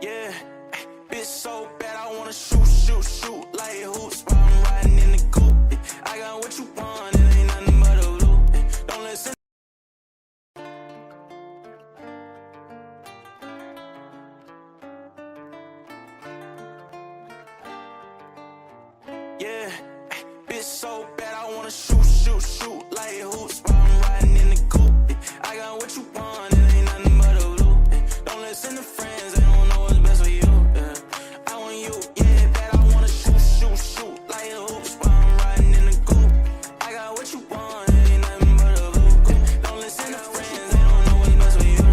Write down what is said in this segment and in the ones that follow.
Yeah, bitch so bad I wanna shoot like hoops while I'm riding in the coupe. I got what you want, it ain't nothing but a loop. Don't listen. Yeah, bitch so bad I wanna shoot like hoops while I'm riding in the coupe. I got what you want, it ain't nothing but a loop. Don't listen to friends, they don't know what's best for you. Yeah. I want you, yeah, bad I wanna shoot like hoops while I'm riding in the coupe. I got what you want, it ain't nothing but a loop. Don't listen to friends, they don't know what's best for you.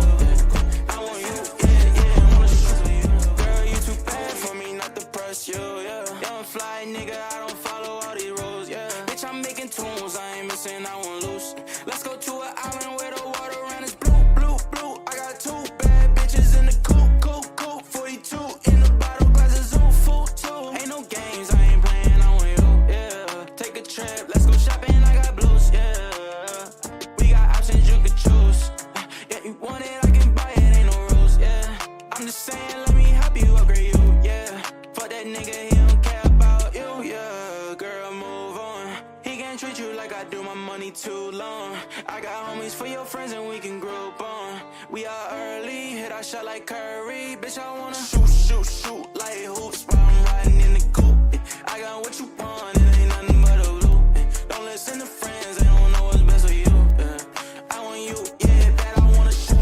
I want you, yeah, I wanna shoot for you. Girl, you too bad for me not to press you, yeah. Young fly nigga, I don't follow all these rules, yeah. Bitch, I'm making tunes, I ain't missing, I won't lose. Let's go to an island where the water around is blue. I got two bad bitches in the coupe, 42 in the bottle, glasses on full too. Ain't no games, I ain't playing, I want you, yeah. Take a trip, let's go shopping, I got blues, yeah. We got options you could choose. Yeah, you want it, I can buy it, ain't no rules, yeah. I'm just saying, let me help you upgrade you, yeah. Fuck that nigga, he don't care about you, yeah. Girl, move on. He can't treat you like I do, my money too long. I got homies for your friends and we can group on. We are early, hit our shot like Curry. Bitch, I wanna shoot like hoops while I'm riding in the coupe. I got what you want, it ain't nothing but a loop. Don't listen to friends, they don't know what's best for you. Yeah. I want you, yeah, bad I wanna shoot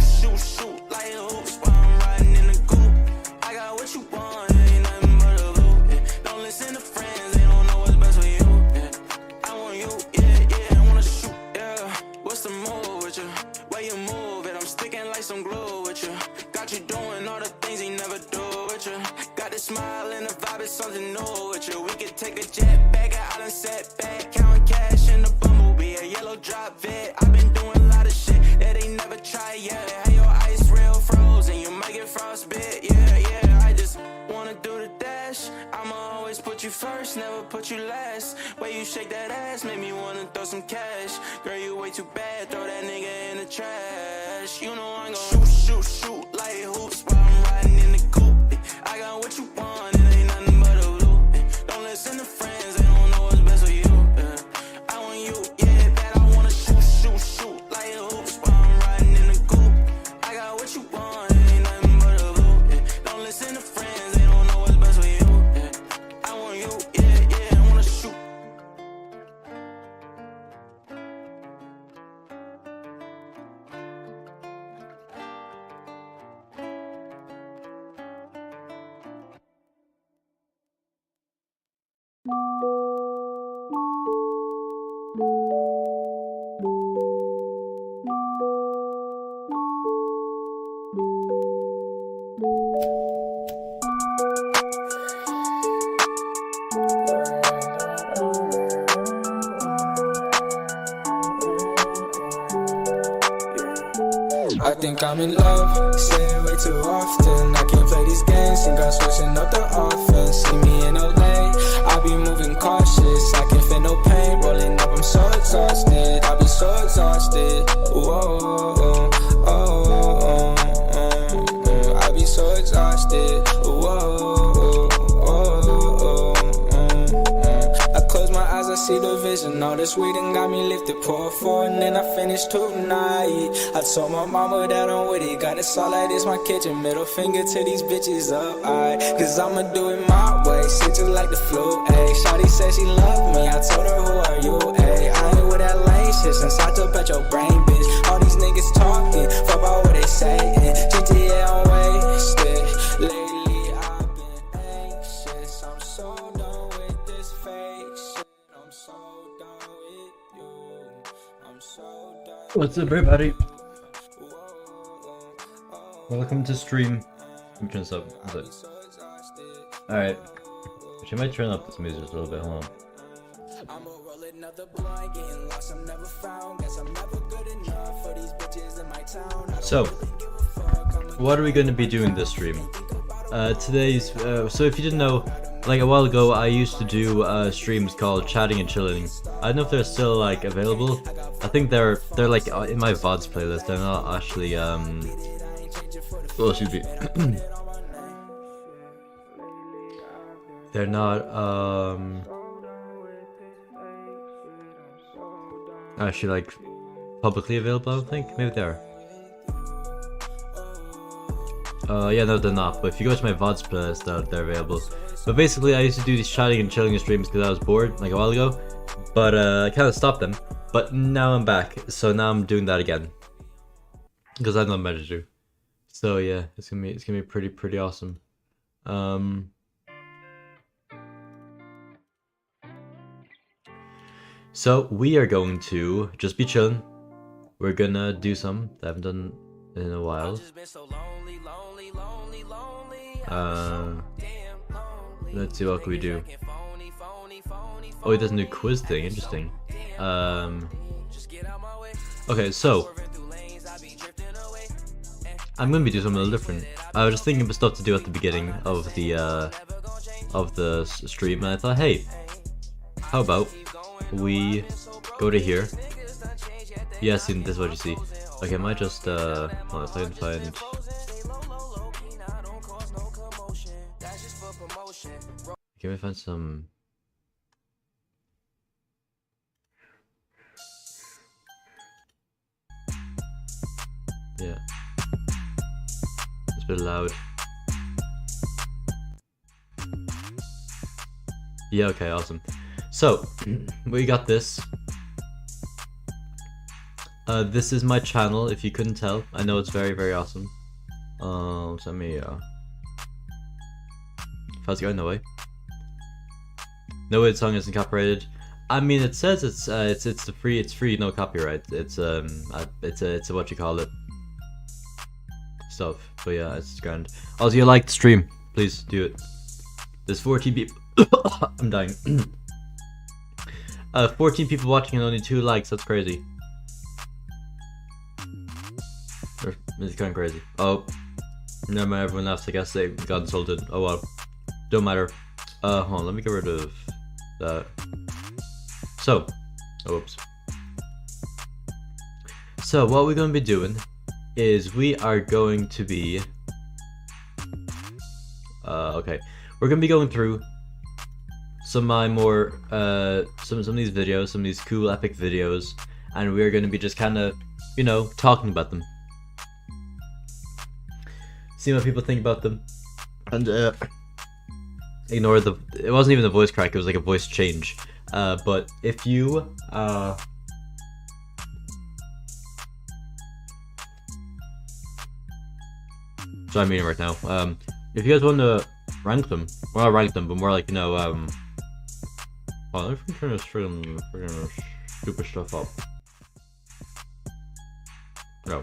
like hoops while I'm riding in the coupe. I got what you want, it ain't nothing but a loop. Yeah. Don't listen to friends, they don't know what's best for you. Yeah. I want you, yeah, I wanna shoot, yeah. What's the move with you? Where you move it? I'm sticking like some glue with you. Got you doing all the things he never do with you. Got the smile and the vibe is something new with you. We could take a jet back, I done set back, counting cash in the bumblebee, a yellow drop vid. I've been doing a lot of shit that they never tried yet. Have your ice real frozen, you might get frostbit, yeah. I just wanna do the dash. I'ma always put you first, never put you last. Way you shake that ass make me wanna throw some cash. Girl, you way too bad, throw that nigga in the trash. You know I'm gon' shoot like hoops while I'm riding in the coupe. I got what you want, it ain't nothing but a loop. Don't listen to friends, they don't know what's best for you. Yeah. I want you, yeah, bad I wanna shoot like hoops while I'm riding in the coupe. I got what you want, it ain't nothing but a loop. Yeah. Don't listen to friends, they don't know what's best for you. Yeah. I want you, yeah, I wanna shoot. I think I'm in love, say it way too often. I can't play these games, think I'm switching up the offense. See me in LA, I be moving cautious. I can't feel no pain, rolling up, I'm so exhausted. I be so exhausted, whoa, I be so exhausted, I close my eyes, I see the vision. All this weed and got me lifted, pour four and then I finish tonight. I told my mama that I'm with it, got it all like this my kitchen. Middle finger to these bitches up, cause I'ma do it my way, shit just like the flu, ayy. Shawty said she love me, I told her who are you, ayy. I ain't with that lame shit since I took at your brain, bitch. All these niggas talking, fuck about what they saying. GTA I'm wasted, lately I've been anxious. I'm so done with this fake shit, I'm so done with you, I'm so done. What's up, everybody? Welcome to stream. I'm turning this up. Alright. Actually, I might turn up this music just a little bit. Hold on. So, what are we going to be doing this stream? So if you didn't know, like a while ago I used to do streams called Chatting and Chilling. I don't know if they're still like available. I think they're like in my VODs playlist. They're not actually well, excuse me. they're not actually like publicly available, I don't think. Maybe they are. Yeah, no, they're not. But if you go to my VODs playlist, they're available. But basically, I used to do these chatting and chilling streams because I was bored like a while ago. But I kind of stopped them. But now I'm back, so now I'm doing that again because I have nothing better to do. So yeah, it's gonna be pretty awesome. So we are going to just be chilling. We're gonna do some that I haven't done in a while. Let's see, what can we do? Oh, he does a new quiz thing. Interesting. Okay, so I'm gonna be doing something a little different. I was just thinking of stuff to do at the beginning of the stream, and I thought, hey, how about we go to here? Yeah, see, this is what you see. Okay, I might just well, if I can find. Can we find some? Yeah. It's a bit loud. Yeah, okay, awesome. So, we got this. This is my channel, if you couldn't tell. I know it's very awesome. Let me, How's it going? No way. No way the song isn't copyrighted. I mean, it says it's free, no copyright. It's a what you call it stuff. But yeah, it's grand. Also, you like the stream, please do it. There's 14 people. I'm dying. 14 people watching and only 2 likes. That's crazy. It's kind of crazy. Oh, never mind. Everyone else, I guess they got insulted. Oh well, don't matter. Hold on. Let me get rid of that. So, oops. So what we're gonna be doing is we are going to be okay. We're gonna be going through some of my more some of these videos, some of these cool epic videos, and we're gonna be just kind of, you know, talking about them, see what people think about them, and ignore the. It wasn't even a voice crack; it was like a voice change. But if you so I'm meeting right now. If you guys want to rank them, well, not rank them, but more like, you know, well, let me turn this friggin' stupid stuff up. No.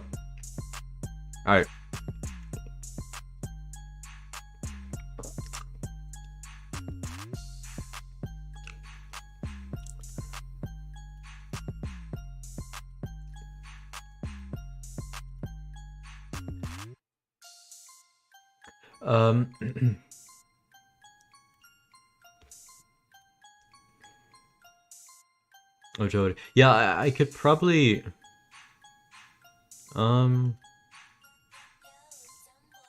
Alright. Oh, Jody. Yeah, I could probably I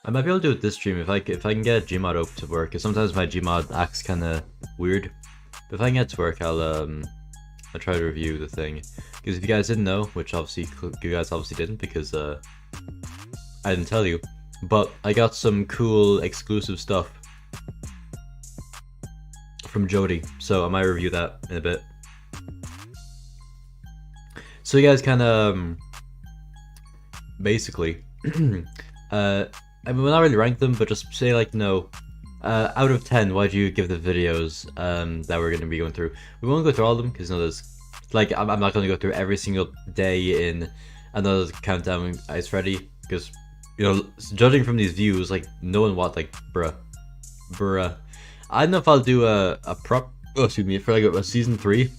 might be able to do it this stream if I can get Gmod open to work, because sometimes my Gmod acts kind of weird. But if I can get it to work, I'll try to review the thing. Because if you guys didn't know, which obviously you guys obviously didn't, because I didn't tell you, but I got some cool exclusive stuff from Jody, so I might review that in a bit. So you guys kind of basically I mean, we'll not really rank them, but just say, like, no, out of 10, why do you give the videos that we're going to be going through? We won't go through all of them, because, you know, there's, like, I'm not going to go through every single day in another countdown Ice Ready, because, you know, judging from these views, like, no one watched, like, bruh. I don't know if I'll do a excuse me, for, like, a season 3.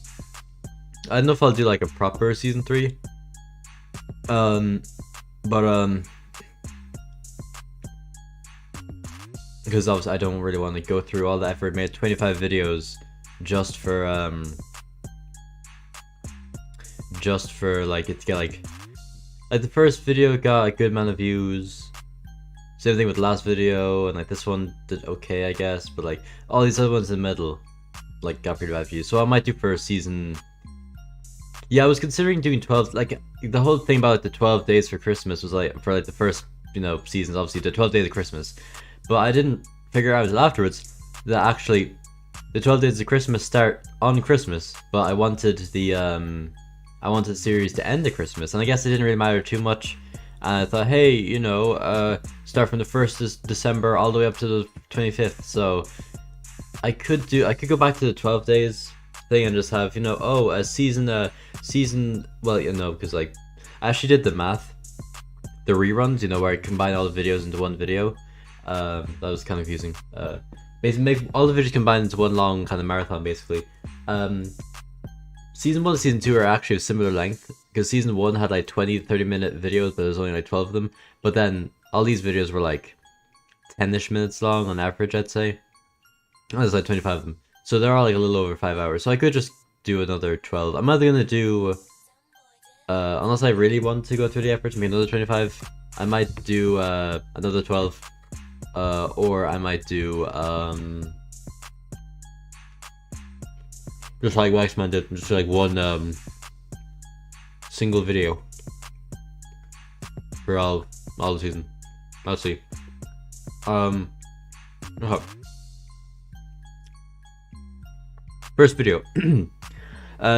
I don't know if I'll do, like, a proper season 3. Because obviously I don't really want to go through all the effort, made 25 videos just for like, it to get like the first video got a good amount of views, Same thing with the last video, and like this one did okay, I guess, but like all these other ones in the middle, like got pretty bad views. So I might do for season. Yeah, I was considering doing 12. Like the whole thing about like, the 12 days for Christmas was like for like the first seasons, obviously the 12 days of Christmas, but I didn't figure out until afterwards that actually the 12 days of Christmas start on Christmas, but I wanted the series to end at Christmas, and I guess it didn't really matter too much. And I thought, hey, start from the 1st of December all the way up to the 25th. So I could go back to the 12 days thing and just have, a season, well, because like I actually did the math, the reruns, where I combine all the videos into one video. That was kind of confusing. Basically make all the videos combined into one long kind of marathon, basically. Season 1 and Season 2 are actually of similar length, because Season 1 had like 20-30 minute videos, but there's only like 12 of them. But then all these videos were like 10-ish minutes long on average, I'd say. And there's like 25 of them. So they're all like a little over 5 hours. So I could just do another 12. I'm either going to do, unless I really want to go through the effort to make another 25, I might do another 12. Or I might do, just like Waxman did, just like one single video for all the season. Let's see. First video.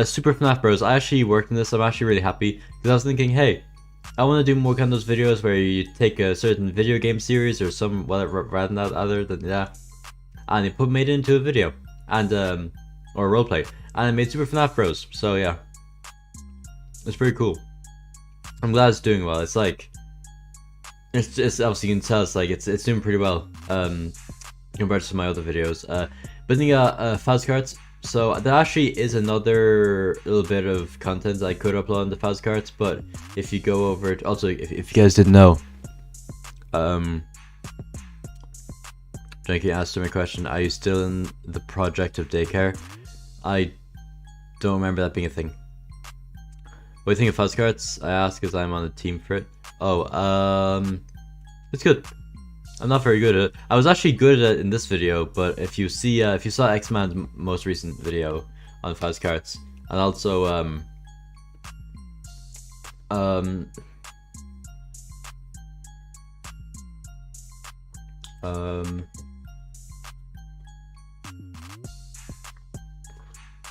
Super FNAF Bros. I actually worked on this. I'm actually really happy because I was thinking, hey, I want to do more kind of those videos where you take a certain video game series or some whatever rather than that, other than that, and you made it into a video and or roleplay, and I made Super FNAF Bros. So yeah, it's pretty cool. I'm glad it's doing well. It's like it's obviously you can tell it's like it's doing pretty well compared to my other videos. But then you got Faz cards. So there actually is another little bit of content I could upload on the Faz cards, but if you go over it, also if you guys didn't know, Janky asked me a question: are you still in the project of daycare? I don't remember that being a thing. What do you think of Faz cards? I ask because I'm on a team for it. Oh, it's good. I'm not very good at it. I was actually good at it in this video, but if you saw X-Man's most recent video on Faz cards, and also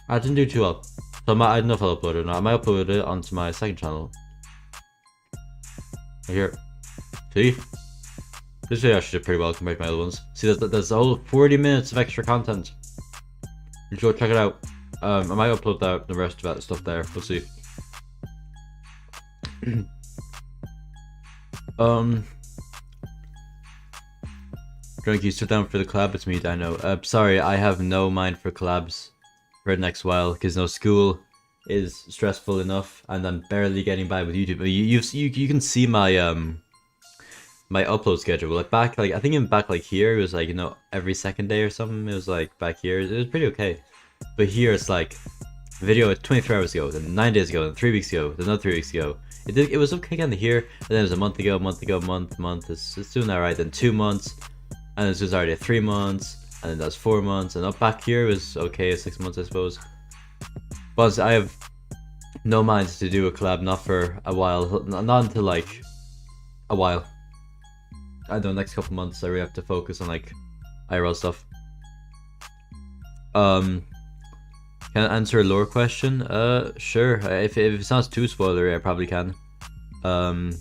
I didn't do too well, so I don't know if I'll upload it or not. I might upload it onto my second channel. Right here. See? This video actually did pretty well compared to my other ones. See, there's a whole 40 minutes of extra content. You should go check it out. I might upload the rest of that stuff there. We'll see. Drunky, sit down for the collab. It's me, Dino. Sorry, I have no mind for collabs for the next while because no school is stressful enough, and I'm barely getting by with YouTube. You can see my my upload schedule. Like I think even back like here it was like every second day or something. It was like back here it was pretty okay, but here it's like video 23 hours ago, then 9 days ago, then 3 weeks ago, then another 3 weeks ago. It was okay kind of here, and then it was a month ago, month. It's doing alright. Then 2 months, and it's just already 3 months, and then that's 4 months, and up back here was okay, 6 months I suppose. But I have no mind to do a collab, not for a while, not until like a while. I don't know, next couple months I really have to focus on like IRL stuff. Can I answer a lore question? Sure. If it sounds too spoilery, I probably can. I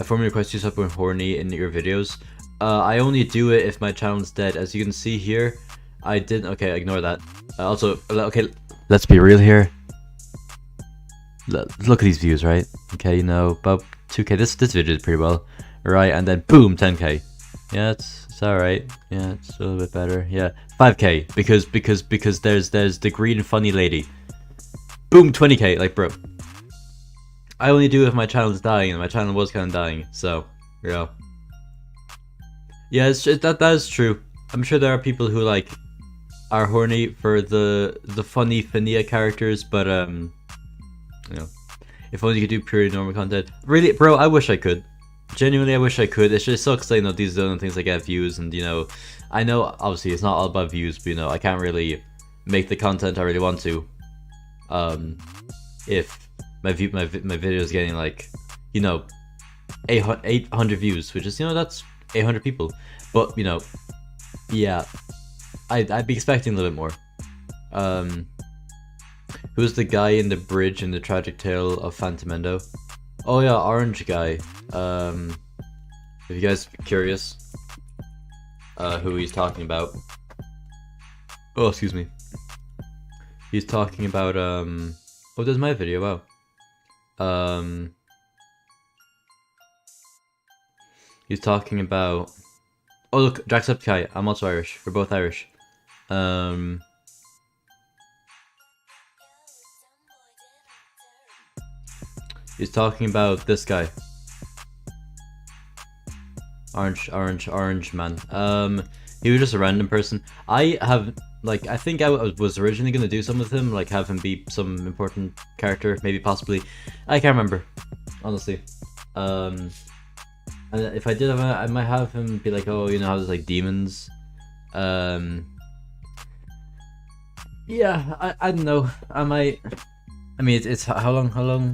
formally request you stop being horny in your videos. I only do it if my channel's dead. As you can see here, I didn't. Okay, ignore that. Also, okay, let's be real here. Look at these views, right? Okay, about 2k. This video did pretty well, right? And then boom, 10k. Yeah, it's alright. Yeah, it's a little bit better. Yeah, 5k because there's the green funny lady. Boom, 20k. Like, bro, I only do it if my channel is dying, and my channel was kind of dying. So, yeah, that is true. I'm sure there are people who like are horny for the funny Fania characters, but you know, if only you could do purely normal content. Really, bro, I wish I could. Genuinely, I wish I could. It just sucks that, you know, these are the only things that get views, and, you know, I know, obviously, it's not all about views, but, you know, I can't really make the content I really want to, if my video is getting, like, you know, 800 views, which is, you know, that's 800 people, but, you know, yeah, I'd be expecting a little bit more. Who's the guy in the bridge in the tragic tale of Phantomendo? Oh yeah, orange guy. If you guys are curious, who he's talking about. Oh, excuse me. He's talking about, oh, there's my video, wow. He's talking about, oh look, Jacksepticeye, I'm also Irish, we're both Irish. He's talking about this guy. Orange man. He was just a random person. I have, like, I think I was originally gonna do some with him, like have him be some important character, maybe possibly. I can't remember, honestly. And if I did, I might have him be like, oh, you know how there's like demons. Yeah, I don't know. I might. I mean, it's how long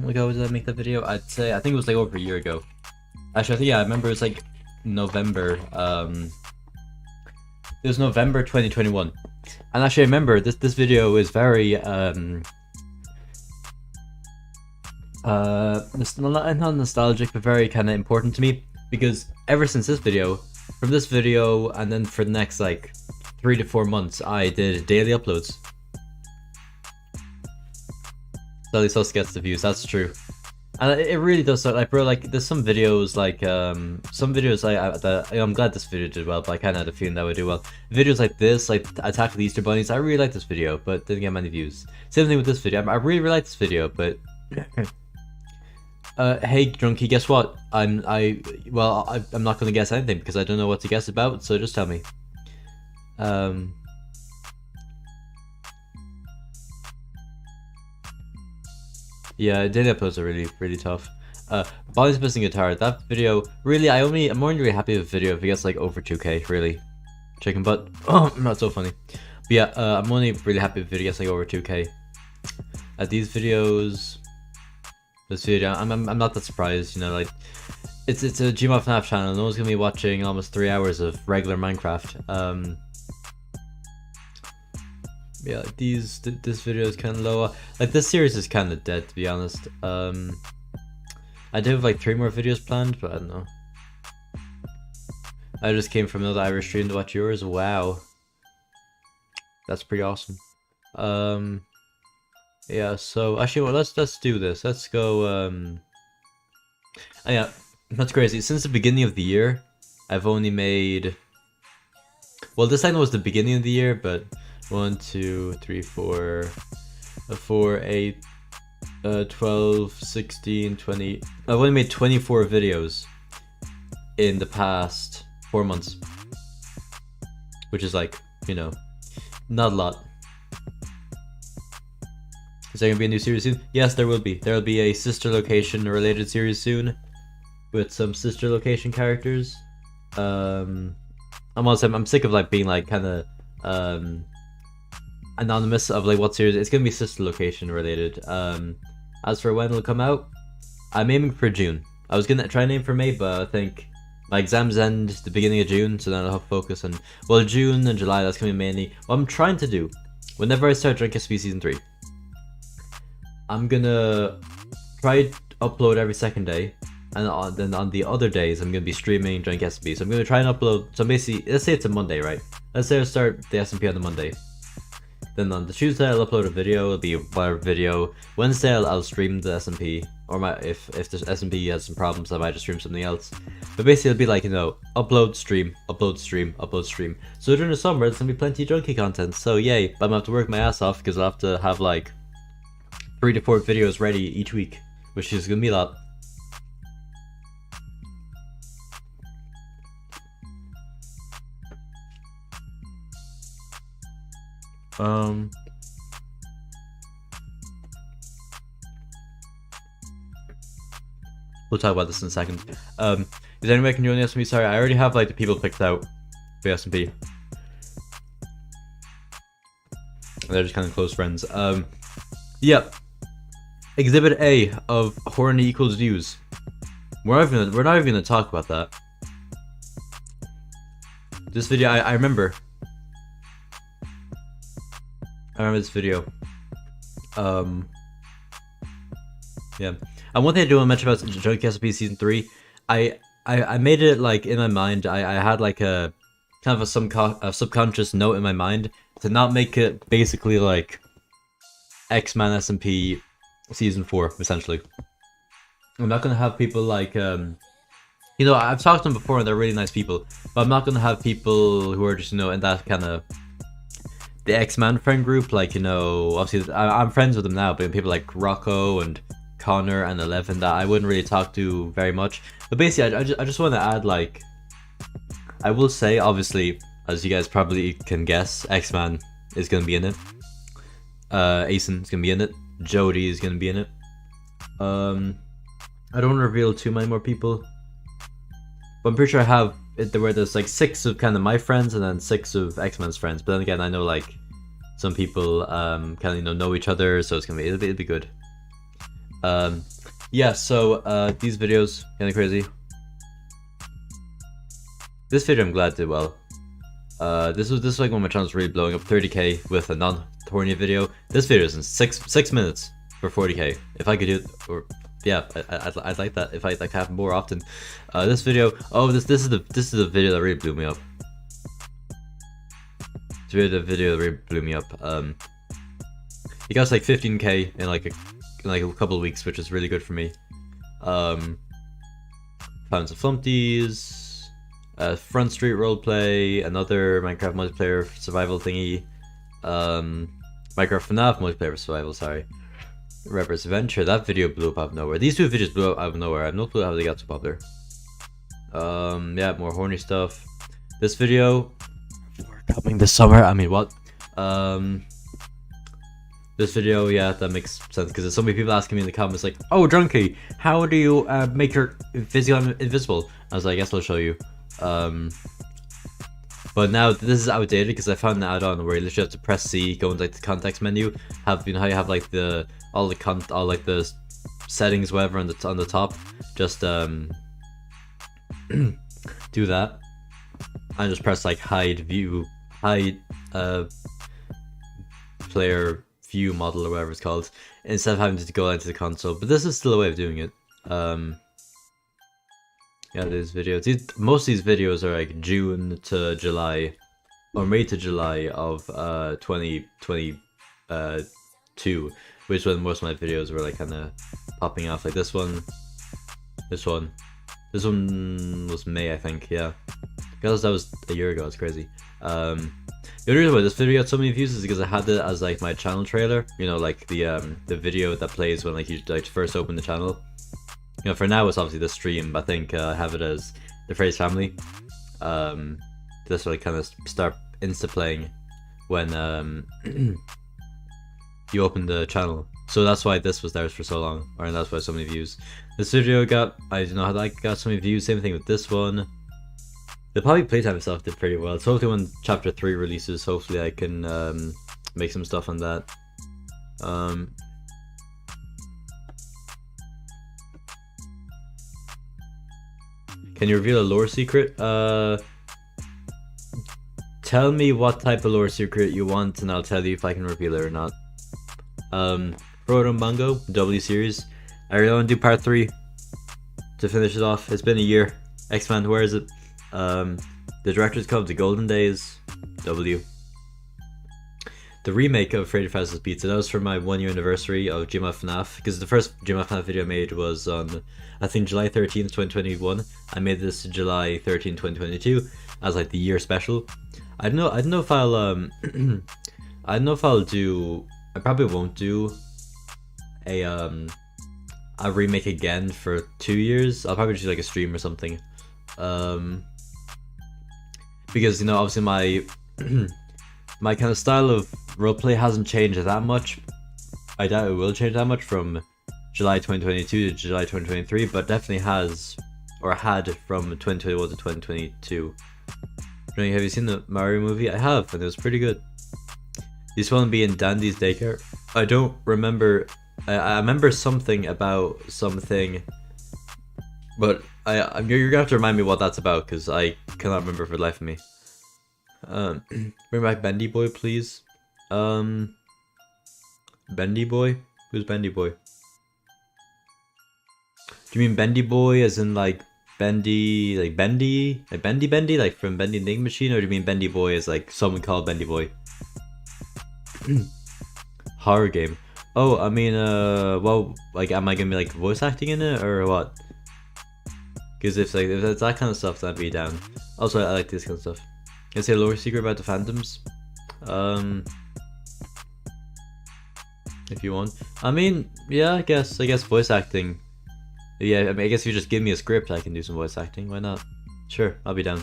ago did I make that video? I'd say, I think it was like over a year ago. Actually, I think, yeah, I remember it was like November. It was November 2021, and actually I remember this video is very not nostalgic, but very kind of important to me, because ever since this video, from this video, and then for the next like 3 to 4 months, I did daily uploads. So at least us gets the views, that's true. And it really does start, like, bro, like, there's some videos, like, some videos I'm glad this video did well, but I kind of had a feeling that would do well. Videos like this, like, Attack the Easter Bunnies, I really like this video, but didn't get many views. Same thing with this video, I really like this video, but... hey, Drunky, guess what? I'm not gonna guess anything, because I don't know what to guess about, so just tell me. Yeah, daily uploads are really tough. Bonnie's missing guitar. That video, really, I'm only really happy with the video if it gets like over 2K, really. Chicken butt. Oh, not so funny. But yeah, I'm only really happy if the video gets like over 2K. These videos, this video, I'm not that surprised. You know, like, it's a Gmod FNAF channel. No one's gonna be watching almost 3 hours of regular Minecraft. Yeah, like this video is kind of low. Like, this series is kind of dead, to be honest. I do have like 3 more videos planned, but I don't know. I just came from another Irish stream to watch yours. Wow, that's pretty awesome. Yeah. So actually, well, let's do this. Let's go. Oh, yeah, that's crazy. Since the beginning of the year, I've only made. Well, this time was the beginning of the year, but 1, 2, 3, 4, 8, 12, 16, 20. I've only made 24 videos in the past 4 months, which is like, you know, not a lot. Is there gonna be a new series soon? Yes, there will be. There will be a sister location related series soon, with some sister location characters. I'm sick of like being like kind of anonymous of like what series. It's gonna be sister location related. As for when it'll come out, I'm aiming for June. I was gonna try and aim for May, but I think my exams end the beginning of June, so then I'll have focus on, well, June and July. That's gonna be mainly what I'm trying to do. Whenever I start Drink SP Season 3, I'm gonna try to upload every second day, and then on the other days I'm gonna be streaming Drink SP. So I'm gonna try and upload. So basically, let's say it's a Monday, right? Let's say I start the SMP on the Monday. Then on the Tuesday I'll upload a video. It'll be whatever video. Wednesday I'll stream the SMP, or if the SMP has some problems, I might just stream something else. But basically it'll be like, you know, upload, stream, upload, stream, upload, stream. So during the summer there's gonna be plenty of Drunky content. So yay! But I'm gonna have to work my ass off because I'll have to have like 3 to 4 videos ready each week, which is gonna be a lot. We'll talk about this in a second. Is anyone can join the SMP? Sorry, I already have like the people picked out for the SMP. They're just kind of close friends. Yep. Exhibit A of horny equals views. We're not even gonna talk about that. This video, I remember. I remember this video. Yeah. And one thing I do want to mention about Junkie SMP Season 3, I made it like in my mind, I had like a kind of a subconscious note in my mind to not make it basically like X-Men SMP Season 4, essentially. I'm not gonna have people like, you know, I've talked to them before and they're really nice people, but I'm not gonna have people who are just, you know, in that kind of the X-Men friend group, like, you know, obviously I'm friends with them now, but people like Rocco and Connor and 11 that I wouldn't really talk to very much. But basically, I just want to add, like, I will say, obviously, as you guys probably can guess, X-Man is going to be in it. Asen is going to be in it. Jody is going to be in it. I don't want to reveal too many more people. But I'm pretty sure I have it where there's like 6 of kind of my friends and then 6 of X-Men's friends. But then again, I know like some people kind of, you know each other, so it's gonna be it'll be good. Yeah, so these videos kind of crazy. This video I'm glad did well. This was like when my channel's really blowing up, 30k with a non-horny video. This video is in 6 minutes for 40k. If I could do it, or yeah, I'd like that if I like happen more often. This video, oh, this is the video that really blew me up. It's really the video that really blew me up. It got like 15k in like a couple of weeks, which is really good for me. Found some Flumpties, Front Street roleplay, another Minecraft multiplayer survival thingy, Minecraft FNAF multiplayer survival, sorry. Rapper's Adventure, that video blew up out of nowhere. These 2 videos blew up out of nowhere. I have no clue how they got so popular. Yeah, more horny stuff. This video, coming this summer, I mean, what? This video, yeah, that makes sense, because there's so many people asking me in the comments, like, oh, Drunky, how do you make your physical invisible? I was like, I guess I'll show you. But now this is outdated because I found an add-on where you literally have to press C, go into like the context menu, have, you know how you have like all the settings, whatever, on the top. Just do that, and just press like hide player view model or whatever it's called, instead of having to go into the console. But this is still a way of doing it. Yeah, these videos. Most of these videos are like June to July, or May to July of 2022, which is when most of my videos were like kind of popping off. Like this one was May, I think. Yeah, because that was a year ago. It's crazy. The only reason why this video got so many views is because I had it as like my channel trailer. You know, like the video that plays when like you like first open the channel. You know, for now it's obviously the stream, but I think I have it as the Phrase Family. This will like kind of start insta playing when you open the channel. So that's why this was there for so long, or that's why so many views. This video got, I don't know how that got so many views. Same thing with this one. The probably playtime stuff did pretty well. So hopefully when chapter 3 releases, hopefully I can make some stuff on that. Can you reveal a lore secret? Tell me what type of lore secret you want and I'll tell you if I can reveal it or not. Proto Bongo, W series. I really want to do part 3 to finish it off. It's been a year. X-Men, where is it? The director's cut of The Golden Days, W. The remake of Freddy Fazbear's Pizza, that was for my 1-year anniversary of Gmod FNAF, because the first Gmod FNAF video I made was on, I think, July 13th, 2021. I made this July 13th, 2022, as like the year special. I don't know if I'll, I don't know if I'll do, I probably won't do a remake again for 2 years. I'll probably just do like a stream or something. Because, you know, obviously my my kind of style of roleplay hasn't changed that much. I doubt it will change that much from July 2022 to July 2023, but definitely has, or had, from 2021 to 2022. Johnny, have you seen the Mario movie? I have, and it was pretty good. This one be in Dandy's daycare. I don't remember. I remember something about something, but you're gonna have to remind me what that's about, because I cannot remember for the life of me. Bring back Bendy Boy, please. Bendy Boy? Who's Bendy Boy? Do you mean Bendy Boy as in like Bendy, like Bendy? Like Bendy, like from Bendy and the Ink Machine? Or do you mean Bendy Boy as like someone called Bendy Boy? Horror game. Oh, I mean, well, like, am I gonna be like voice acting in it or what? Because if it's that kind of stuff, then I'd be down. Also, I like this kind of stuff. Can I say a lower secret about the Phantoms? If you want. I mean, yeah, I guess voice acting. Yeah, I mean, I guess if you just give me a script, I can do some voice acting. Why not? Sure, I'll be down.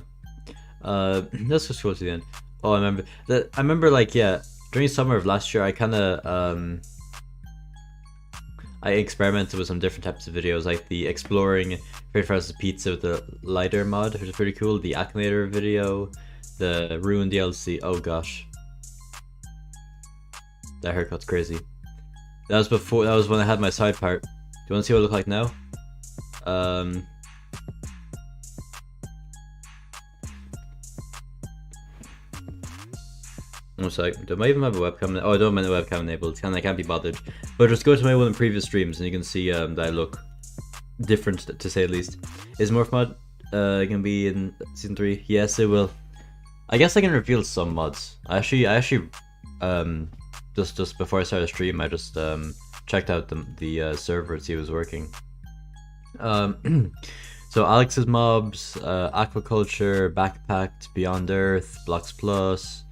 Let's just go to the end. Oh, I remember that. I remember, like, yeah, during summer of last year, I kind of I experimented with some different types of videos, like the exploring Freddy Fazbear's Pizza with the lighter mod, which is pretty cool. The Akinator video, the Ruin DLC. Oh gosh, that haircut's crazy. That was before. That was when I had my side part. Do you want to see what I look like now? One sec. Do I even have a webcam? Oh, I don't have a webcam enabled. I can't be bothered. But just go to my one of the previous streams and you can see that I look different, to say the least. Is Morph mod gonna be in season 3? Yes, it will. I guess I can reveal some mods. I actually just before I started the stream, I just checked out the server to see if it was working. So Alex's mobs, aquaculture, backpacked, Beyond Earth, Blocks Plus,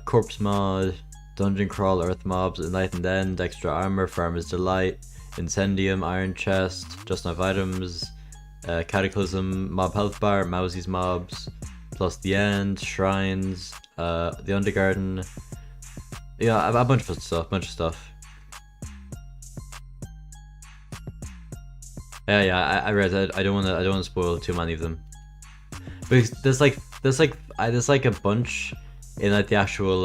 corpse mod, dungeon crawl, earth mobs, enlightened end, extra armor, farmer's delight, incendium, iron chest, just enough items, cataclysm, mob health bar, Mousie's mobs, plus the end, shrines, the undergarden. Yeah, a bunch of stuff. Yeah, I read that. I don't want to spoil too many of them. Because there's like a bunch in like the actual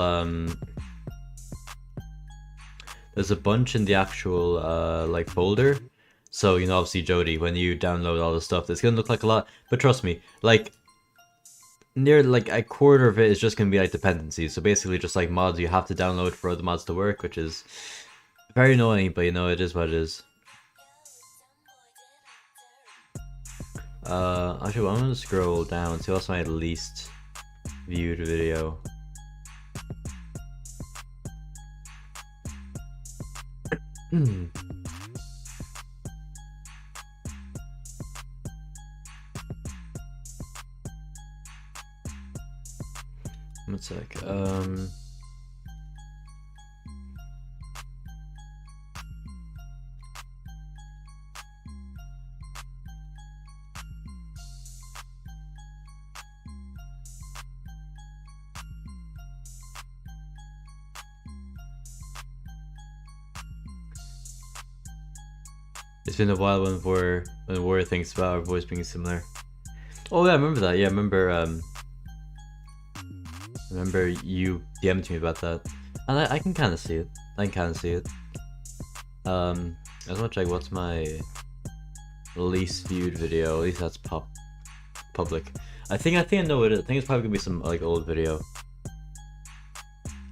there's a bunch in the actual like folder. So, you know, obviously Jody, when you download all the stuff, it's gonna look like a lot. But trust me, like near like a quarter of it is just gonna be like dependencies. So basically just like mods you have to download for other mods to work, which is very annoying, but you know, it is what it is. Actually, I'm gonna scroll down and see what's my least viewed video. One sec. It's been a while when Warrior thinks about our voice being similar. Oh yeah, I remember that. Yeah, I remember you DM'd me about that, and I can kind of see it. I just want to check what's my least viewed video. At least that's public. I think I know it is. I think it's probably gonna be some like old video.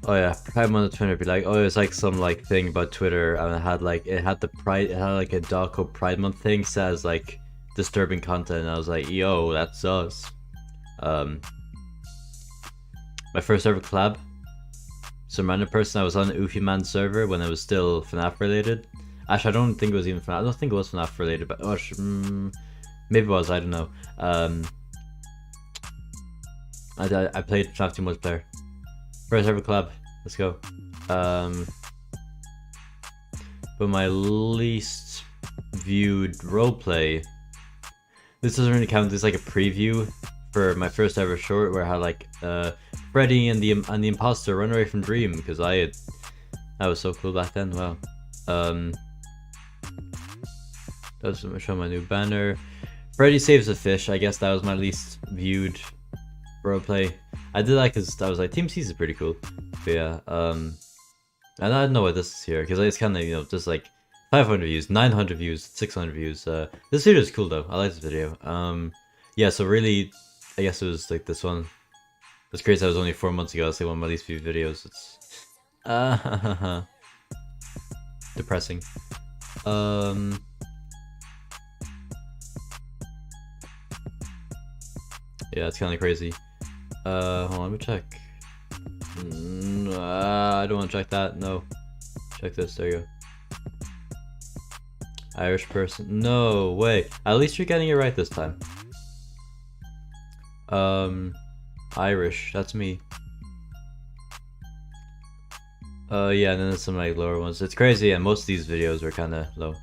Oh yeah, Pride Month on Twitter be like, oh, it's like some like thing about Twitter, and it had like like a dog called Pride Month thing, says like disturbing content, and I was like, yo, that's us. My first ever collab, some random person. I was on Oofy Man's server when it was still FNAF related. Actually, I don't think it was even FNAF. I don't think it was FNAF related, but maybe it was. I don't know. I played FNAF 2 multiplayer. First ever collab. Let's go. But my least viewed roleplay. This doesn't really count. This is like a preview for my first ever short where I had like Freddy and the imposter run away from Dream, because that was so cool back then. Wow. Doesn't show my new banner. Freddy Saves a Fish. I guess that was my least viewed bro play. I did that because I was like, Team Seas is pretty cool. But yeah, and I don't know why this is here because it's kind of, you know, just like 500 views, 900 views, 600 views. This video is cool though. I like this video. Yeah. So really, I guess it was like this one. It's crazy. That was only 4 months ago. I say one of my least viewed videos. It's depressing. Yeah, it's kind of crazy. Hold on, let me check. I don't want to check that. No, check this. There you go. Irish person. No way. At least you're getting it right this time. Irish. That's me. Yeah, and then there's some like lower ones. It's crazy, and most of these videos are kind of low.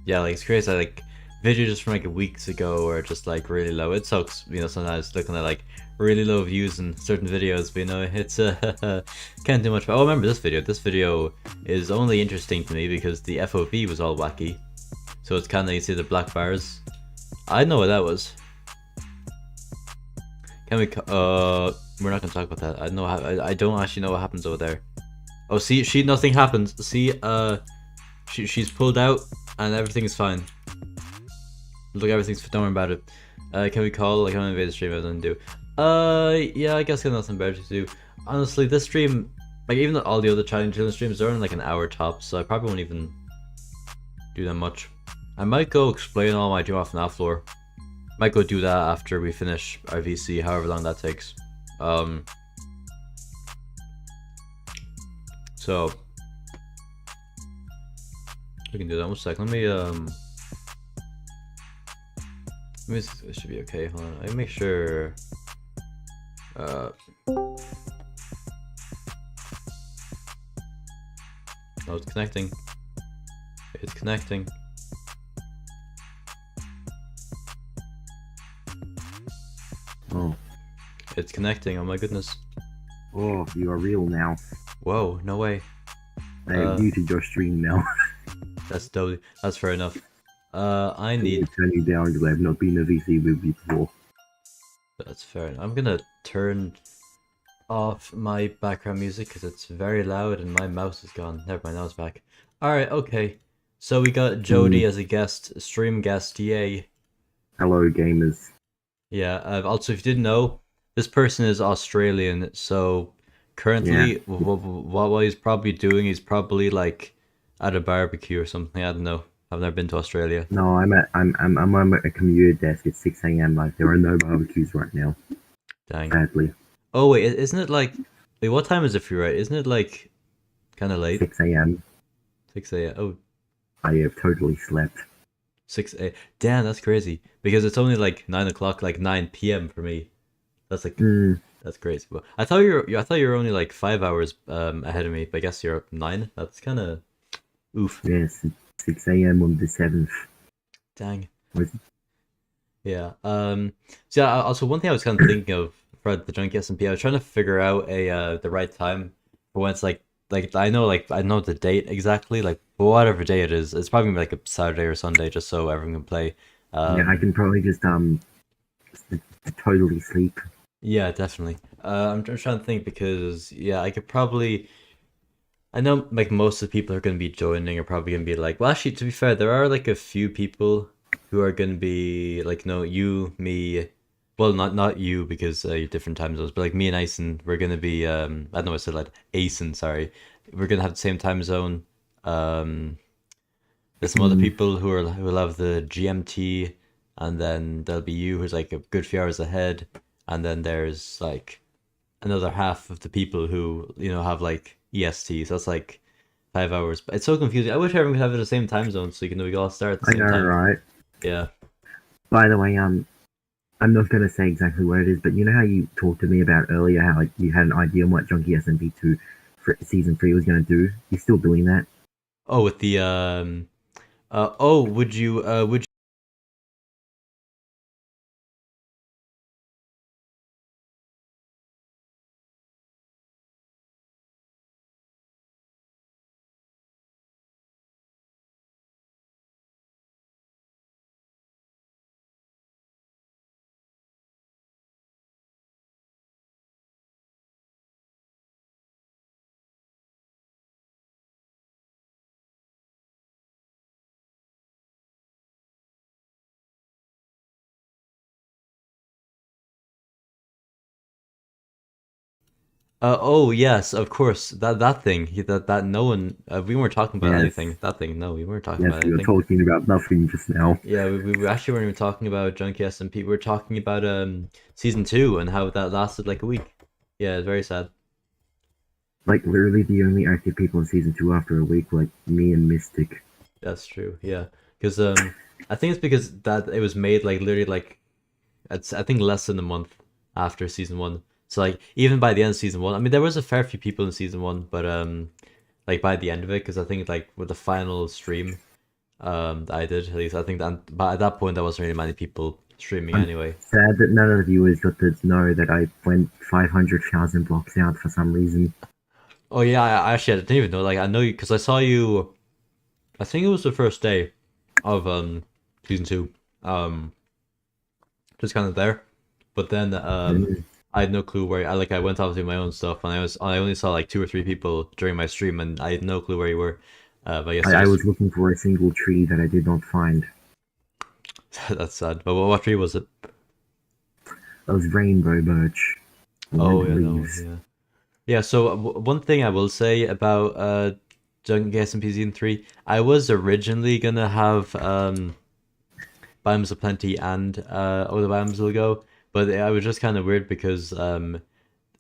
Yeah, like it's crazy. Like videos just from like weeks ago are just like really low. It sucks, you know, sometimes looking at like really low views in certain videos, but you know, it's can't do much. But oh, remember this video? This video is only interesting to me because the FOV was all wacky. So it's kind of, you see the black bars. I know what that was. Can we? We're not gonna talk about that. I know. I don't actually know what happens over there. Oh, see, nothing happens. See, she's pulled out and everything's fine. Look, everything's. Don't worry about it. Can we call? Like, I'm gonna invade the stream. I don't do. Yeah, I guess I got nothing better to do. Honestly, this stream, like even all the other challenge streams, they're in like an hour tops, so I probably won't even do that much. I might go explain all my do off FNAF lore. Might go do that after we finish our VC, however long that takes. So we can do that. 1 sec. Let me this should be okay. Hold on. I make sure. No, it's connecting. It's connecting. Oh. It's connecting. Oh my goodness. Oh, you are real now. Whoa, no way. I muted your stream now. That's totally. That's fair enough. I need. Turn you down because I have not been a VC with you before. That's fair enough. I'm gonna turn off my background music because it's very loud and my mouse is gone. Never mind, now it's back. Alright, okay. So we got Jody as a guest, stream guest, yay. Hello, gamers. Yeah, also if you didn't know, this person is Australian, so currently what he's probably doing, he's probably like at a barbecue or something. I don't know. I've never been to Australia. No, I'm at a commuter desk at 6 a.m. Like there are no barbecues right now. Dang. Sadly. Oh wait, isn't it like? Wait, what time is it for you? Right? Isn't it like kind of late? 6 a.m. 6 a.m. Oh. I have totally slept. 6 a.m. Damn, that's crazy. Because it's only like 9 o'clock, like 9 p.m. for me. That's like that's crazy. Well, I thought you were only like 5 hours ahead of me, but I guess you're up 9. That's kind of oof. Yes, 6 a.m. on the 7th. Dang. Yeah. So yeah. Also, one thing I was kind of thinking of for the Junkie SMP, I was trying to figure out the right time for when it's like I know the date exactly, like whatever day it is. It's probably gonna be like a Saturday or Sunday, just so everyone can play. Yeah, I can probably just totally sleep. Yeah, definitely. I'm trying to think because yeah, I could probably. I know like most of the people who are going to be joining are probably going to be like. Well, actually, to be fair, there are like a few people who are going to be like, no, you, me. Well, not you because you're different time zones, but like me and Asen, we're going to be. I don't know what I said, like Asen. Sorry, we're going to have the same time zone. There's some other people who will have the GMT, and then there'll be you who's like a good few hours ahead, and then there's like another half of the people who have like EST, so that's like 5 hours. But it's so confusing. I wish everyone could have it at the same time zone so we all start at the same time. Right? Yeah. By the way, I'm not gonna say exactly what it is, but you know how you talked to me about earlier, how like you had an idea on what Junkie SMP 2 for season 3 was gonna do? You're still doing that? Oh, with the would you Oh yes, of course. That thing. That no one. We weren't talking about Yes. anything. That thing. No, we weren't talking Yes, about we were anything. talking about nothing just now. Yeah, we actually weren't even talking about Junkie SMP. We were talking about season 2 and how that lasted like a week. Yeah, it's very sad. Like literally the only active people in season 2 after a week, like me and Mystic. That's true. Yeah, because I think it's because that it was made like literally like it's I think less than a month after season 1. So like even by the end of season 1, I mean there was a fair few people in season 1, but like by the end of it, because I think like with the final stream that I did, at least I think that but at that point there wasn't really many people streaming I'm anyway. sad that none of the viewers got to know that I went 500,000 blocks out for some reason. Oh yeah, I actually I didn't even know. Like I know you because I saw you. I think it was the first day of season 2. Just kind of there, but then Mm. I had no clue where. I went off to do my own stuff, and I only saw like 2 or 3 people during my stream, and I had no clue where you were. But yes, I was looking for a single tree that I did not find. that's sad. But what tree was it? That was rainbow birch. Oh Red yeah, that one. leaves. Yeah, yeah. So one thing I will say about Jungle SMP Season 3, I was originally gonna have Biomes of Plenty and Oh the Biomes Will Go, but I was just kind of weird because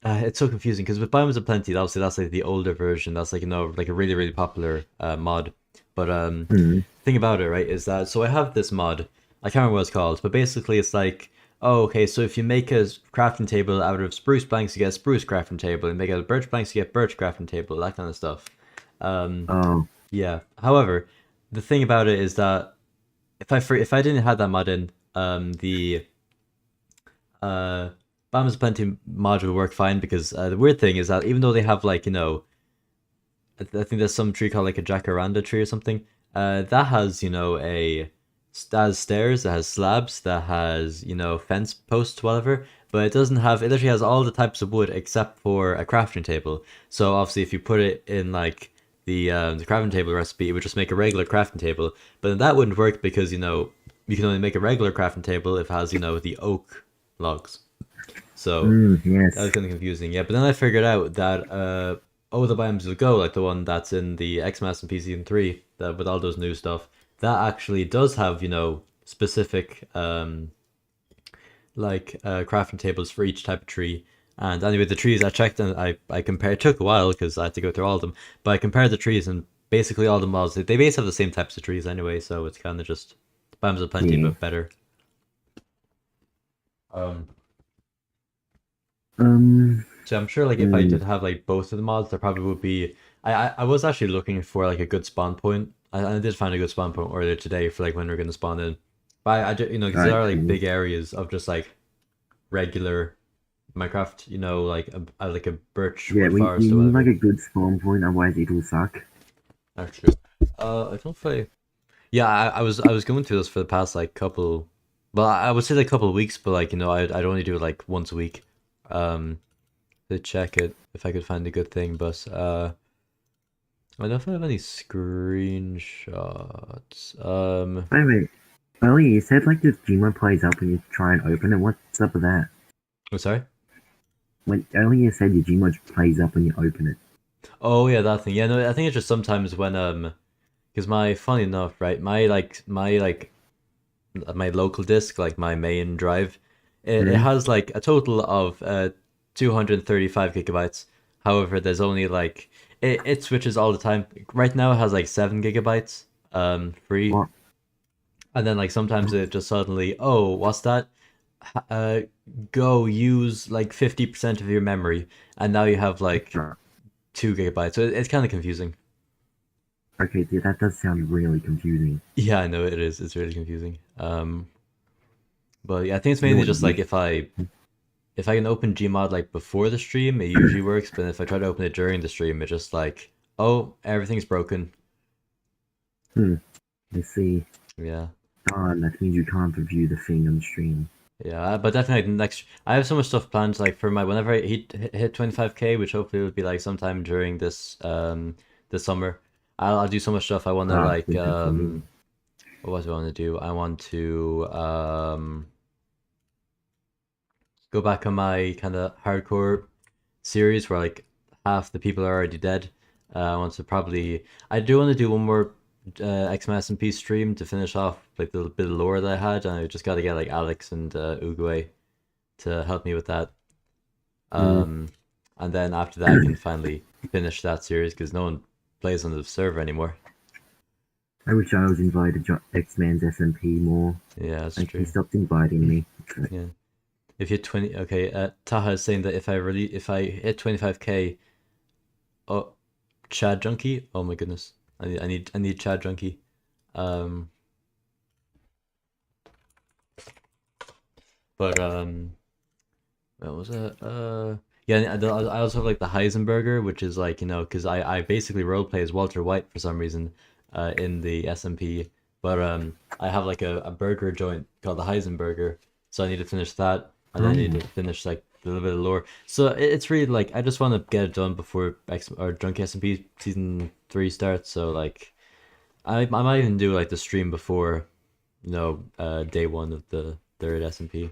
it's so confusing because with Biomes of Plenty, obviously that's like the older version. That's like like a really popular mod. But Hmm. thing about it, right, is that so I have this mod. I can't remember what it's called, but basically it's like, oh, okay, so if you make a crafting table out of spruce planks, you get a spruce crafting table, and make it out of birch planks, you get birch crafting table, that kind of stuff. Oh, Yeah. However, the thing about it is that if I didn't have that mod in, the uh Biomes Plenty mod would work fine because the weird thing is that even though they have like I think there's some tree called like a jacaranda tree or something, that has that has stairs, that has slabs, that has fence posts, whatever. But it literally has all the types of wood except for a crafting table. So obviously, if you put it in like the crafting table recipe, it would just make a regular crafting table. But then that wouldn't work because you can only make a regular crafting table if it has the oak logs. So that was yes. kind of confusing. Yeah, but then I figured out that Oh the Biomes Will Go, like the one that's in the Xmas and PC and 3, that with all those new stuff, that actually does have, specific crafting tables for each type of tree. And anyway, the trees I checked and I compared. It took a while because I had to go through all of them, but I compared the trees and basically all the mods they basically have the same types of trees anyway, so it's kind of just Biomes of Plenty Yeah. but better. Um, Um. so I'm sure like if I hmm, did have like both of the mods, there probably would be. I was actually looking for like a good spawn point. I did find a good spawn point earlier today for like when we're gonna spawn in. But I just, because there Alright, are like cool. big areas of just like regular Minecraft, like a birch Yeah, wood we forest or need like whatever. a good spawn point, otherwise it'll suck. Actually, I don't know if I. Yeah, I was going through this for the past like couple. Well, I would say like couple of weeks, but like I'd only do it like once a week. Um, to check it if I could find a good thing, but I don't know if I have any screenshots. Wait, wait. Earlier you said like this Gmod plays up when you try and open it. What's up with that? I'm sorry. When earlier you said your Gmod plays up when you open it. Oh yeah, that thing. Yeah, no, I think it's just sometimes when because funny enough, right, my local disk, like my main drive, it Hmm? has like a total of 235 gigabytes. However, there's only like it switches all the time. Right now it has like 7 gigabytes free, What? and then like sometimes it just suddenly, oh, what's that? Uh, go use like 50% of your memory, and now you have like Extra. 2 gigabytes. So it's kind of confusing. Okay, yeah, that does sound really confusing. Yeah, I know it is. It's really confusing. But yeah, I think it's You know mainly what? just like if I can open Gmod like before the stream, it usually works. But if I try to open it during the stream, it just like, oh, everything's broken. Hmm. I see. Yeah, Darn, that means you can't review the thing on stream. yeah. But definitely next, I have so much stuff planned. Like for my whenever I hit 25K, which hopefully will be like sometime during this summer, I'll do so much stuff. I want to Ah, like good job for me. what do I want to do? I want to go back on my kind of hardcore series where like half the people are already dead. I want to probably I do want to do one more X-Men SMP stream to finish off like the bit of lore that I had, and I just got to get like Alex and Uguay to help me with that. And then after that, I can finally finish that series because no one plays on the server anymore. I wish I was invited to X-Men's SMP more. Yeah, that's Like, true. he stopped inviting me. Yeah. If you hit 20, okay. Taha is saying that if I hit 25k, oh, Chad Junkie. Oh my goodness, I need Chad Junkie. But what was it? Yeah, I also have like the Heisenberger, which is like, you know, because I basically roleplay as Walter White for some reason, in the SMP. But I have like a burger joint called the Heisenberger, so I need to finish that, and then I need to finish like a little bit of lore. So it's really like I just want to get it done before X or Drunk SMP season 3 starts. So like I might even do like the stream before, you know, day 1 of the third SMP.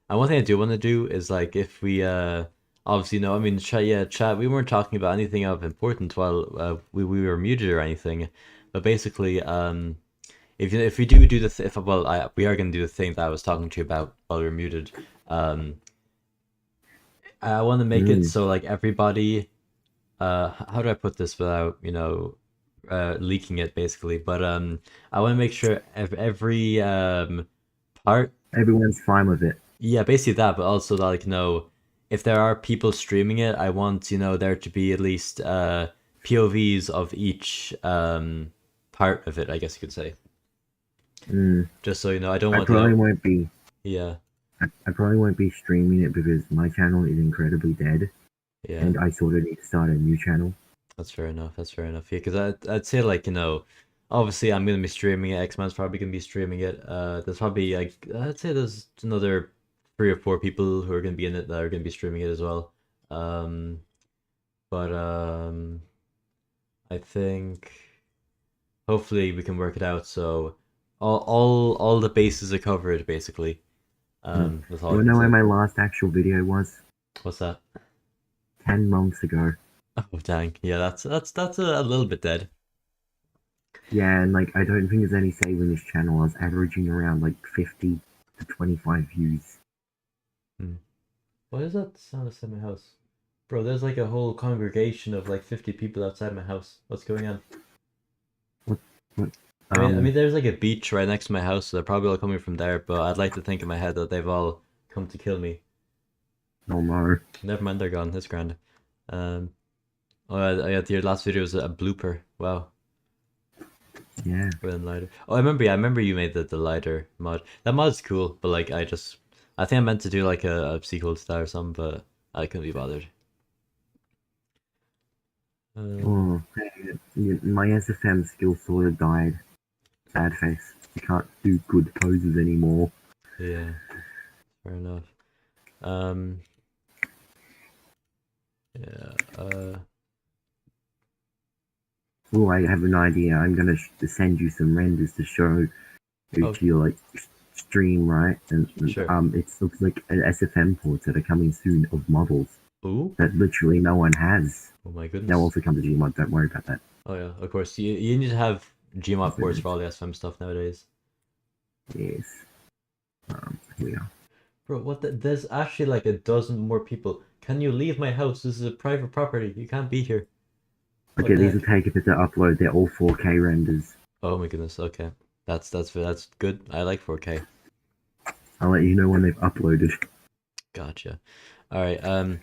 And one thing I do want to do is like if we obviously no, I mean chat. We weren't talking about anything of importance while we were muted or anything, but basically if we do the if well we are gonna do the thing that I was talking to you about while we were muted. I want to make it so like everybody. How do I put this without you know leaking it basically? But I want to make sure every part. Everyone's fine with it. Yeah, basically that, but also like, you know, if there are people streaming it, I want, you know, there to be at least POVs of each part of it, I guess you could say. Just so you know, I don't I want probably to. won't be. Yeah, I probably won't be streaming it because my channel is incredibly dead, yeah, and I sort of need to start a new channel. that's fair enough. That's fair enough. Yeah, because I'd say like, you know, obviously I'm gonna be streaming it. X-Man's probably gonna be streaming it. There's probably like I'd say there's another 3 or 4 people who are gonna be in it that are gonna be streaming it as well. But I think hopefully we can work it out so all the bases are covered basically. That's all I You can know where say. my last actual video was? What's that? 10 months ago. Oh dang, yeah, that's a little bit dead. Yeah, and like I don't think there's any saving this channel. I was averaging around like 50 to 25 views. What is that sound outside my house? Bro, there's like a whole congregation of like 50 people outside my house. What's going on? What? I mean, there's like a beach right next to my house, so they're probably all coming from there. But I'd like to think in my head that they've all come to kill me. Oh no. Never mind, they're gone. It's grand. Oh, yeah, your last video was a blooper. Wow. Yeah. With lighter. Oh, I remember you made the lighter mod. That mod's cool, but like I think I meant to do like a sequel to that or something, but I couldn't be bothered. Oh, my SFM skill sort of died. Sad face. You can't do good poses anymore. Yeah, fair enough. Yeah. Oh, I have an idea. I'm gonna send you some renders to show to your like stream, right? And Sure. it looks like an SFM ports that are coming soon of models Ooh. that literally no one has. Oh my goodness. They'll also come to Gmod. Don't worry about that. Oh yeah, of course. You need to have Gmod ports for all the SFM stuff nowadays. Yes. Here we are. Bro, what there's actually like a dozen more people. Can you leave my house? This is a private property. You can't be here. Okay, these will take a bit to upload. They're all 4K renders. Oh my goodness. Okay, that's good. I like 4K. I'll let you know when they've uploaded. Gotcha. All right.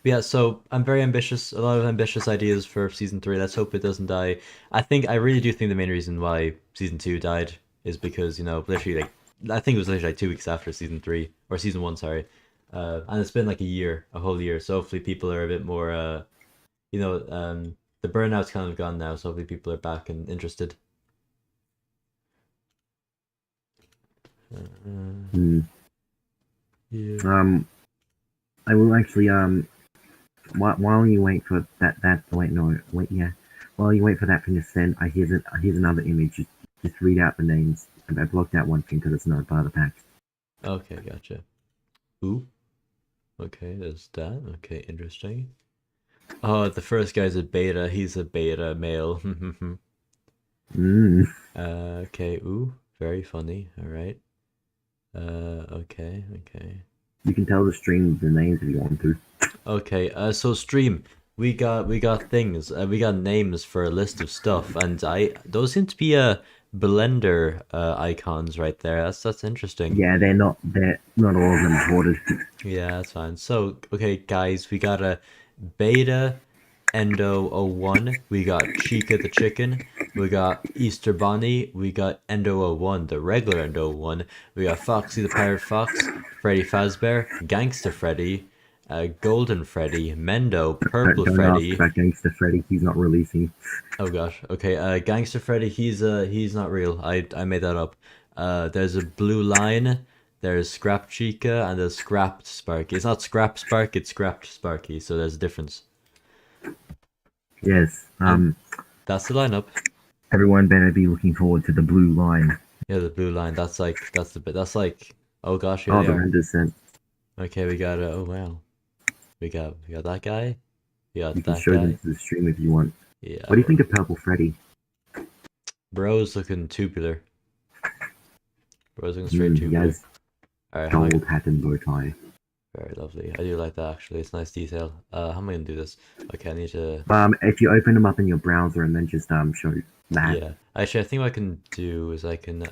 Yeah. So I'm very ambitious. A lot of ambitious ideas for season 3. Let's hope it doesn't die. I really do think the main reason why season 2 died is because literally like I think it was literally like 2 weeks after season 3 or season 1. Sorry. And it's been like a whole year. So hopefully people are a bit more the burnout's kind of gone now, so hopefully people are back and interested. Yeah. I will actually while you wait for while you wait for that thing to send, here's another image. Just read out the names. I blocked out one thing because it's not part of the pack. Okay, gotcha. Who? Okay, there's that. Okay, interesting. Oh, the first guy's a beta. He's a beta male. Mm. Okay, ooh, very funny. All right. Okay, okay. You can tell the stream the names if you want to. Okay, so stream, we got things, we got names for a list of stuff, and those seem to be Blender icons right there. That's interesting. Yeah, they're not all of them ported. Yeah, that's fine. So, okay, guys, we got a Beta Endo 01, we got Chica the Chicken, we got Easter Bunny, we got Endo 01, the regular Endo 01, we got Foxy the Pirate Fox, Freddy Fazbear, Gangster Freddy, Golden Freddy, Mendo, Purple Don't ask Freddy. about Gangster Freddy. He's not releasing. Oh gosh, okay, Gangster Freddy, he's not real. I made that up. There's a Blue Line, there's Scrap Chica, and there's Scrapped Sparky. It's not Scrap Spark, it's Scrapped Sparky, so there's a difference. Yes. And that's the lineup. Everyone better be looking forward to the blue line. Yeah, the blue line. That's the bit. That's like, oh gosh, here Oh, they the are. render set. Okay, we got oh wow, we got that guy. We got You can that show them guy. to the stream if you want. Yeah. What do you think of Purple Freddy? Bro's looking tubular. Bro's looking straight He tubular. has All right, how am I gold hat and bow tie. very lovely. I do like that actually. It's nice detail. How am I gonna do this? Okay, I need to. If you open them up in your browser and then just show that. Yeah. Actually, I think what I can do is I can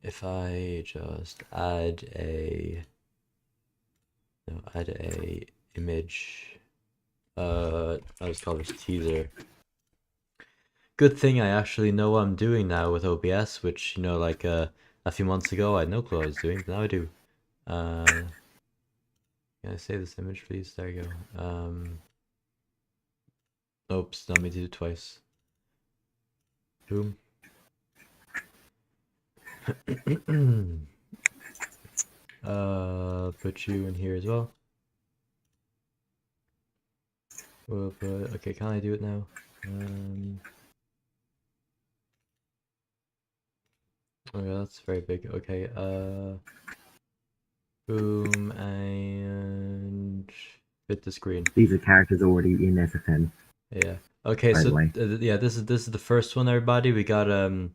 if I just add a image. I'll just call this teaser. Good thing I actually know what I'm doing now with OBS, which, you know, like a few months ago I had no clue what I was doing, but now I do. Can I save this image, please? There you go. Oops, not me to do it twice. Boom. Put you in here as well. We'll put, okay, can I do it now? Oh yeah, that's very big. Okay, boom, and fit the screen. These are characters already in SFN. Yeah. Okay, By the so way. yeah, this is the first one, everybody. We got the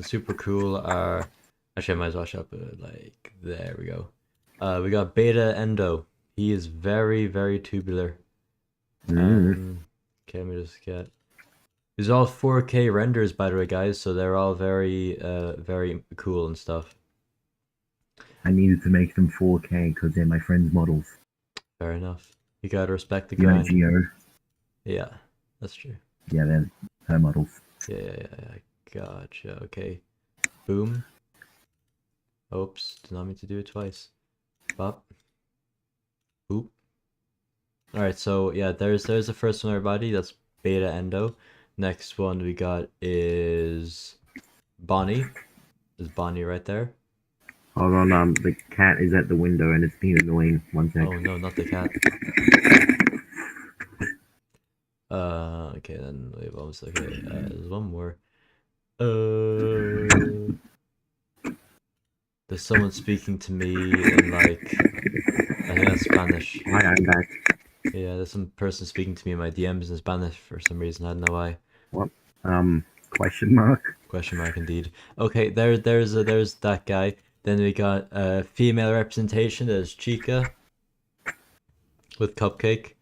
super cool. Actually, I might as well show up like there we go. We got Beta Endo. He is very, very tubular. Okay, let me just get. These are all 4K renders, by the way, guys. So they're all very, very cool and stuff. I needed to make them 4K because they're my friend's models. Fair enough. You gotta respect the You know grind. Geo? Yeah, that's true. Yeah, they're her models. Yeah. Gotcha. Okay. Boom. Oops, did not mean to do it twice. Bop. Boop. Alright, so yeah, there's the first one, everybody. That's Beta Endo. Next one we got is Bonnie. There's Bonnie right there. Hold on, the cat is at the window and it's being annoying. One sec. Oh no, not the cat. Okay, then we have almost okay. There's one more. There's someone speaking to me in like I think that's Spanish. Hi, I'm back. Yeah, there's some person speaking to me in my DMs in Spanish for some reason. I don't know why. What? Question mark? Question mark indeed. Okay, there's that guy. Then we got female representation. There's Chica with Cupcake,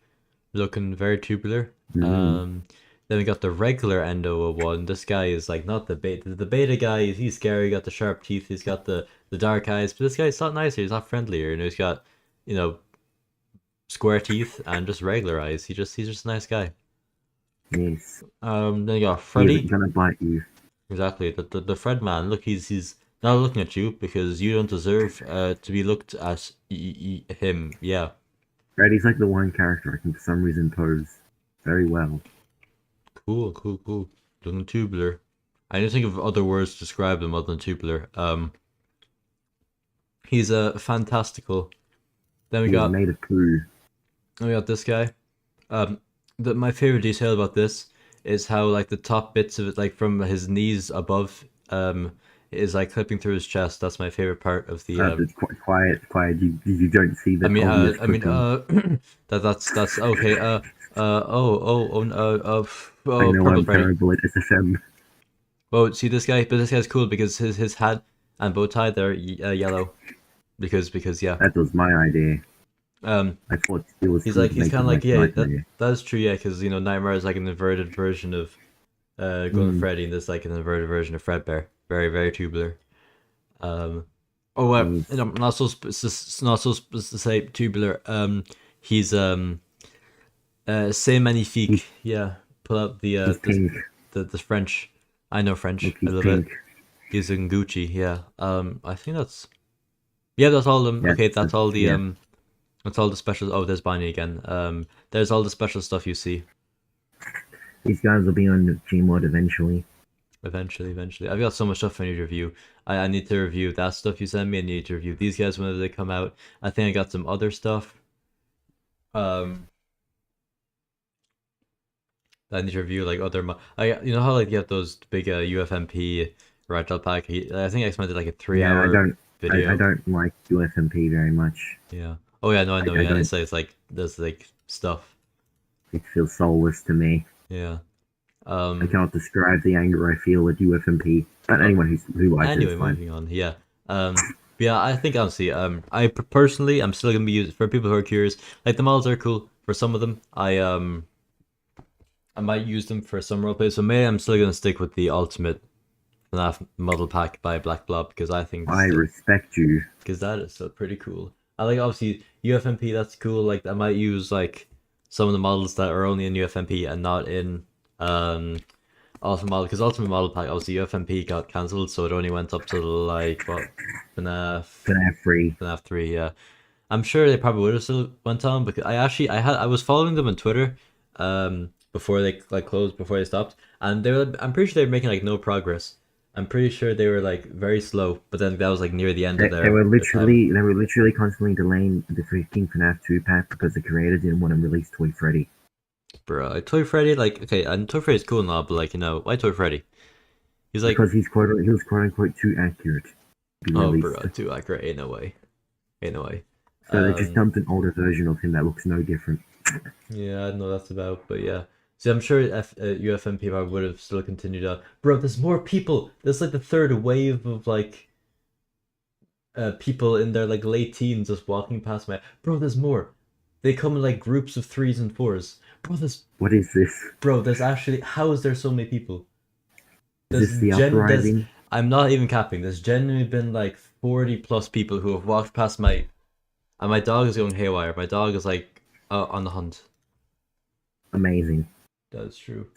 looking very tubular. Then we got the regular Endo 01. This guy is like not the beta. The beta guy, he's scary. He got the sharp teeth. He's got the dark eyes. But this guy's not nicer. He's not friendlier. You know, he's got, you know, square teeth and just regular eyes. He's just a nice guy. Yes. Then you got He Freddy. isn't gonna bite you. Exactly. The Fred man. Look, he's not looking at you because you don't deserve to be looked at him. Yeah. Freddy's like the one character I can for some reason pose very well. Cool. Looking tubular. I didn't think of other words to describe him other than tubular. He's a fantastical. Then we He's got made of poo. we got this guy. My favorite detail about this is how like the top bits of it, like from his knees above, is like clipping through his chest. That's my favorite part of the. It's quite quiet. You don't see the obvious clipping. That's okay. I know Purple I'm Freddy. terrible at SSM. Well, see this guy, but this guy's cool because his hat and bow tie they're yellow, because yeah. That was my idea. I thought it was He's cool like to he's make kind it of like like yeah, Nightmare. that's true, yeah, because you know Nightmare is like an inverted version of Golden Freddy, and this like an inverted version of Fredbear. Very tubular. Oh well, He's, not so not so to say tubular. He's c'est magnifique. he's, Yeah, pull out he's pink. the French. I know French. Look, I he's love it. pink. He's in Gucci. Yeah. I think that's yeah. That's all of them. Okay, that's all the Yeah. That's all the special. Oh, there's Bonnie again. There's all the special stuff you see. These guys will be on Gmod eventually. Eventually. I've got so much stuff I need to review. I need to review that stuff you sent me. I need to review these guys whenever they come out. I think I got some other stuff. I need to review like other. You know how like you have those big UFMP Ragdoll pack. I think I expected like a 3 hour video. I don't like UFMP very much. Yeah. Oh yeah, no, I know. I Yeah, don't. it's like there's like stuff. It feels soulless to me. Yeah. I cannot describe the anger I feel at UFMP. But anyone who likes Anyway, it is fine. moving on. Yeah. Yeah, I think honestly, personally, I'm still gonna be using for people who are curious. Like the models are cool for some of them. I might use them for some roleplay. So maybe I'm still gonna stick with the ultimate FNAF model pack by Black Blob because I think I respect you. because that is still pretty cool. I like obviously UFMP. That's cool. Like I might use like some of the models that are only in UFMP and not in Ultimate Model, because Ultimate Model Pack obviously UFMP got cancelled, so it only went up to like what FNAF 3. Yeah, I'm sure they probably would have still went on because I was following them on Twitter before they like closed, before they stopped, and I'm pretty sure they were making like no progress. I'm pretty sure they were like very slow, but then that was like near the end of They were their time. literally constantly delaying the freaking FNAF 2 pack because the creator didn't want to release Toy Freddy. Bro, Toy Freddy, like okay, and Toy Freddy's cool and all, but like why Toy Freddy? He's like, Because he was quote unquote too accurate to be oh, released. bro, too accurate. Ain't no way. So they just dumped an older version of him that looks no different. Yeah, I don't know what that's about, but yeah. See, I'm sure UFMP probably would have still continued on. Bro, there's more people. There's like the third wave of like people in their like late teens just walking past my. Bro, there's more. They come in like groups of 3s and 4s. Bro, What is this? Bro, there's actually. How is there so many people? Is this the uprising? I'm not even capping. There's genuinely been like 40 plus people who have walked past my. And my dog is going haywire. My dog is like on the hunt. Amazing. That's true.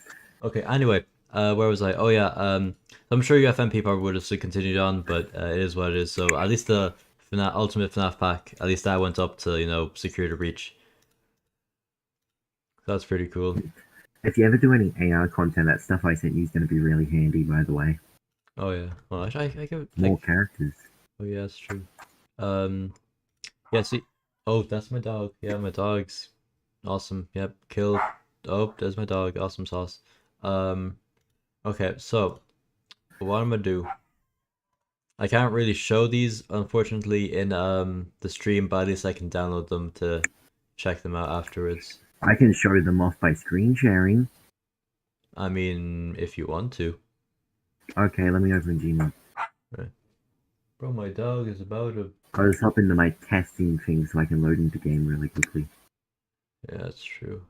Okay, anyway, where was I? Oh yeah, I'm sure UFMP probably would have still continued on, but it is what it is. So at least the Ultimate FNAF pack, at least that went up to, secure the reach. That's pretty cool. If you ever do any AR content, that stuff I sent you is going to be really handy, by the way. Oh yeah. Well, I give More characters. Oh yeah, that's true. Yeah, see. Oh, that's my dog. Yeah, my dog's awesome. Yep, kill. Oh, there's my dog. Awesome sauce. Okay, so what I'm gonna do. I can't really show these, unfortunately, in the stream, but at least I can download them to check them out afterwards. I can show them off by screen sharing. I mean, if you want to. Okay, let me open Gmod. Right. Bro, my dog is about to. I'll just hop into my testing thing so I can load into the game really quickly. Yeah, that's true.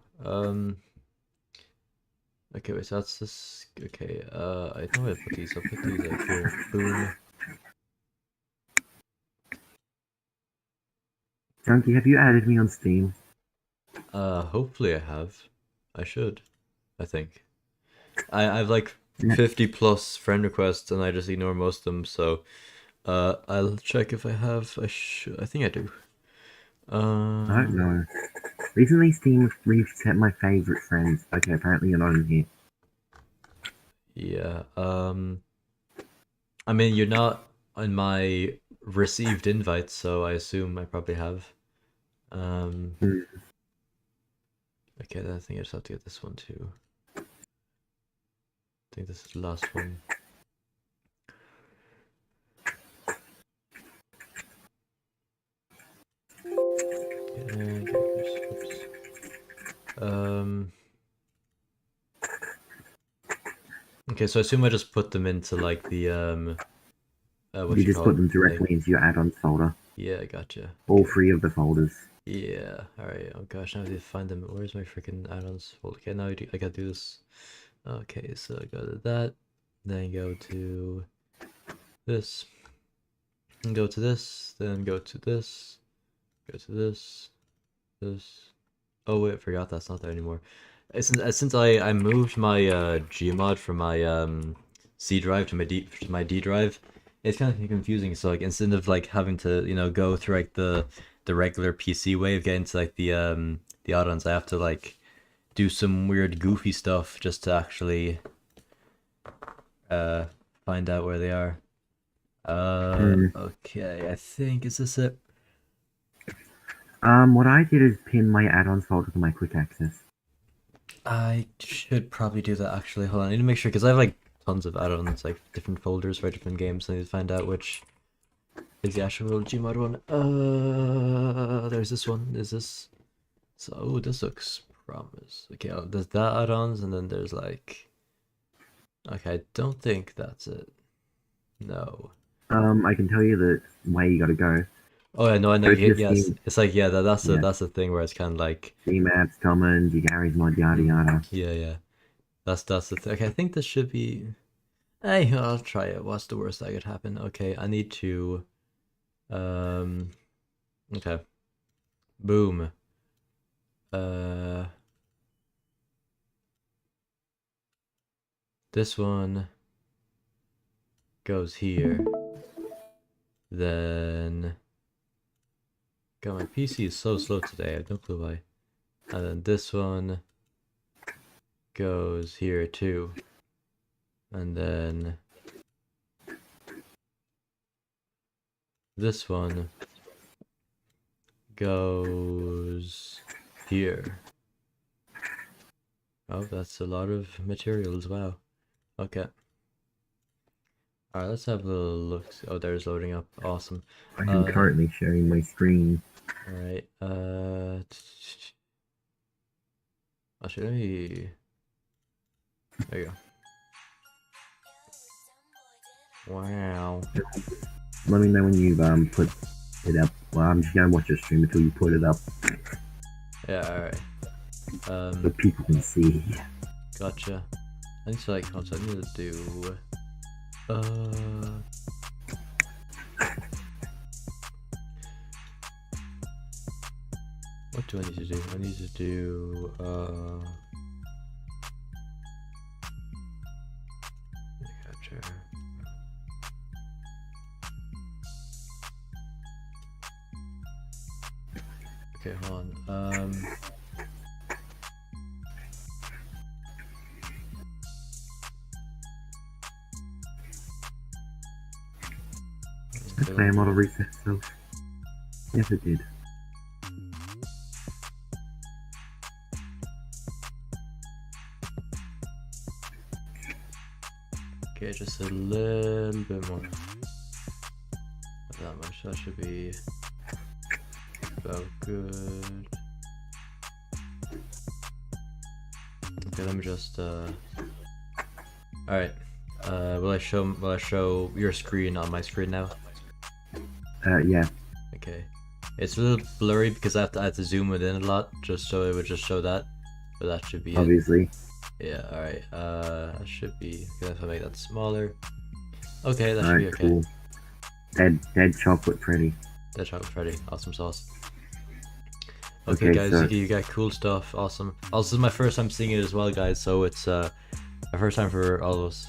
Okay, wait, so that's this. Okay, I know I put these. I'll put these up here. Boom. Junkie, have you added me on Steam? Hopefully I have. I should. I think. I've like 50 plus friend requests and I just ignore most of them, so I'll check if I have. I think I do. I don't know. Recently Steam reset my favorite friends. Okay, apparently you're not in here. Yeah, I mean you're not on my received invites, so I assume I probably have. Okay, then I think I just have to get this one too. I think this is the last one. And oops. Okay, so I assume I just put them into like the what You you just call put it them thing. directly into your add-ons folder. Yeah, gotcha. All Okay. 3 of the folders. Yeah. All right. Oh gosh, now I need to find them. Where's my freaking add-ons folder? Okay, now I gotta do this. Okay, so go to that, then go to this, and go to this, then go to this, go to this, this. Oh wait, I forgot that's not there anymore. Since I moved my Gmod from my C drive to my D drive, it's kind of confusing. So like instead of like having to go through like the regular PC way of getting to like the add-ons, I have to like do some weird goofy stuff just to actually find out where they are. Okay, I think is this it? What I did is pin my add-ons folder to my quick access. I should probably do that actually. Hold on, I need to make sure because I have like tons of add-ons, like different folders for different games. I need to find out which is the actual Gmod one. There's this one. Is this? So, oh, this looks promise. Okay, oh, there's that add-ons, and then there's like. Okay, I don't think that's it. No. I can tell you the way you gotta go. Oh yeah, no, I know. Go to your Yes, Steam, it's like yeah, that's yeah, the thing where it's kind of like Steam apps, commons, your Gary's mod, yada yada. yeah. That's the thing. Okay, I think this should be. Hey, I'll try it. What's the worst that could happen? Okay, I need to. Okay. Boom. This one goes here. Then. God, my PC is so slow today. I have no clue why. And then this one goes here too. And then this one goes here. Oh, that's a lot of materials. Wow. Okay. Alright, let's have a little look. Oh, there's loading up. Awesome. I am currently sharing my screen. Alright, actually, let me... There you go. Wow. Let me know when you've put it up. Well, I'm just gonna watch your stream until you put it up, Yeah, alright. so people can see. Gotcha. I need to like, also I need to do... What do I need to do? I need to do, capture. Okay, hold on. The player model reset itself. Yes, it did. Okay, just a little bit more. Not that much. That should be about good. Okay, let me just Alright. Will I show your screen on my screen now? Yeah. Okay. It's a little blurry because I had to zoom it in a lot just so it would just show that. But that should be it. Obviously. Yeah, alright. That should be. Okay, if I make that smaller. Okay, that should Alright, be okay. Cool. Dead chocolate Freddy. Dead chocolate Freddy. Awesome sauce. Okay, guys, so you got cool stuff. Awesome. Also, this is my first time seeing it as well, guys. So it's my first time for all of us.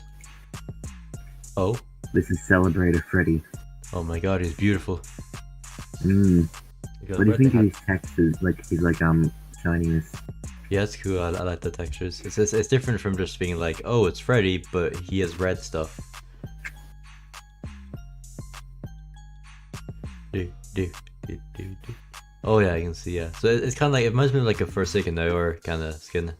Oh. this is Celebrator Freddy. Oh my God, he's beautiful. What do you think of his textures? Like his shininess. Yeah, it's cool. I like the textures. It's different from just being like, oh, it's Freddy, but he has red stuff. Oh yeah, I can see. Yeah, so it's kind of like it reminds me of like a Forsaken Hour kind of skin.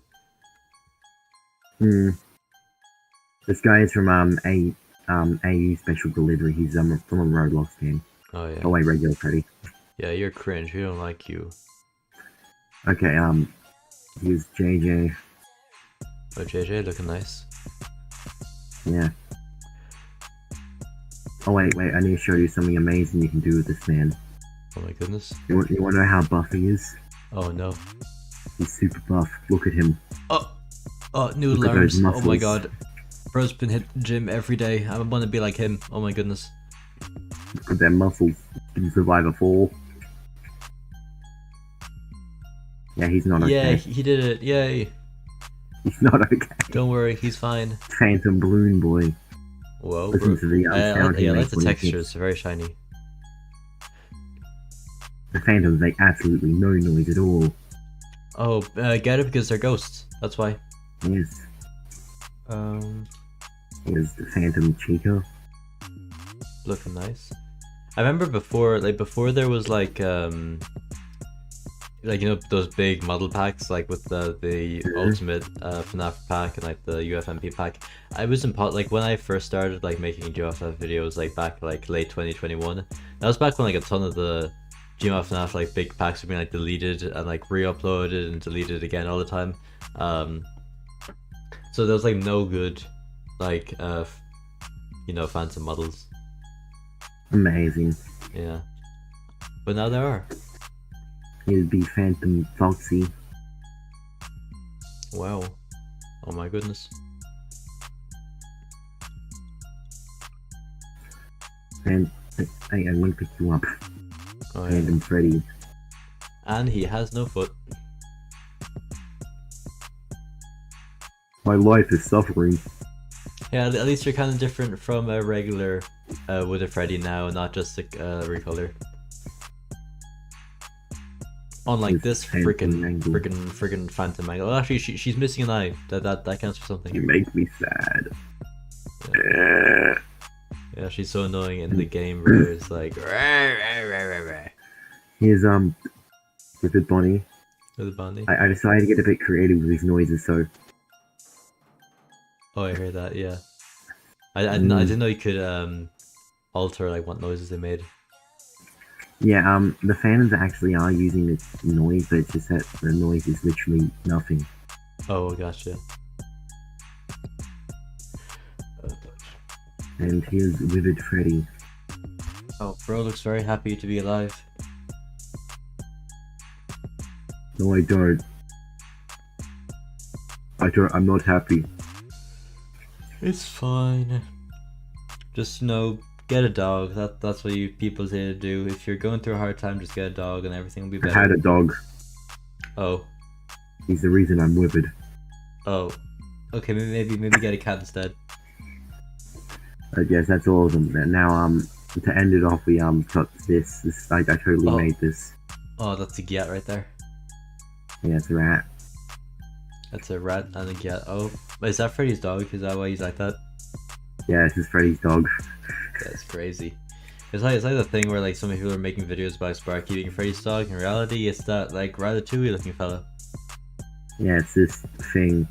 This guy is from AU Special Delivery. He's from a Roblox game. Oh yeah. Oh wait, regular Freddy. Yeah, you're cringe. We don't like you. Okay, here's JJ. Oh, JJ looking nice. Yeah. Oh wait, I need to show you something amazing you can do with this man. Oh my goodness. You want to know how buff he is? Oh no. He's super buff. Look at him. Oh, noodle Look at those arms. Oh my muscles. god. Bro's been hitting the gym every day. I want to be like him. Oh my goodness. Look at them muscles. Can survive a fall. Yeah, he's not okay. Yeah, he did it. Yay. He's not okay. Don't worry, he's fine. Phantom balloon boy. Whoa, Listen bro. to the sound he Yeah, I like makes the when he texture. hits. It's very shiny. The phantoms make absolutely no noise at all. Oh, get it because they're ghosts. That's why. Yes. Um, Here's the phantom Chica. looking nice. I remember before there was like you know those big model packs like with the ultimate FNAF pack and like the UFMP pack. I was in like when I first started like making GeoFNAF videos like back like late 2021. That was back when like a ton of the GeoFNAF like big packs were being like deleted and like re-uploaded and deleted again all the time. So there was like no good like you know phantom models. Amazing. Yeah, but now there are. Here's the phantom Foxy. Wow. Oh my goodness. And hey, I want to pick you up. Oh, yeah. Phantom Freddy. And he has no foot. My life is suffering. Yeah, at least you're kind of different from a regular with a Freddy now, not just a recolor. Unlike With this Phantom Mangle. freaking Phantom Mangle. Well, actually, she's missing an eye. That counts for something. You make me sad. Yeah, she's so annoying in the game where it's like. Here's Wicked Bonnie. With the Bonnie. I decided to get a bit creative with these noises, so Oh, I heard that. Yeah. I didn't know you could alter like what noises they made. yeah, the fans actually are using this noise, but it's just that the noise is literally nothing. Oh, gotcha. And here's Vivid Freddy. Oh, bro looks very happy to be alive. No, I don't. I'm not happy. It's fine. Just, you know, get a dog. That's what you people say to do. If you're going through a hard time, just get a dog and everything will be I better. had a dog. Oh. He's the reason I'm withered. Oh. Okay, maybe get a cat instead. Yes, that's all of them. And now, to end it off, we got this. I totally made this. Oh, that's a Gyat right there. Yeah, it's a rat. That's a rat and a Gyat. Oh, is that Freddy's dog? Is that why he's like that? Yeah, this is Freddy's dog. That's crazy. It's like the thing where like some people are making videos about Sparky being Freddy's dog. In reality, it's that like Ratatouille looking fella. Yeah, it's this thing.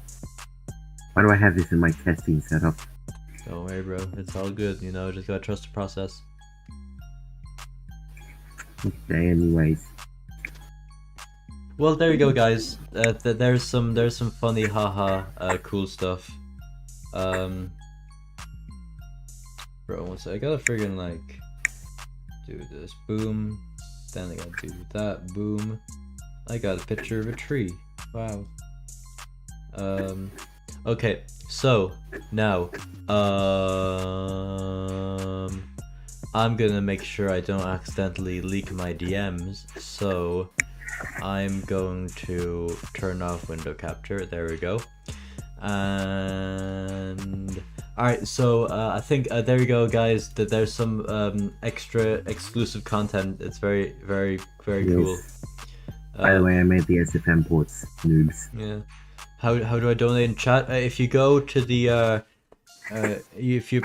Why do I have this in my testing setup? Don't worry, bro. It's all good. You know, just gotta trust the process. Okay, anyways. Well, there you go, guys. There's some funny haha cool stuff. Bro, once I gotta friggin' like do this, boom. Then I gotta do that, boom. I got a picture of a tree. Wow. Okay, so now I'm gonna make sure I don't accidentally leak my DMs, so I'm going to turn off window capture. There we go. And alright, so I think there you go, guys. That there's some extra exclusive content. It's very cool. By the way, I made the SFM ports, noobs. Yeah. How do I donate in chat? If you go to the if you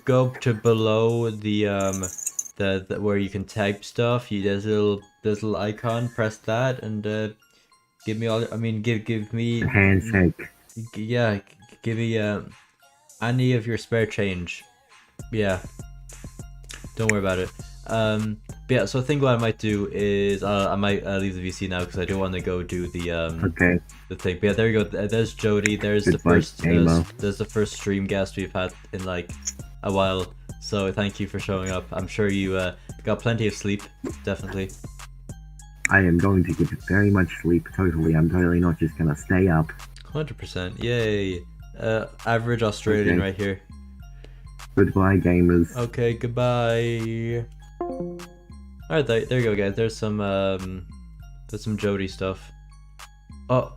go to below the where you can type stuff, there's a little icon. Press that and give me all. I mean, give me Handshake. Yeah, give me any of your spare change. Yeah. Don't worry about it. But yeah, so I think what I might do is I might leave the VC now because I do want to go do the Okay. the thing. But yeah, there you go. There's Jody. There's Goodbye, Amo. there's the first stream guest we've had in like a while. So thank you for showing up. I'm sure you got plenty of sleep. Definitely. I am going to get very much sleep. Totally. I'm totally not just gonna stay up. 100%. Yay. Average Australian Okay. right here. Goodbye, gamers. Okay, goodbye. Alright, there you go, guys. There's some Jody stuff. Oh,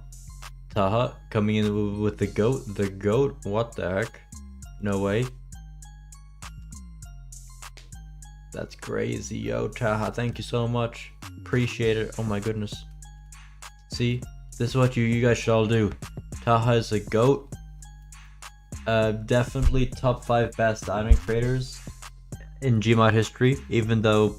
Taha coming in with the goat. The goat? What the heck? No way. That's crazy, yo, Taha. Thank you so much. Appreciate it. Oh my goodness. See, this is what you guys should all do. Taha is a goat. Definitely top 5 best anime creators in Gmod history, even though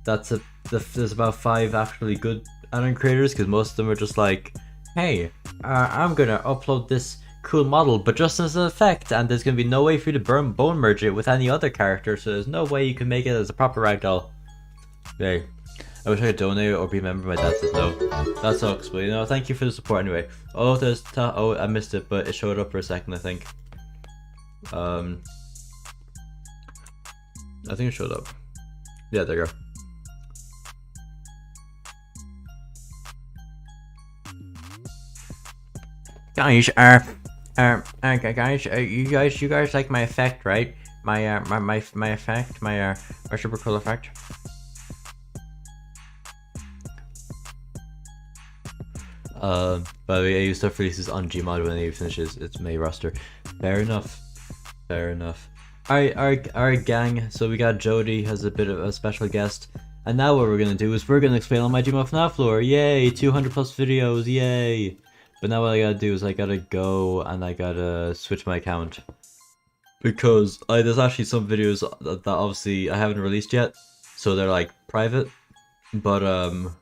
there's about 5 actually good anime creators, because most of them are just like, hey, I'm gonna upload this cool model, but just as an effect, and there's gonna be no way for you to bone merge it with any other character, so there's no way you can make it as a proper ragdoll. Hey, I wish I could donate or be a member. My dad says no. That sucks, but you know, thank you for the support anyway. Oh, oh, I missed it, but it showed up for a second, I think. I think it showed up. Yeah, there you go. Guys, guys, you guys like my effect, right? My effect, my super cool effect. By the way, AU stuff releases on Gmod when AU finishes its May roster. Fair enough. Fair enough. Alright, gang. So we got Jody as a bit of a special guest. And now what we're gonna do is we're gonna explain on my Gmod FNAF lore. Yay! 200 plus videos, yay! But now what I gotta do is I gotta go and I gotta switch my account. Because there's actually some videos that obviously I haven't released yet. So they're like private. But don't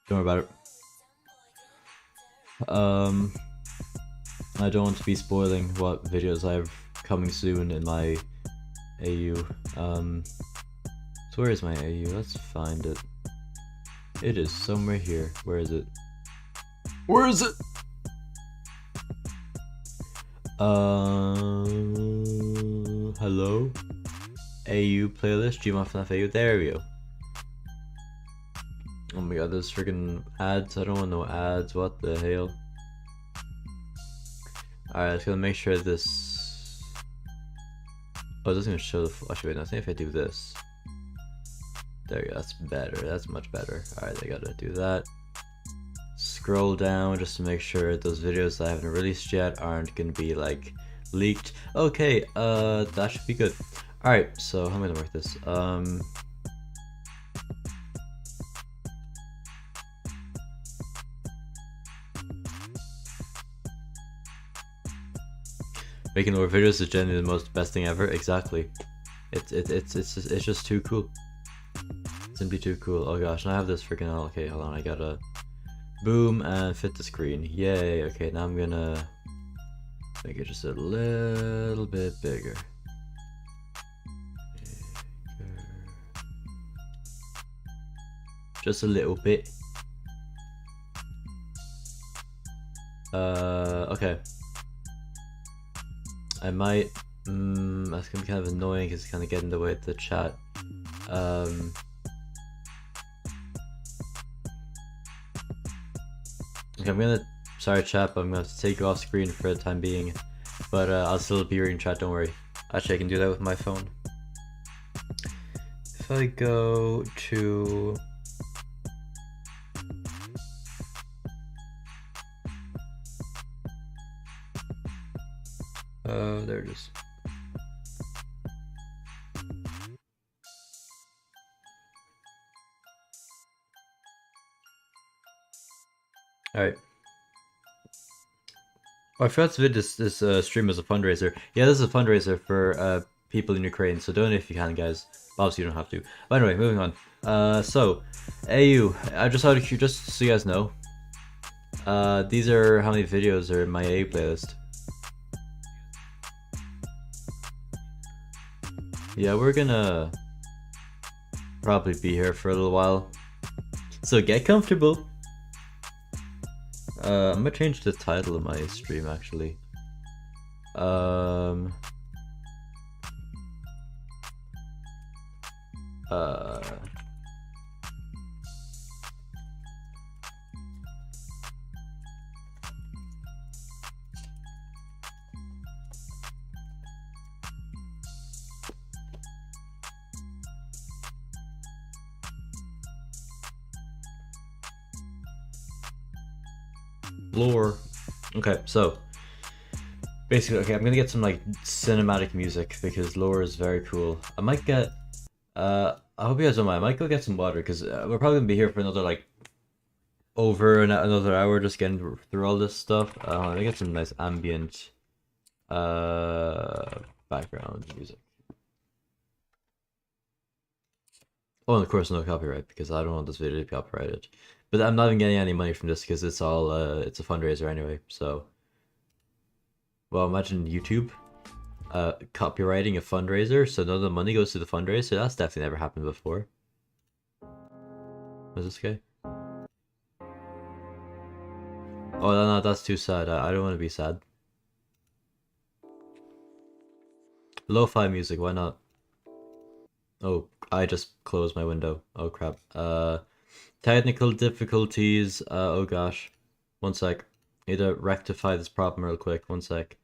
worry about it. I don't want to be spoiling what videos I have coming soon in my AU. So where is my AU? Let's find it. It is somewhere here. Where is it? Where is it? Hello? AU playlist, Gmod FNAF AU. There we go. Oh my god, there's freaking ads. I don't want no ads. What the hell? Alright, let's go make sure this. Oh, it doesn't even show the. Actually, wait, no, I think if I do this. There you go, that's better. That's much better. Alright, I gotta do that. Scroll down just to make sure those videos that I haven't released yet aren't gonna be like leaked. Okay, that should be good. Alright, so how am I gonna work this? Making more videos is generally the most best thing ever. Exactly. It's just too cool. Simply too cool. Oh gosh, now I have this freaking. Okay, hold on. I gotta boom and fit the screen. Yay. Okay, now I'm gonna make it just a little bit bigger. Just a little bit. Okay. I might. That's gonna be kind of annoying because it's kind of getting in the way of the chat. Okay, I'm gonna. Sorry, chat, but I'm gonna have to take you off screen for the time being. But I'll still be reading chat. Don't worry. Actually, I can do that with my phone. If I go to. There it is. Alright. Oh, I forgot to do this stream as a fundraiser. Yeah, this is a fundraiser for people in Ukraine, so donate if you can, guys. Obviously, you don't have to. But anyway, moving on. So, AU, I just out of curiosity, just so you guys know, these are how many videos are in my AU playlist. Yeah, we're gonna probably be here for a little while. So get comfortable. I'm gonna change the title of my stream actually. Lore. Okay, so basically, okay, I'm gonna get some like cinematic music because lore is very cool. I might get, I hope you guys don't mind. I might go get some water because we're probably gonna be here for another like over another hour just getting through all this stuff. Let me get some nice ambient, background music. Oh, and of course, no copyright because I don't want this video to be copyrighted. But I'm not even getting any money from this because it's all it's a fundraiser anyway. So, well, imagine YouTube copywriting a fundraiser, so none of the money goes to the fundraiser. That's definitely never happened before. What's this guy? Oh no, that's too sad. I don't want to be sad. Lo-fi music, why not? Oh, I just closed my window. Oh crap. Technical difficulties. Oh gosh. One sec. Need to rectify this problem real quick. One sec.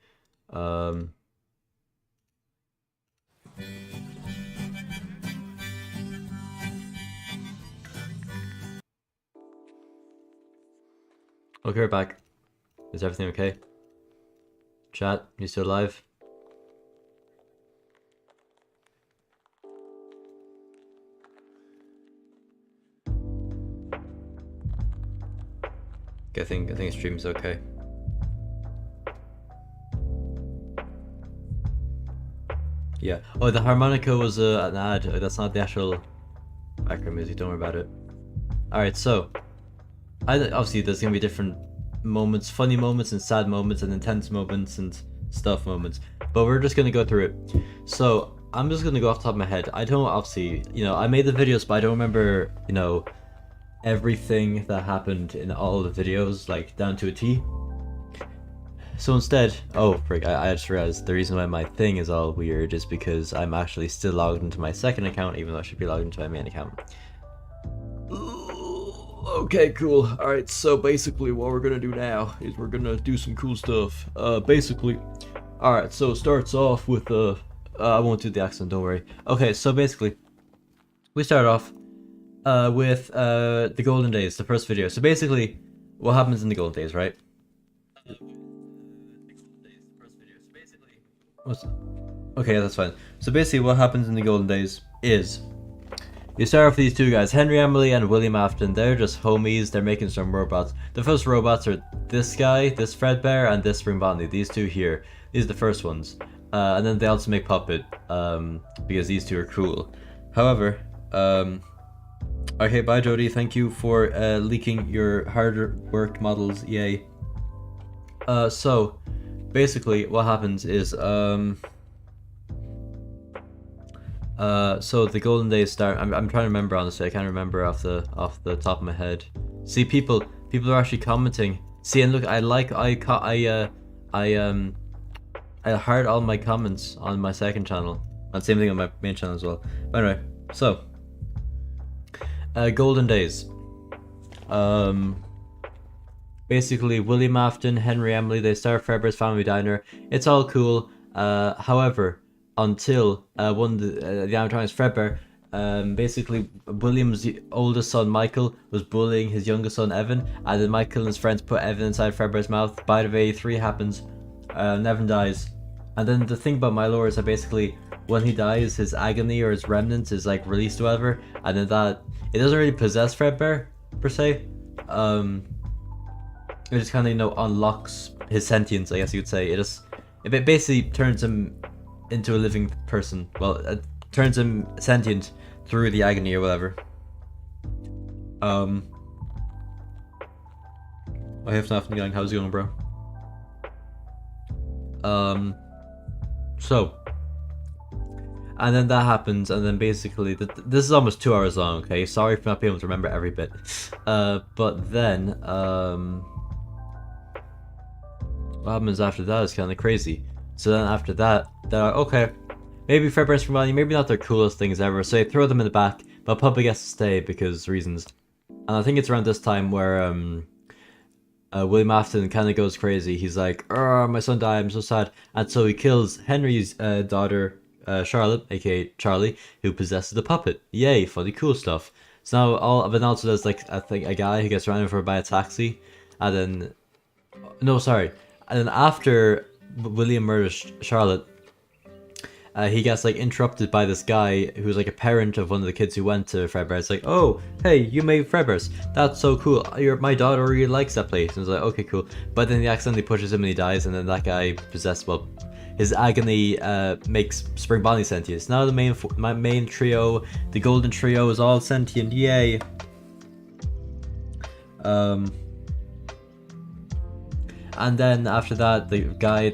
Okay, we're back. Is everything okay? Chat, you still alive? I think stream's okay. Yeah. Oh, the harmonica was an ad. That's not the actual background music. Don't worry about it. All right. So, obviously there's gonna be different moments, funny moments and sad moments and intense moments and stuff moments. But we're just gonna go through it. So I'm just gonna go off the top of my head. I don't obviously, I made the videos, but I don't remember, everything that happened in all the videos, like down to a T. So instead, oh frick, I just realized the reason why my thing is all weird is because I'm actually still logged into my second account, even though I should be logged into my main account. Okay, cool. Alright, so basically what we're gonna do now is we're gonna do some cool stuff. Alright, so it starts off with, I won't do the accent, don't worry. Okay, so basically, we start off with the golden days, the first video. So basically, what happens in the golden days, right? Okay, that's fine. So basically, what happens in the golden days is you start off with these two guys, Henry Emily and William Afton. They're just homies. They're making some robots. The first robots are this guy, this Fredbear, and this Spring Bonnie. These two here. These are the first ones. And then they also make Puppet because these two are cool. However, okay, bye Jody. Thank you for leaking your harder worked models. Yay. So basically, what happens is so the golden days start. I'm trying to remember, honestly. I can't remember off the top of my head. See, people are actually commenting. See, and look, I heard all my comments on my second channel, and same thing on my main channel as well. But anyway, so golden days. Basically, William Afton, Henry Emily, they start Fredbear's Family Diner. It's all cool. However, until the Amateur Fredbear, basically William's oldest son Michael was bullying his youngest son Evan, and then Michael and his friends put Evan inside Fredbear's mouth. By the way, 3 happens, and Evan dies. And then the thing about my lore is that basically when he dies, his agony or his remnants is like released or whatever, and then that it doesn't really possess Fredbear per se. It just kind of unlocks his sentience, I guess you could say. It basically turns him into a living person. Well, it turns him sentient through the agony or whatever. I have nothing going. How's it going, bro? So And then that happens, and then basically, this is almost 2 hours long, okay? Sorry for not being able to remember every bit. But then, what happens after that is kind of crazy. So then after that, they're like, okay, maybe Fredbear and Spring Bonnie, maybe not their coolest things ever, so they throw them in the back, but Puppet gets to stay because reasons. And I think it's around this time where, William Afton kind of goes crazy. He's like, my son died, I'm so sad. And so he kills Henry's daughter, Charlotte, aka Charlie, who possesses the puppet. Yay, funny, cool stuff. So now, but also there's like, I think, a guy who gets ran over by a taxi, and then, no, sorry. And then after William murders Charlotte, he gets like interrupted by this guy who's like a parent of one of the kids who went to Fredbear. It's like, oh, hey, you made Fredbear's. That's so cool. My daughter really likes that place. And it's like, okay, cool. But then he accidentally pushes him and he dies. And then that guy possessed, well, his agony makes Spring Bonnie sentient. Now my main trio, the Golden Trio, is all sentient. Yay. And then after that, the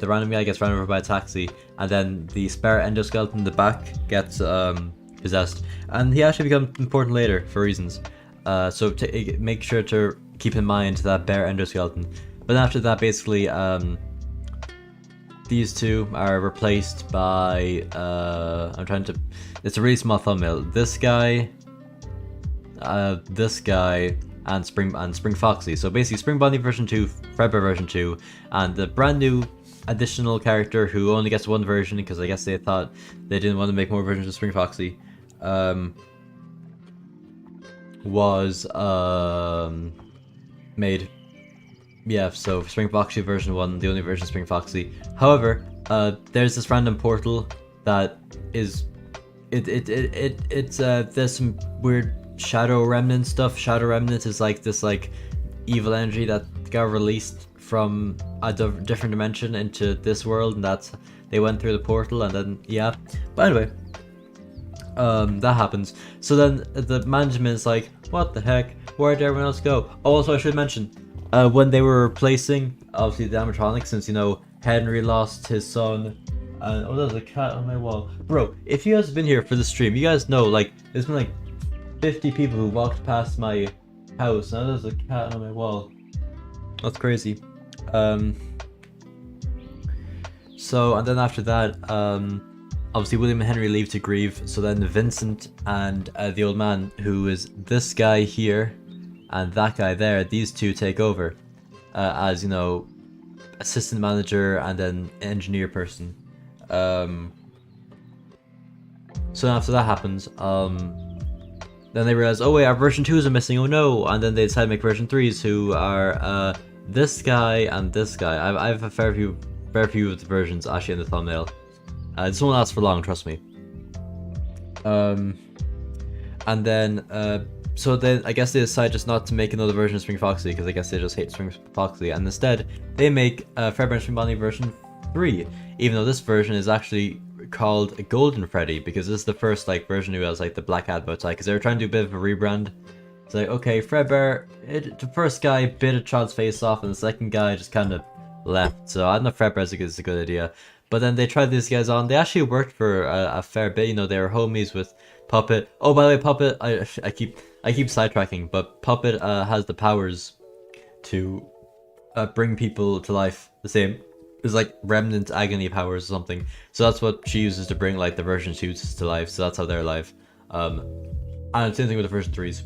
random guy gets run over by a taxi, and then the spare endoskeleton in the back gets possessed, and he actually becomes important later for reasons. So make sure to keep in mind that bare endoskeleton. But after that, basically, these two are replaced by it's a really small thumbnail. This guy, and Spring Foxy. So basically Spring Bonnie version 2, Fredbear version 2, and the brand new additional character who only gets one version because I guess they thought they didn't want to make more versions of Spring Foxy, was made. Yeah, so Spring Foxy version 1, the only version of Spring Foxy. However, there's this random portal that is there's some weird Shadow Remnant stuff. Shadow Remnant is like this evil energy that got released from a different dimension into this world, and that's they went through the portal, and then yeah. But anyway, that happens. So then the management is like, what the heck? Where'd everyone else go? Oh, also I should mention, when they were replacing obviously the animatronics, since Henry lost his son. And oh, there's a cat on my wall, bro. If you guys have been here for the stream, you guys know there's been 50 people who walked past my house. Now there's a cat on my wall. That's crazy. So, and then after that, obviously William and Henry leave to grieve. So then Vincent and the old man, who is this guy here and that guy there, these two take over as, assistant manager and then engineer person. So after that happens, then they realize, oh wait, our version 2s are missing, oh no, and then they decide to make version 3s, who are this guy and this guy. I have a fair few of the versions actually in the thumbnail. This won't last for long, trust me. And then, so then I guess they decide just not to make another version of Spring Foxy, because I guess they just hate Spring Foxy, and instead they make Fredbear and Spring Bonnie version 3, even though this version is actually called Golden Freddy, because this is the first version who has the black hat bow tie, because they were trying to do a bit of a rebrand. It's like, okay, Fredbear, the first guy bit a child's face off and the second guy just kind of left, so I don't know if Fredbear is a good idea. But then they tried these guys on. They actually worked for a fair bit. They were homies with Puppet. Oh, by the way, Puppet, I keep sidetracking, but Puppet has the powers to bring people to life. The same. It's remnant agony powers or something. So that's what she uses to bring the version 2s to life. So that's how they're alive. And same thing with the version 3s.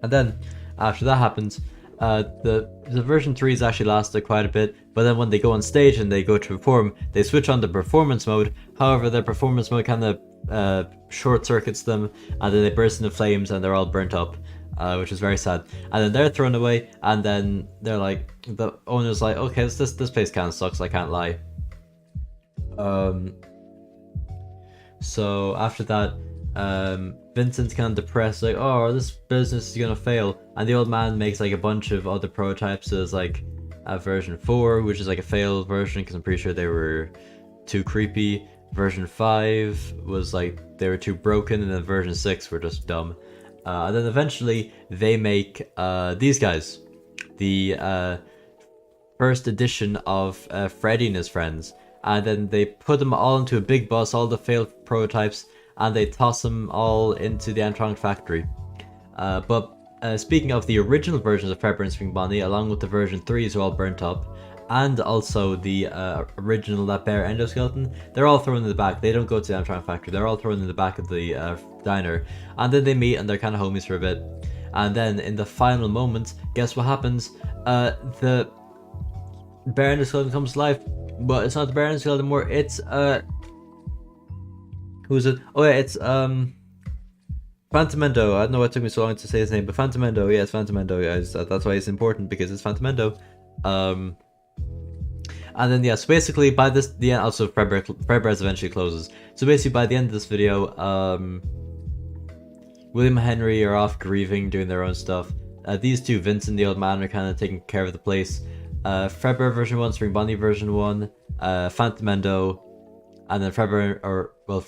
And then after that happens, the version 3s actually lasted quite a bit. But then when they go on stage and they go to perform, they switch on to performance mode. However, their performance mode kind of short circuits them, and then they burst into flames and they're all burnt up. Which is very sad. And then they're thrown away, and then they're the owner's like, okay, this place kind of sucks, I can't lie. So after that, Vincent's kind of depressed, oh, this business is gonna fail. And the old man makes a bunch of other prototypes. So there's a version 4, which is a failed version, because I'm pretty sure they were too creepy. Version 5 was they were too broken, and then version 6 were just dumb. And then eventually they make these guys, the first edition of Freddy and his friends, and then they put them all into a big bus, all the failed prototypes, and they toss them all into the animatronic factory. But speaking of the original versions of Fredbear and Spring Bonnie, along with the version 3s who are all burnt up, and also the original That Bear endoskeleton, they're all thrown in the back. They don't go to the animatronic factory, they're all thrown in the back of the diner, and then they meet and they're kind of homies for a bit. And then in the final moment, guess what happens? The bear endoskeleton comes to life, but it's not the bear endoskeleton anymore, it's who is it? Oh yeah, it's Phantomendo. I don't know why it took me so long to say his name, but Phantomendo, yeah, it's Phantomendo, guys. That's why it's important, because it's Phantomendo. And then yeah, so basically by the end, also Fredbear's eventually closes. So basically by the end of this video, William and Henry are off grieving, doing their own stuff. These two, Vince and the old man, are kind of taking care of the place. Fredbear version 1, Spring Bonnie version 1, Phantomendo, and then Fredbear, or well,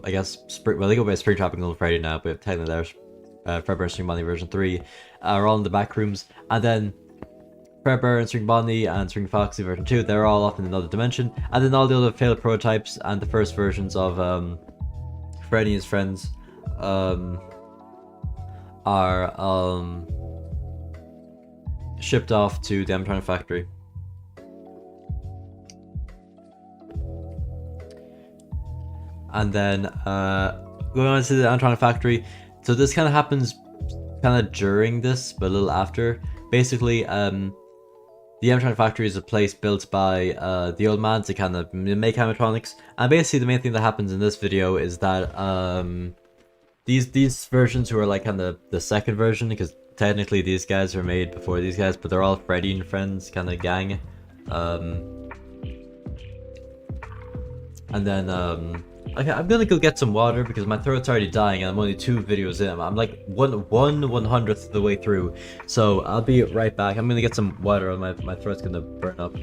I guess they go by Spring Tropical Freddy now, but technically there's Fredbear and Spring Bonnie version 3 are all in the back rooms, and then Fredbear and Spring Bonnie and Spring Foxy version 2, they're all off in another dimension, and then all the other failed prototypes and the first versions of Freddy and his friends are shipped off to the animatronic factory. And then going on to the animatronic factory, so this kind of happens kind of during this, but a little after. Basically, the animatronic factory is a place built by the old man to kind of make animatronics, and basically the main thing that happens in this video is that these versions, who are like kind of the second version, because technically these guys were made before these guys, but they're all Freddy and Friends kind of gang, and then okay, I'm gonna go get some water because my throat's already dying and I'm only 2 videos in. I'm like 1/100th of the way through, so I'll be right back. I'm gonna get some water or my throat's gonna burn up.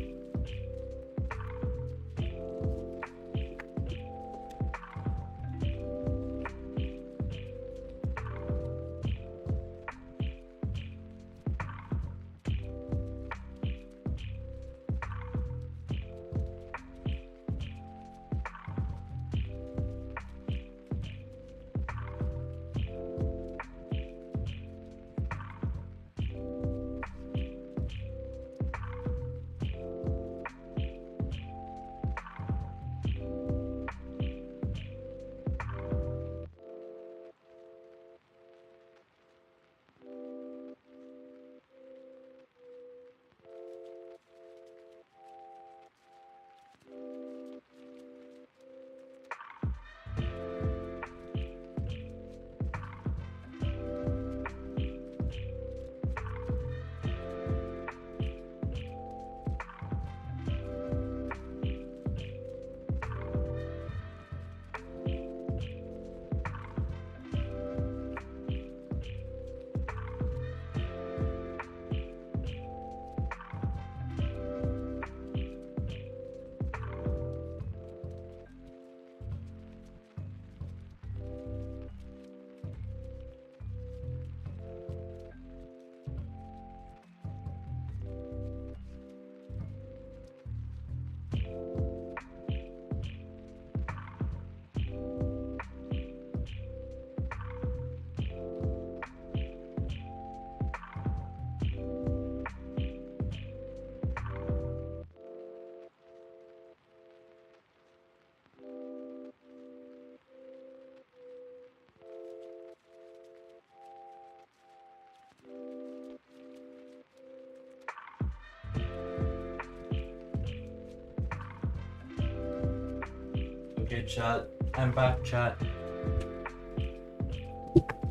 Okay, chat. I'm back, chat.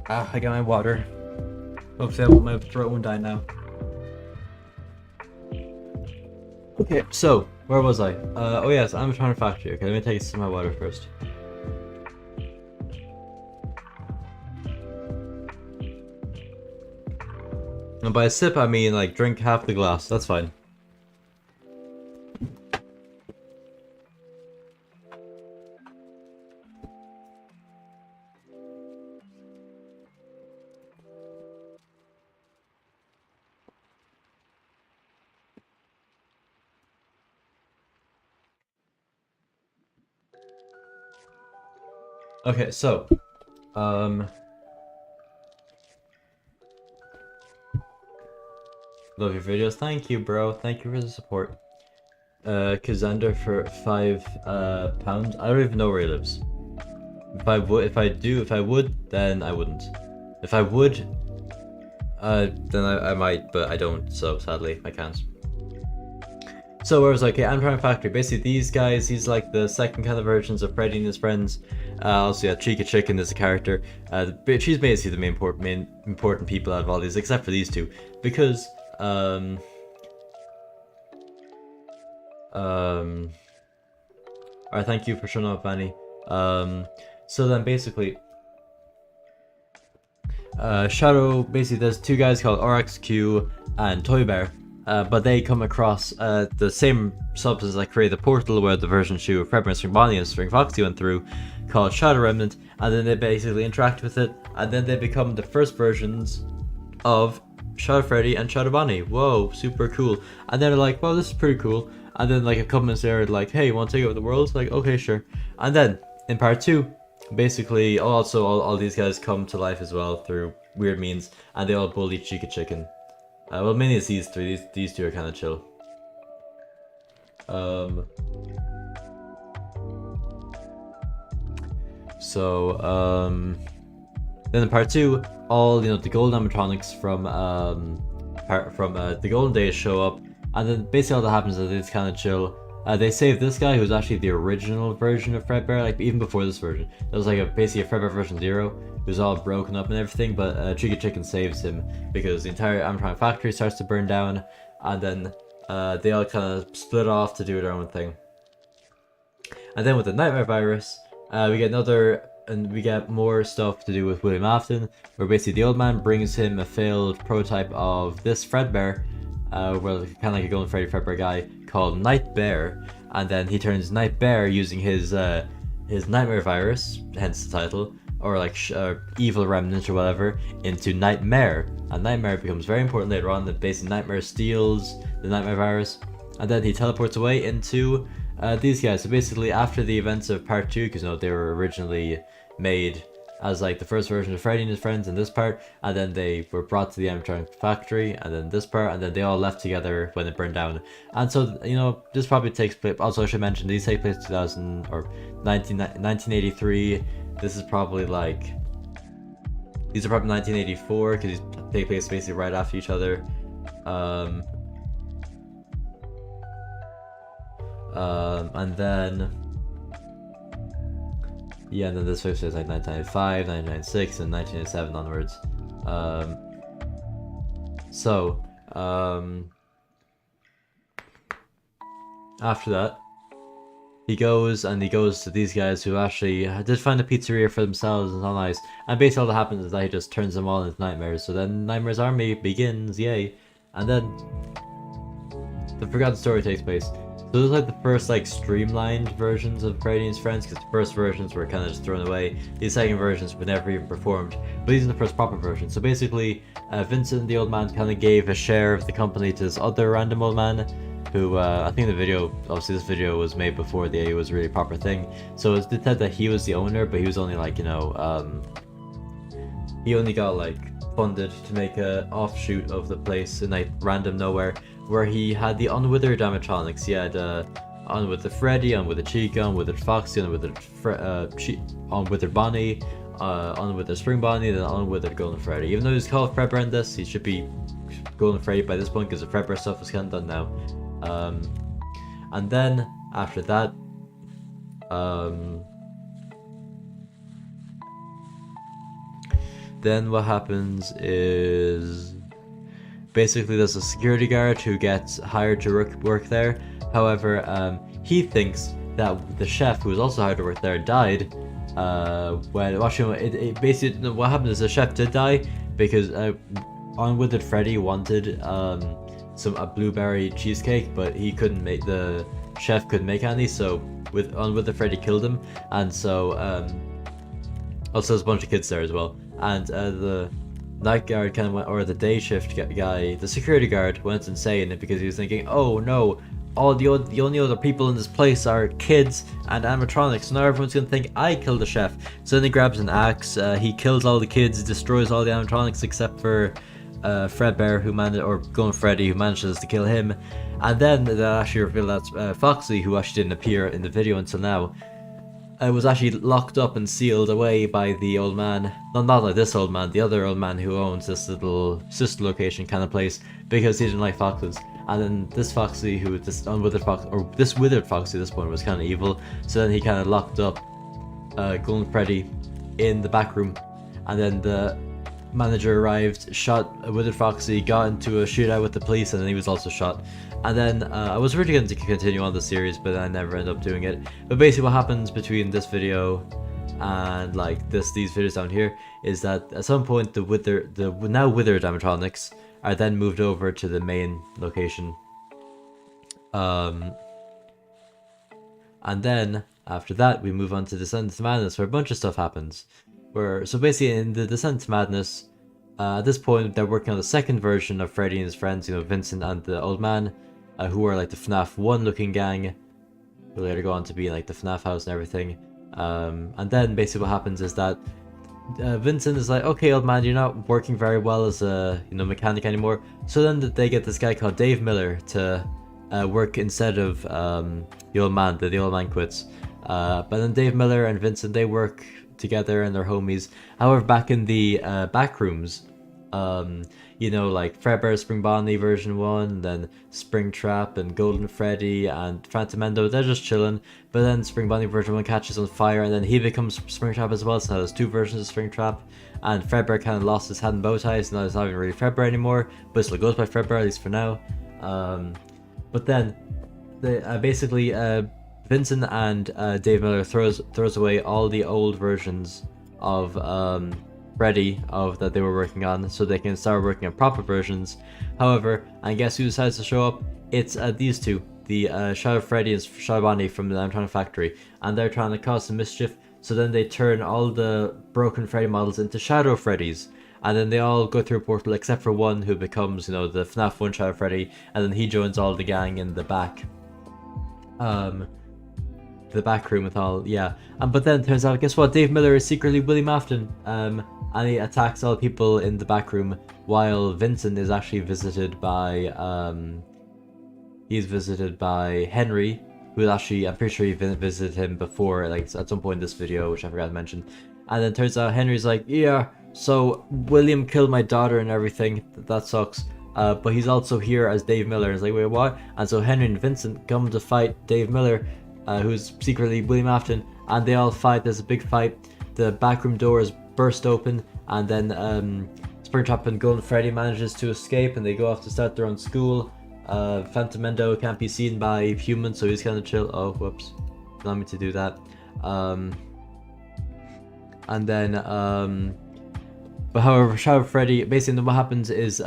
I got my water. Hopefully my throat won't die now. Okay, so, where was I? Oh yes, animatronic factory. Okay, let me take a sip of my water first. And by a sip, I mean like drink half the glass. That's fine. Okay, so, love your videos. Thank you, bro. Thank you for the support. Kazander for £5. I don't even know where he lives. If I would, then I wouldn't. If I would, then I might, but I don't, so sadly, I can't. So where was like, okay, Amtrak Factory, basically these guys, he's like the second kind of versions of Freddy and his friends. Also, yeah, Chica Chicken is a character. She's basically the main important people out of all these, except for these two, because alright, thank you for showing up, Vanny. So then basically, Shadow, basically there's two guys called RXQ and Toy Bear, but they come across the same substance that created the portal where the version 2 of Fredbear, String Bonnie and String Foxy went through, called Shadow Remnant, and then they basically interact with it, and then they become the first versions of Shadow Freddy and Shadow Bonnie. Whoa, super cool. And then they're like, well, this is pretty cool. And then like a couple minutes later, like, hey, you want to take over the world? Like, okay, sure. And then in part 2, basically, also all these guys come to life as well through weird means, and they all bully Chica Chicken. Well, mainly it's these three. These two are kind of chill. Then in part 2, all the golden animatronics from the golden days show up, and then basically all that happens is it's kind of chill. They save this guy who's actually the original version of Fredbear, like even before this version. There was like basically a Fredbear version 0, who's all broken up and everything, but Chica Chicken saves him because the entire animatronic factory starts to burn down, and then they all kind of split off to do their own thing. And then with the Nightmare Virus, we get more stuff to do with William Afton, where basically the old man brings him a failed prototype of this Fredbear, well, kind of like a Golden Freddy Fredbear guy called Nightbear, and then he turns Nightbear using his Nightmare Virus, hence the title, or like Evil Remnant or whatever, into Nightmare, and Nightmare becomes very important later on. That basically Nightmare steals the Nightmare Virus, and then he teleports away into these guys. So basically, after the events of part 2, because they were originally made as like the first version of Freddy and his friends in this part, and then they were brought to the animatronic factory, and then this part, and then they all left together when it burned down. And so this probably takes place. Also, I should mention these take place 1983. This is probably like, these are probably 1984 because these take place basically right after each other. And then yeah, and then this first is like 1995, 1996, and 1997 onwards. After that, he goes to these guys who actually did find a pizzeria for themselves, and it's all nice. And basically all that happens is that he just turns them all into nightmares. So then Nightmare's army begins, yay. And then the Forgotten Story takes place. So those are like the first like streamlined versions of Freddy and his friends, because the first versions were kind of just thrown away. These second versions were never even performed, but these are the first proper versions. So basically, Vincent, the old man, kind of gave a share of the company to this other random old man, who I think the video, obviously this video was made before the A was really a proper thing. So it's said that he was the owner, but he was only like, he only got like funded to make a offshoot of the place in like random nowhere, where he had the unwithered animatronics. He had unwithered Freddy, unwithered Chica, unwithered Foxy, unwithered Bonnie, unwithered Spring Bonnie, then unwithered Golden Freddy. Even though he's called Fredbear in this, he should be Golden Freddy by this point because the Fredbear stuff is kind of done now. And then after that, then what happens is basically there's a security guard who gets hired to work there. However, he thinks that the chef, who was also hired to work there, died. Basically what happened is the chef did die because Unwithered Freddy wanted a blueberry cheesecake, but he couldn't make, the chef couldn't make any, so Unwithered Freddy killed him. And so also there's a bunch of kids there as well, and the night guard kind of went, or the day shift guy, the security guard, went insane because he was thinking, oh no, all the only other people in this place are kids and animatronics. So now everyone's gonna think I killed the chef. So then he grabs an axe, he kills all the kids, destroys all the animatronics except for Fredbear, or Golden Freddy, who manages to kill him. And then they actually reveal that Foxy, who actually didn't appear in the video until now, was actually locked up and sealed away by the old man. Not like this old man, the other old man who owns this little sister location kind of place, because he didn't like foxes. And then this Foxy, this withered Foxy at this point was kind of evil, so then he kind of locked up Golden Freddy in the back room, and then the manager arrived, shot a withered Foxy, got into a shootout with the police, and then he was also shot. And then I was really going to continue on the series, but I never ended up doing it. But basically what happens between this video and like these videos down here is that at some point the now withered animatronics are then moved over to the main location. And then after that we move on to Descent into Madness, where a bunch of stuff happens. So basically in the Descent into Madness, at this point they're working on the second version of Freddy and his friends, Vincent and the old man, who are like the FNAF 1 looking gang, who later go on to be like the FNAF house and everything. And then basically what happens is that Vincent is like, okay old man, you're not working very well as a mechanic anymore. So then they get this guy called Dave Miller to work instead of the old man. The old man quits. But then Dave Miller and Vincent, they work together and they're homies. However, back in the back rooms, like Fredbear, Spring Bonnie version 1, then Springtrap and Golden Freddy and Phantomendo, they're just chilling. But then Spring Bonnie version 1 catches on fire and then he becomes Springtrap as well, so now there's two versions of Springtrap. And Fredbear kind of lost his hat and bow tie, so now it's not even really Fredbear anymore, but it still goes by Fredbear, at least for now. But then basically Vincent and Dave Miller throws away all the old versions of Freddy that they were working on, so they can start working on proper versions. However, and guess who decides to show up? It's these two, the Shadow Freddy and Shadow Bonnie from the animatronic factory, and they're trying to cause some mischief. So then they turn all the broken Freddy models into Shadow Freddys, and then they all go through a portal except for one, who becomes the FNAF 1 Shadow Freddy, and then he joins all the gang in the back. The back room with all, but then it turns out, guess what, Dave Miller is secretly William Afton, and he attacks all the people in the back room, while Vincent is actually visited by Henry, who actually, I'm pretty sure he visited him before, like at some point in this video, which I forgot to mention. And then it turns out Henry's like, yeah, so William killed my daughter and everything, that sucks, but he's also here as Dave Miller. It's like, wait, what? And so Henry and Vincent come to fight Dave Miller, who's secretly William Afton, and they all fight. There's a big fight. The backroom door is burst open, and then Springtrap and Golden Freddy manages to escape, and they go off to start their own school. Phantomendo can't be seen by humans, so he's kind of chill. Oh, whoops, allow me to do that. And then, but however, Shadow Freddy, basically what happens is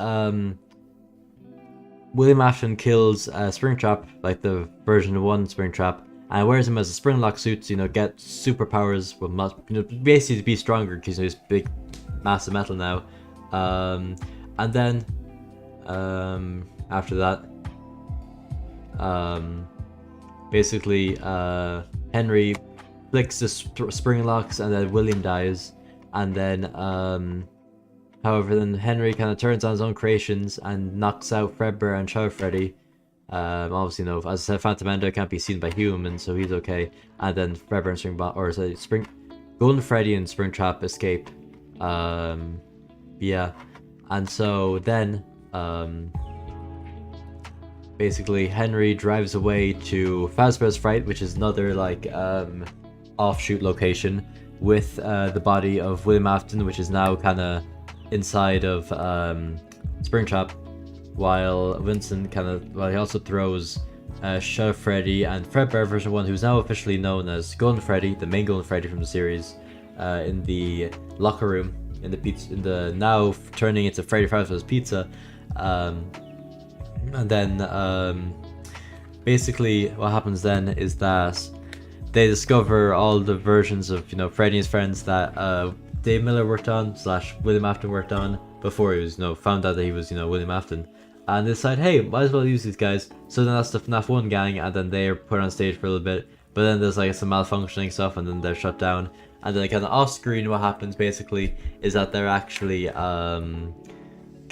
William Afton kills Springtrap, like the version 1 Springtrap, and wears him as a Springlock suit to, get superpowers, well, not, basically to be stronger, because he's big mass of metal now. And then, after that, basically, Henry flicks the Springlocks, and then William dies, and then, however, then Henry kind of turns on his own creations and knocks out Fredbear and Shadow Freddy. Obviously, as I said, Phantomendo can't be seen by humans, so he's okay. And then Fredbear and Golden Freddy and Springtrap escape. And so then, basically, Henry drives away to Fazbear's Fright, which is another offshoot location, with the body of William Afton, which is now kind of inside of Springtrap, while Vincent he also throws Shadow Freddy and Fredbear version 1, who's now officially known as Golden Freddy, the main Golden Freddy from the series, in the locker room in the now turning into Freddy Fazbear's Pizza. And then basically what happens then is that they discover all the versions of Freddy and his friends that Dave Miller worked on / William Afton worked on before he was found out that he was William Afton. and they decide, hey, might as well use these guys. So then that's the FNAF 1 gang, and then they're put on stage for a little bit, but then there's like some malfunctioning stuff, and then they're shut down. And then kind of off screen, what happens basically is that they're actually kind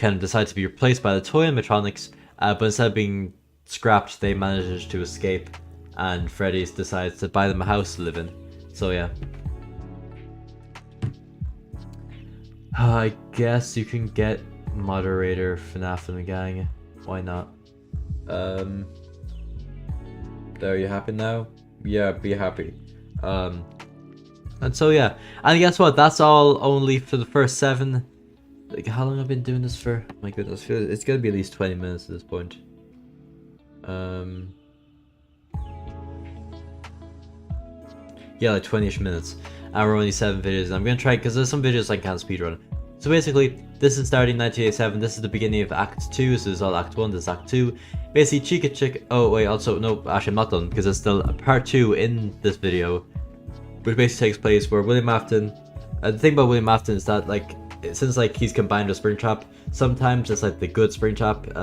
of decide to be replaced by the toy animatronics, but instead of being scrapped, they manage to escape, and Freddy decides to buy them a house to live in. So yeah. I guess you can get moderator FNAF in the gang. Why not? There, you happy now? Yeah, be happy. And so yeah, and guess what? That's all only for the first 7. Like, how long have I been doing this for? My goodness, it's gonna be at least 20 minutes at this point. Yeah, like 20ish minutes. And we're only 7 videos. And I'm gonna try, because there's some videos I can't speedrun. So basically, this is starting 1987. This is the beginning of Act 2. So this is all Act 1. This is Act 2. Basically, Chica. Oh wait, also no, actually I'm not done, because there's still a part 2 in this video, which basically takes place where William Afton. The thing about William Afton is that, like, since like he's combined with Springtrap, sometimes it's like the good Springtrap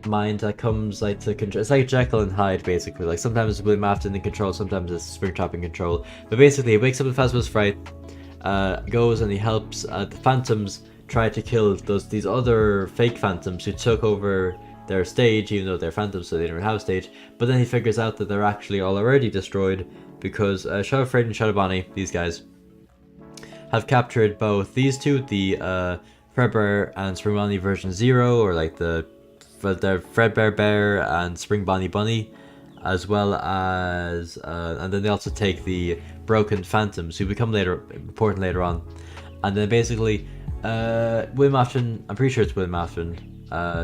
mind that comes like to control. It's like Jekyll and Hyde basically. Like sometimes William Afton in control, sometimes it's Springtrap in control. But basically, he wakes up in Fazbear's Fright, goes and he helps the Phantoms try to kill these other fake Phantoms who took over their stage, even though they're Phantoms, so they don't have a stage. But then he figures out that they're actually already destroyed because Shadow Freddy and Shadow Bonnie, these guys, have captured both these two, the Fredbear and Spring Bonnie version 0, or like the Fredbear Bear and Spring Bonnie Bunny, as well as and then they also take the broken Phantoms, who become important later on. And then basically William Afton, I'm pretty sure it's William Afton,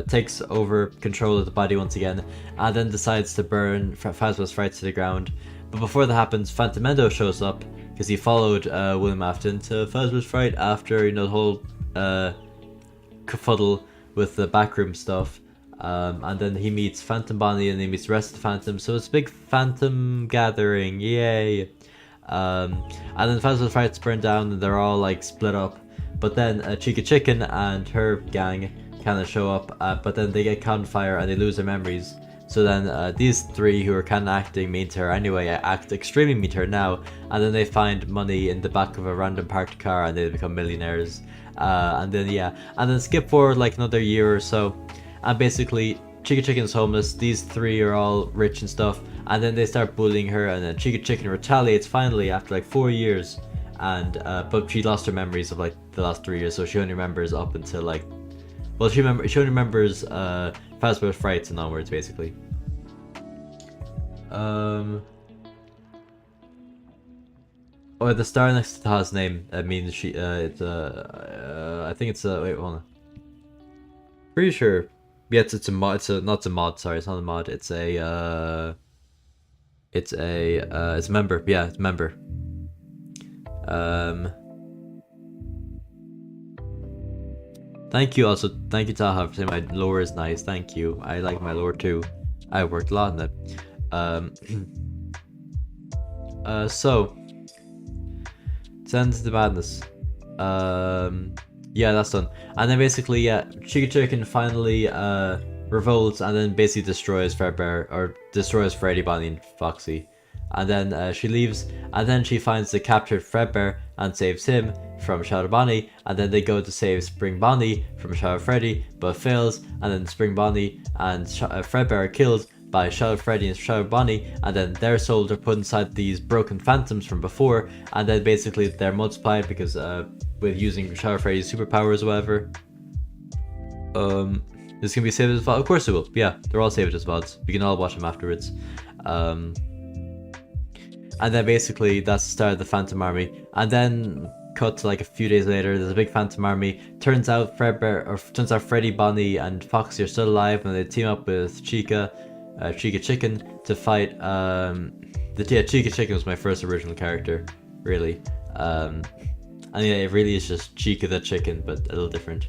takes over control of the body once again, and then decides to burn Fazbear's Fright to the ground. But before that happens, Phantomendo shows up, because he followed William Afton to Fazbear's Fright after, you know, the whole kerfuddle with the backroom stuff. And then he meets Phantom Bonnie, and he meets the rest of the Phantoms, so it's a big Phantom gathering, yay! And then Fazbear's Fright's burned down, and they're all like split up. But then Chica Chicken and her gang kind of show up, but then they get caught on fire and they lose their memories. So then these 3 who are kind of acting mean to her anyway, act extremely mean to her now, and then they find money in the back of a random parked car and they become millionaires. And then skip forward like another year or so, and basically Chica Chicken's homeless, these 3 are all rich and stuff, and then they start bullying her, and then Chica Chicken retaliates finally after like 4 years, and but she lost her memories of like the last 3 years, so she only remembers up until like, well, she only remembers Fazbear's Frights and onwards, basically. Oh, the star next to Taha's name means she. It's I think it's a. Wait, hold on. Pretty sure. Yeah, it's a mod. Not a mod. Sorry, it's not a mod. It's a. It's a member. Yeah, it's a member. Thank you also. Thank you, Taha, for saying my lore is nice. Thank you. I like my lore too. I worked a lot on it. So Sends the Madness. Yeah, that's done. And then basically, yeah, Chica Chicken finally revolts and then basically destroys Fredbear, or destroys Freddy, Bonnie, and Foxy. And then she leaves, and then she finds the captured Fredbear and saves him from Shadow Bonnie, and then they go to save Spring Bonnie from Shadow Freddy, but fails, and then Spring Bonnie and Fredbear are killed by Shadow Freddy and Shadow Bonnie, and then their souls are put inside these broken phantoms from before, and then basically they're multiplied because with using Shadow Freddy's superpowers or whatever. This can be saved as VOD. Of course it will. Yeah, they're all saved as VODs. We can all watch them afterwards. And then basically that's the start of the Phantom Army. And then cut to like a few days later, there's a big Phantom Army. Turns out Freddy, Bonnie, and Foxy are still alive, and they team up with Chica Chicken to fight. Chica Chicken was my first original character, really. And yeah, it really is just Chica the Chicken, but a little different.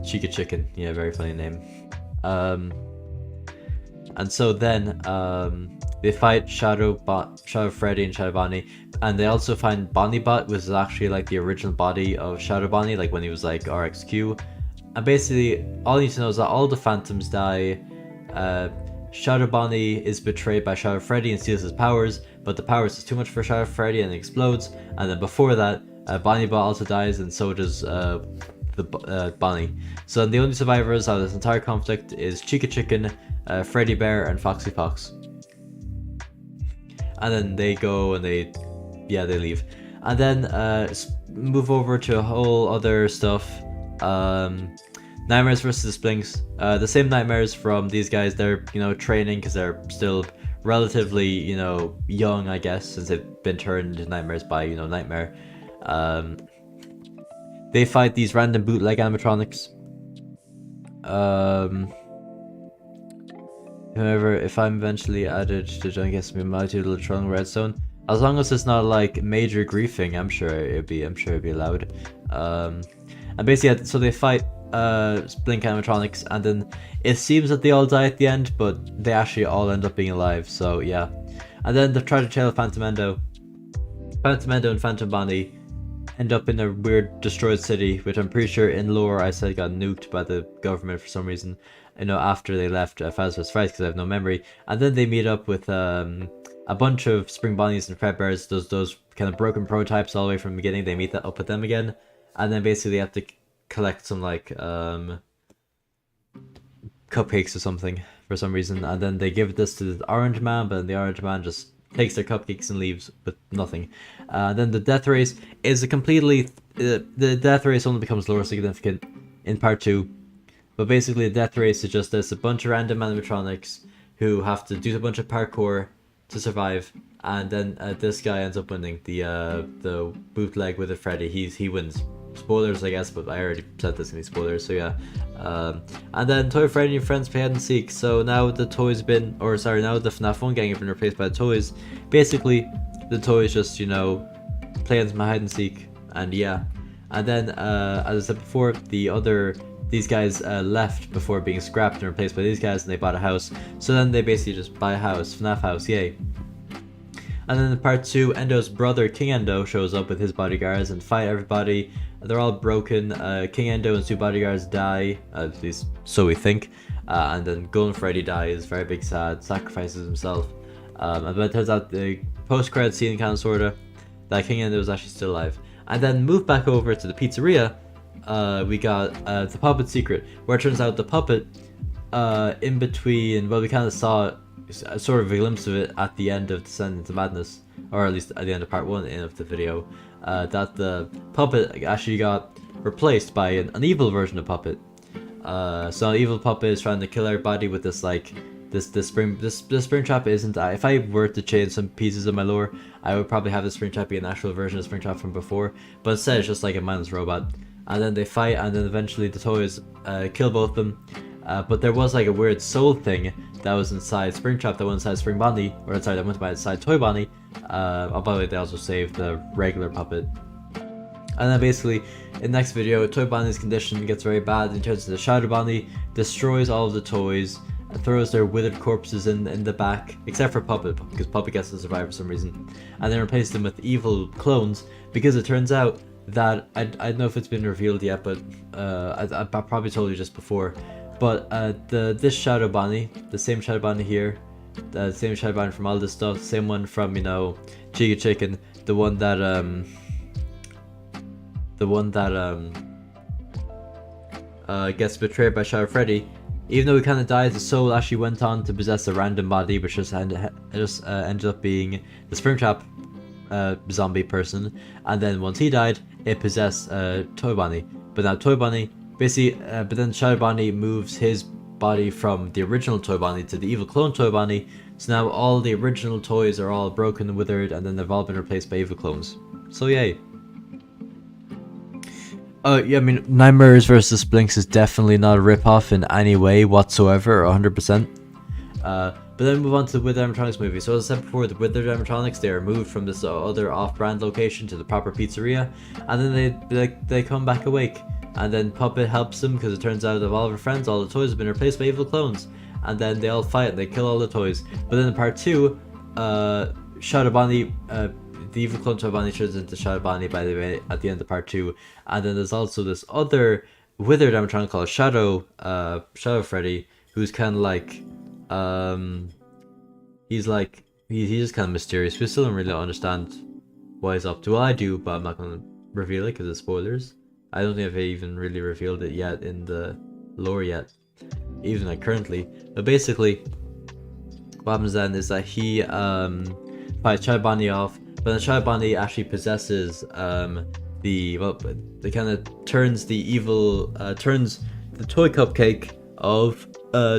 Chica Chicken, yeah, very funny name. And so then they fight Shadow Freddy and Shadow Bonnie, and they also find Bonnie Bot, which is actually like the original body of Shadow Bonnie, like when he was like RXQ. And basically, all you need to know is that all the Phantoms die. Shadow Bonnie is betrayed by Shadow Freddy and steals his powers, but the powers is too much for Shadow Freddy and it explodes. And then before that, Bonnie Bot also dies, and so does Bonnie. So the only survivors of this entire conflict is Chica Chicken, Freddy Bear, and Foxy Fox. And then they go and they leave. And then move over to a whole other stuff. Nightmares versus Blinks. The same nightmares from these guys. They're, training because they're still relatively, young, I guess, since they've been turned into nightmares by, Nightmare. They fight these random bootleg animatronics. However, if I'm eventually added to John Gets Me my little Tron Redstone, as long as it's not like major griefing, I'm sure it'd be allowed. And basically, so they fight Blink animatronics, and then it seems that they all die at the end, but they actually all end up being alive. So yeah, and then they try to tail Phantom Endo. Phantom Endo and Phantom Bonnie end up in a weird destroyed city, which I'm pretty sure in lore I said got nuked by the government for some reason. After they left Phasma's Fright, because I have no memory. And then they meet up with a bunch of Spring Bonnies and Fred Bears, those kind of broken prototypes all the way from the beginning. They meet up with them again, and then basically they have to collect some like cupcakes or something for some reason, and then they give this to the Orange Man, but the Orange Man just takes their cupcakes and leaves with nothing. Then the death race is a completely the death race only becomes lore significant in part 2, but basically the death race is just there's a bunch of random animatronics who have to do a bunch of parkour to survive, and then this guy ends up winning the bootleg with a Freddy. He wins. Spoilers, I guess, but I already said this in these spoilers, so yeah. And then Toy Freddy and friends play hide and seek. So now the toys now the FNAF 1 gang have been replaced by the toys. Basically, the toys just, play some hide and seek, and yeah. And then, as I said before, these guys left before being scrapped and replaced by these guys, and they bought a house. So then they basically just buy a house, FNAF house, yay. And then in part 2, Endo's brother King Endo shows up with his bodyguards and fight everybody. They're all broken. King Endo and 2 bodyguards die, at least so we think. And then Golden Freddy dies, very big sad, sacrifices himself. But it turns out the post-credit scene kind of sorta that King Endo was actually still alive. And then move back over to the pizzeria. We got the puppet secret, where it turns out the puppet in between, well, we kind of saw sort of a glimpse of it at the end of Descent into Madness, or at least at the end of part 1 of the video, that the puppet actually got replaced by an evil version of Puppet. So an evil Puppet is trying to kill everybody with this like this Springtrap isn't. If I were to change some pieces of my lore, I would probably have the Springtrap be an actual version of Springtrap from before, but instead it's just like a mindless robot. And then they fight, and then eventually the toys kill both of them. But there was like a weird soul thing that was inside Springtrap that went inside Spring Bonnie, or sorry, that went inside Toy Bonnie. Oh, by the way, they also saved the regular puppet. And then basically, in the next video, Toy Bonnie's condition gets very bad and turns into Shadow Bonnie, destroys all of the toys, and throws their withered corpses in the back, except for Puppet, because Puppet gets to survive for some reason. And then replaces them with evil clones, because it turns out that, I don't know if it's been revealed yet, but I probably told you just before, but this Shadow Bonnie, the same Shadow Bonnie here, the same Shadow Bonnie from all this stuff, same one from, Chica Chicken, the one that gets betrayed by Shadow Freddy. Even though he kind of died, the soul actually went on to possess a random body, which just ended up being the Springtrap zombie person. And then once he died, it possessed Toy Bonnie. But now Toy Bonnie, basically, but then Shadow Bonnie moves his body from the original Toy Bonnie to the evil clone Toy Bonnie. So now all the original toys are all broken and withered, and then they've all been replaced by evil clones. So yay. Yeah, I mean, Nightmares vs. Blinks is definitely not a rip-off in any way whatsoever, 100%. But then move on to the Withered Animatronics movie. So as I said before, the Withered Animatronics, they are moved from this other off-brand location to the proper pizzeria, and then they come back awake. And then Puppet helps them, because it turns out of all of her friends, all the toys have been replaced by evil clones. And then they all fight and they kill all the toys. But then in part 2, Shadow Bonnie, the evil clone Toy Bonnie turns into Shadow Bonnie, by the way, at the end of part 2. And then there's also this other withered animatronic called Shadow Freddy, who's kind of like he's just kind of mysterious. We still don't really understand what he's up to. Well, I do, but I'm not gonna reveal it because it's spoilers. I don't think I've even really revealed it yet in the lore yet, even like currently. But basically, what happens then is that he fights Shadow Bonnie off, but then Shadow Bonnie actually possesses they kind of turns the evil, turns the toy cupcake of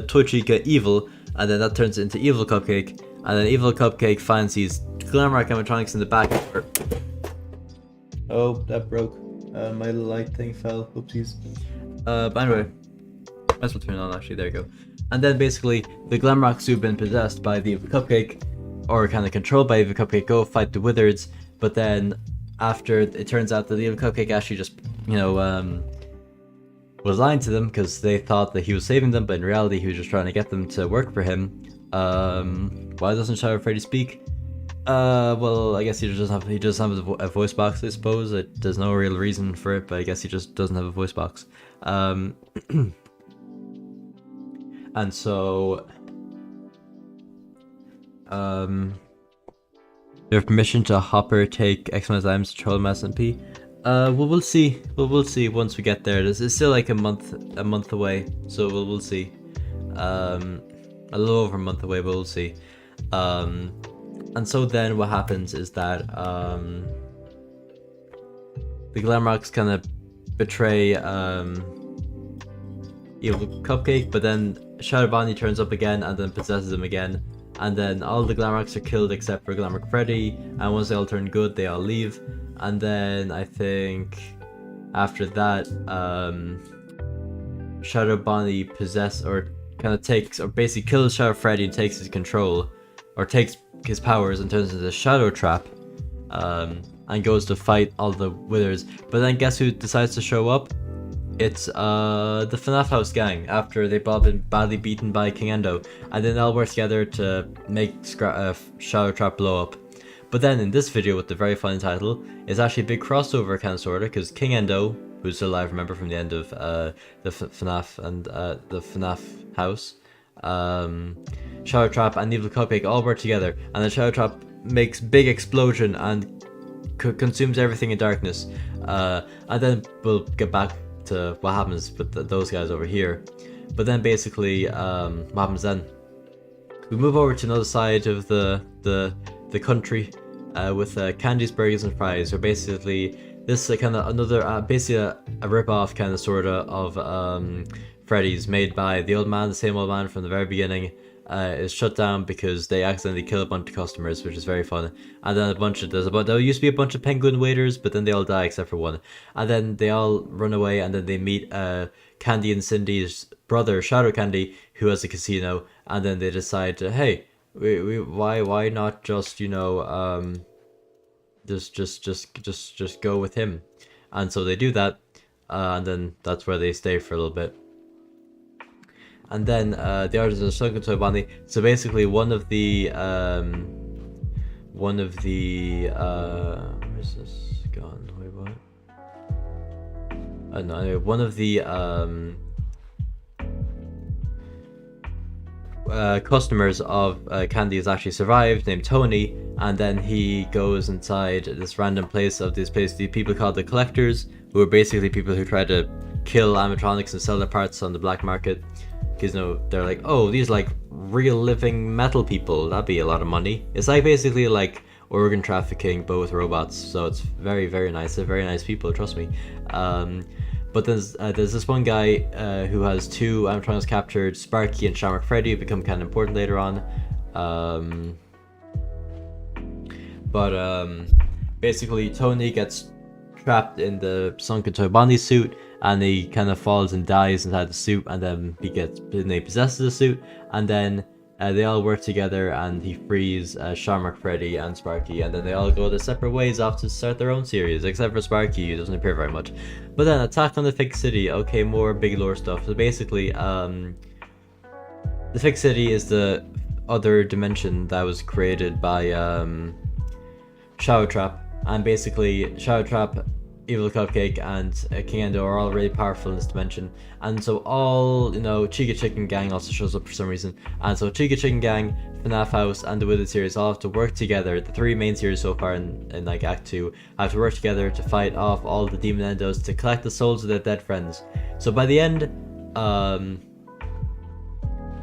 Toy Chica evil, and then that turns it into evil cupcake, and then evil cupcake finds these Glamrock animatronics in the back. Oh, that broke. My light thing fell. Oopsies. But anyway, might as well turn it on. Actually, there you go. And then basically, the Glamrocks who've been possessed by the evil cupcake, or kind of controlled by evil cupcake, go fight the Wizards. But then, after it turns out that the evil cupcake actually just, was lying to them because they thought that he was saving them, but in reality, he was just trying to get them to work for him. Why doesn't Shadow Freddy speak? Well, I guess he does have a voice box, I suppose. There's no real reason for it, but I guess he just doesn't have a voice box. And so, they have permission to Hopper take X amount of times to troll SMP. Well, we'll see. We'll see once we get there. It's still like a month away, so we'll see. A little over a month away, but we'll see. And so then what happens is that the Glamrocks kind of betray evil cupcake, but then Shadow Bonnie turns up again and then possesses him again, and then all the Glamrocks are killed except for Glamrock Freddy, and once they all turn good they all leave. And then I think after that Shadow Bonnie basically kills Shadow Freddy and takes his control, or takes his powers and turns into a Shadow Trap, and goes to fight all the Withers. But then guess who decides to show up? It's the FNAF House gang, after they've all been badly beaten by King Endo, and then they all work together to make Shadow Trap blow up. But then in this video with the very funny title, it's actually a big crossover kind of sorta, because King Endo, who's still alive, remember, from the end of the FNAF and the FNAF House, Shadow Trap and Evil Cupcake all work together, and the Shadow Trap makes big explosion and consumes everything in darkness. And then we'll get back to what happens with those guys over here. But then basically, what happens then? We move over to another side of the country with candies, burgers, and fries. Where basically this is kind of another basically a rip-off kind of sorta of Freddy's, made by the old man, the same old man from the very beginning. Is shut down because they accidentally kill a bunch of customers, which is very fun. And then there used to be a bunch of penguin waiters, but then they all die except for one. And then they all run away, and then they meet Candy and Cindy's brother, Shadow Candy, who has a casino. And then they decide to, hey, why not just just go with him? And so they do that, and then that's where they stay for a little bit. And then the artist is Sunken Toy Bonnie. So basically, one of the where's this gone? Wait, what? I don't know. Anyway, one of the customers of Candy has actually survived, named Tony, and then he goes inside this random place of this place. The people called the Collectors, who are basically people who try to kill animatronics and sell their parts on the black market. Because they're like, oh, these like real living metal people, that'd be a lot of money. It's like basically like organ trafficking but with robots, so it's very, very nice. They're very nice people, trust me. But there's this one guy who has two animatronics captured, Sparky and Shamrock Freddy, who become kind of important later on. Basically Tony gets trapped in the Sunken Toy Bonnie suit, and he kind of falls and dies inside the suit, and then he possesses the suit, and then they all work together, and he frees Shamrock Freddy and Sparky, and then they all go their separate ways off to start their own series, except for Sparky, who doesn't appear very much. But then Attack on the Fixed City, okay, more big lore stuff. So basically, the Fixed City is the other dimension that was created by Shadow Trap, and basically Shadow Trap Evil Cupcake and King Endo are all really powerful in this dimension, and so all, you know, Chica Chicken Gang also shows up for some reason, and so Chica Chicken Gang, FNAF House, and the Withered series all have to work together. The three main series so far in like Act 2 have to work together to fight off all the demon endos to collect the souls of their dead friends. So by the end,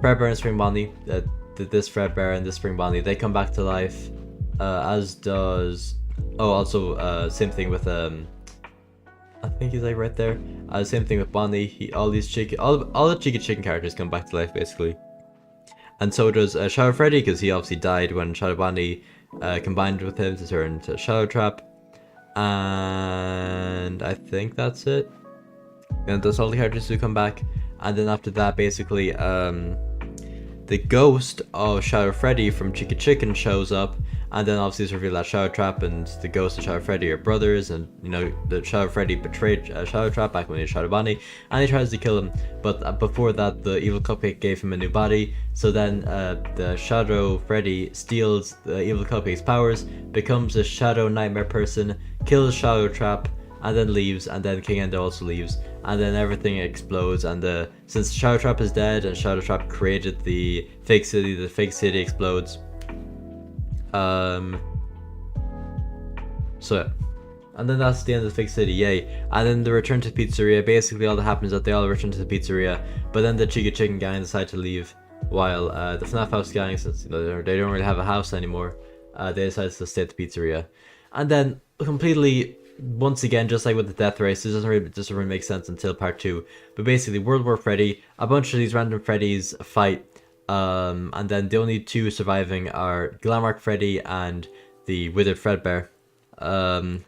Fredbear and Spring Bonnie, this Fredbear and this Spring Bonnie, they come back to life, as does, oh, also same thing with I think he's like right there. Same thing with Bonnie. All the Chica Chicken characters come back to life basically, and so does Shadow Freddy, because he obviously died when Shadow Bonnie combined with him to turn into Shadow Trap. And I think that's it. And that's all the characters who come back. And then after that, basically, the ghost of Shadow Freddy from Chica Chicken shows up. And then obviously it's revealed that Shadow Trap and the ghost of Shadow Freddy are brothers, and you know, the Shadow Freddy betrayed Shadow Trap back when he was Shadow Bonnie, and he tries to kill him, but before that the Evil Cupcake gave him a new body. So then the Shadow Freddy steals the Evil Cupcake's powers, becomes a Shadow Nightmare person, kills Shadow Trap, and then leaves, and then King Endo also leaves, and then everything explodes, and since Shadow Trap is dead and Shadow Trap created the fake city explodes. So yeah. And then that's the end of the fake city, yay. And then the return to the pizzeria, basically all that happens is that they all return to the pizzeria, but then the Chica Chicken gang decide to leave, while the FNAF House gang, since, you know, they don't really have a house anymore, they decide to stay at the pizzeria. And then completely, once again, just like with the death race, this doesn't really make sense until part 2, but basically World War Freddy, a bunch of these random Freddys fight, and then the only two surviving are Glamrock Freddy and the Withered Fredbear. Bro,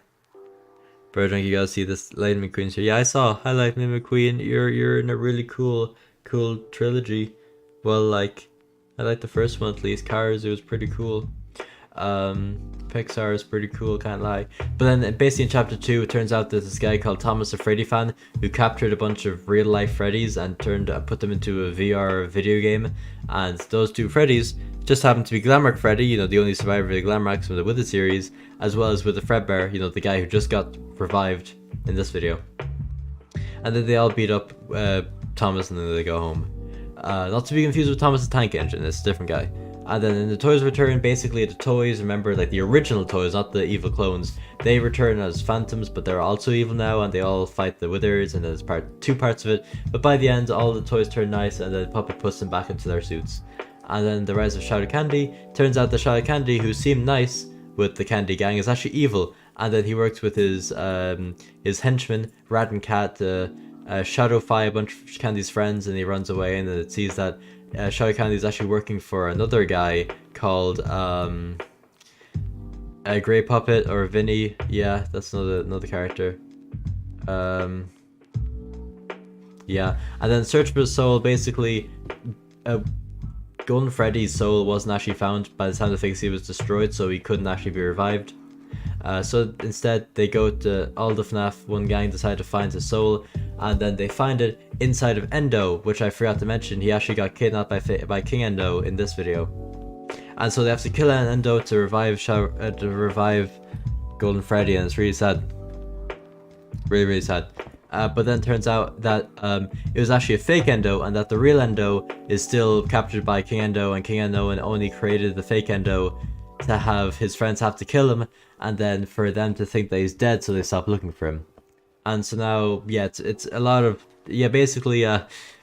you gotta see this Lightning McQueen's here. Yeah, I saw. Hi, Lightning McQueen. You're in a really cool trilogy. Well, like, I like the first one at least. Cars, it was pretty cool. Pixar is pretty cool, can't lie. But then basically in chapter 2, it turns out there's this guy called Thomas, a Freddy fan, who captured a bunch of real life Freddys and put them into a VR video game. And those two Freddys just happen to be Glamrock Freddy, you know, the only survivor of the Glamrocks from the Withered series, as well as with the Fredbear, you know, the guy who just got revived in this video. And then they all beat up Thomas, and then they go home. Not to be confused with Thomas the Tank Engine, it's a different guy. And then in the Toys Return, basically the toys, remember, like the original toys, not the evil clones, they return as phantoms, but they're also evil now, and they all fight the Withers, and there's two parts of it. But by the end, all the toys turn nice, and the puppet puts them back into their suits. And then the rise of Shadow Candy, turns out the Shadow Candy, who seemed nice with the Candy Gang, is actually evil. And then he works with his henchman, Rat and Cat, to shadowfy a bunch of Candy's friends, and he runs away, and then it sees that Shadow Candy is actually working for another guy called a Grey Puppet, or Vinny. Yeah, that's another character. Yeah, and then Search for the Soul, basically Golden Freddy's soul wasn't actually found by the time the fake city was destroyed, so he couldn't actually be revived. So instead, they go to all the FNAF 1 gang, decide to find his soul, and then they find it inside of Endo, which I forgot to mention. He actually got kidnapped by King Endo in this video, and so they have to kill Endo to revive Golden Freddy, and it's really sad, really sad. But then it turns out that it was actually a fake Endo, and that the real Endo is still captured by King Endo, and King Endo only created the fake Endo to have his friends have to kill him, and then for them to think that he's dead, so they stop looking for him. And so now, yeah, it's a lot of, yeah, basically,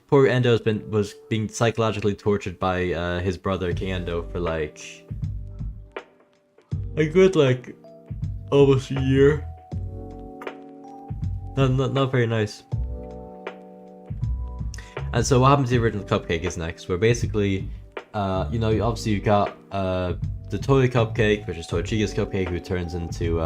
poor Endo was being psychologically tortured by his brother King Endo for like a good, like, almost a year. Not very nice. And so what happens to the original Cupcake is next, where basically, you know, obviously you've got the Toy Cupcake, which is Toy Chica's Cupcake, who turns into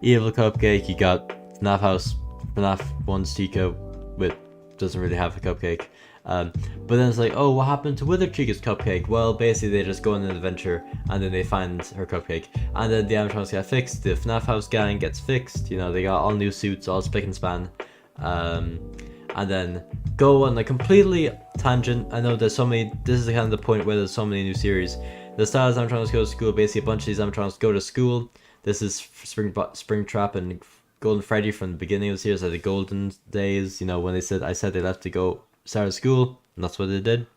Evil Cupcake. You got FNAF 1's Chica, which doesn't really have a cupcake. But then it's like, oh, what happened to Withered Chica's Cupcake? Well, basically they just go on an adventure, and then they find her cupcake. And then the animatronics get fixed, the FNAF House gang gets fixed, you know, they got all new suits, all spick and span. And then go on a completely tangent. I know there's so many, this is kind of the point where there's so many new series. The style animatronics go to school, basically a bunch of these animatronics go to school. This is Springtrap and Golden Freddy from the beginning of the series, like the golden days, you know, when I said they left to go start school, and that's what they did.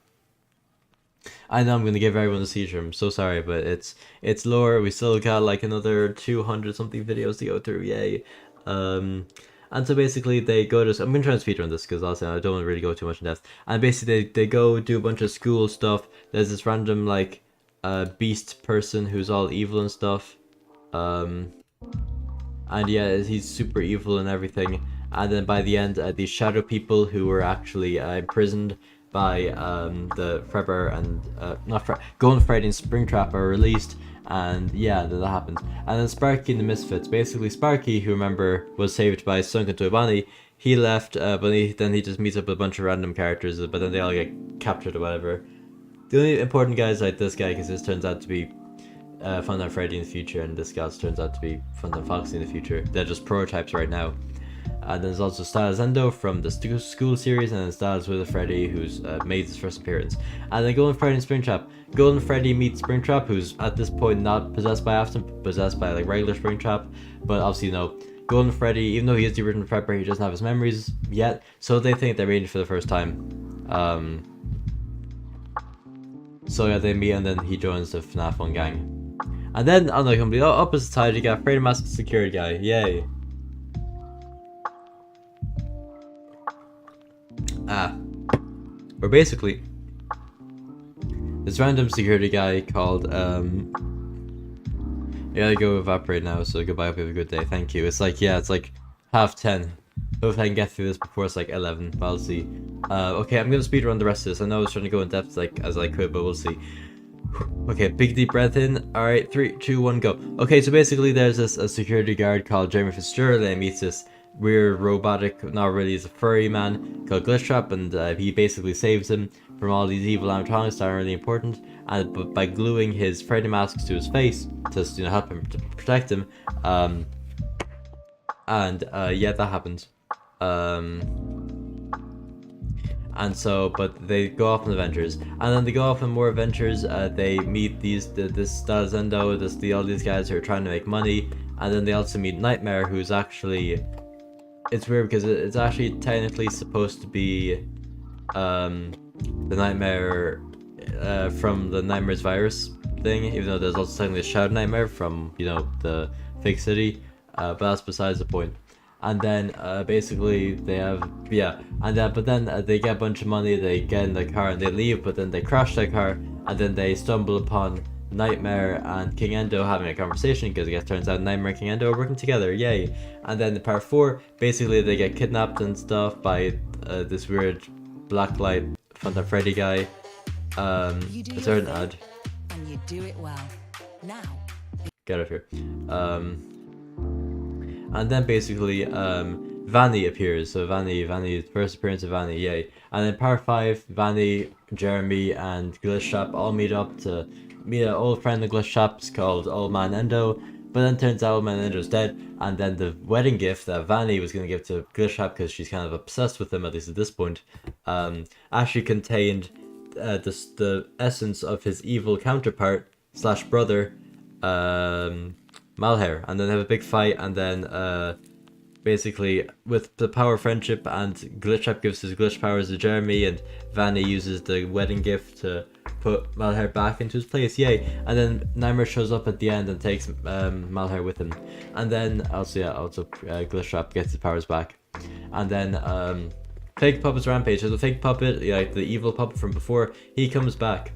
I know I'm gonna give everyone a seizure. I'm so sorry, but it's lore. We still got like another 200 something videos to go through. Yay! And so basically they go to. I'm gonna try and speedrun this because also I don't want to really go too much in depth. And basically they go do a bunch of school stuff. There's this random like beast person who's all evil and stuff. And yeah, he's super evil and everything. And then by the end, these shadow people who were actually imprisoned by the Fredbear and Golden Freddy and Springtrap are released, and yeah, that happens. And then Sparky and the Misfits. Basically, Sparky, who remember was saved by Sunken Toibani, he left, but then he just meets up with a bunch of random characters, but then they all get captured or whatever. The only important guy is like this guy, because this turns out to be Funtime Freddy in the future, and this guy turns out to be Funtime Foxy in the future. They're just prototypes right now. And then there's also Styles Endo from the school series, and then Styles with Freddy, who's made his first appearance. And then Golden Freddy and Springtrap. Golden Freddy meets Springtrap, who's at this point not possessed by Afton, but possessed by like regular Springtrap. But obviously, you know, Golden Freddy, even though he is the original Fredbear, he doesn't have his memories yet. So they think they're meeting for the first time. So yeah, they meet, and then he joins the FNAF 1 gang. And then on the complete opposite side, you got Freddy Mask Security Guy. Yay! Where basically this random security guy called I gotta go evaporate now, so goodbye, hope you have a good day, thank you. It's like, yeah, it's like 10:30. Hope I can get through this before it's like 11, but I'll see. Okay, I'm gonna speedrun the rest of this. I know I was trying to go in depth like as I could, but we'll see. Okay, big deep breath in. Alright, 3, 2, 1, go. Okay, so basically there's a security guard called Jeremy Fitzgerald, and he meets this weird robotic, not really, he's a furry man called Glitchtrap, and he basically saves him from all these evil animatronics that aren't really important, and but by gluing his Freddy masks to his face to, you know, help him to protect him. Yeah, that happens. And so, but they go off on adventures, and then they go off on more adventures. They meet this Zendo, all these guys who are trying to make money, and then they also meet Nightmare, who's actually, it's weird because it's actually technically supposed to be the Nightmare from the Nightmares virus thing, even though there's also technically a Shadow Nightmare from, you know, the fake city, but that's besides the point. And then basically they have, yeah, and but then they get a bunch of money, they get in the car and they leave, but then they crash their car, and then they stumble upon Nightmare and King Endo having a conversation, because it turns out Nightmare and King Endo are working together, yay. And then in part 4, basically they get kidnapped and stuff by this weird blacklight Funtime Freddy guy. Is there an ad? And you do it well. Now. Get out of here. And then basically Vanny appears. So Vanny, first appearance of Vanny, yay. And in part 5, Vanny, Jeremy, and Glitchtrap all meet up to meet an old friend of Glitchtrap's called Old Man Endo. But then turns out Old Man Endo's dead, and then the wedding gift that Vanny was going to give to Glitchtrap, because she's kind of obsessed with him, at least at this point, actually contained the essence of his evil counterpart / brother, Malhair. And then they have a big fight, and then basically with the power of friendship, and Glitchtrap gives his glitch powers to Jeremy, and Vanny uses the wedding gift to put Malhair back into his place, yay. And then Nightmare shows up at the end and takes Malhair with him, and then also Glitchtrap gets his powers back. And then Fake Puppet's Rampage. So the fake puppet, like the evil puppet from before, he comes back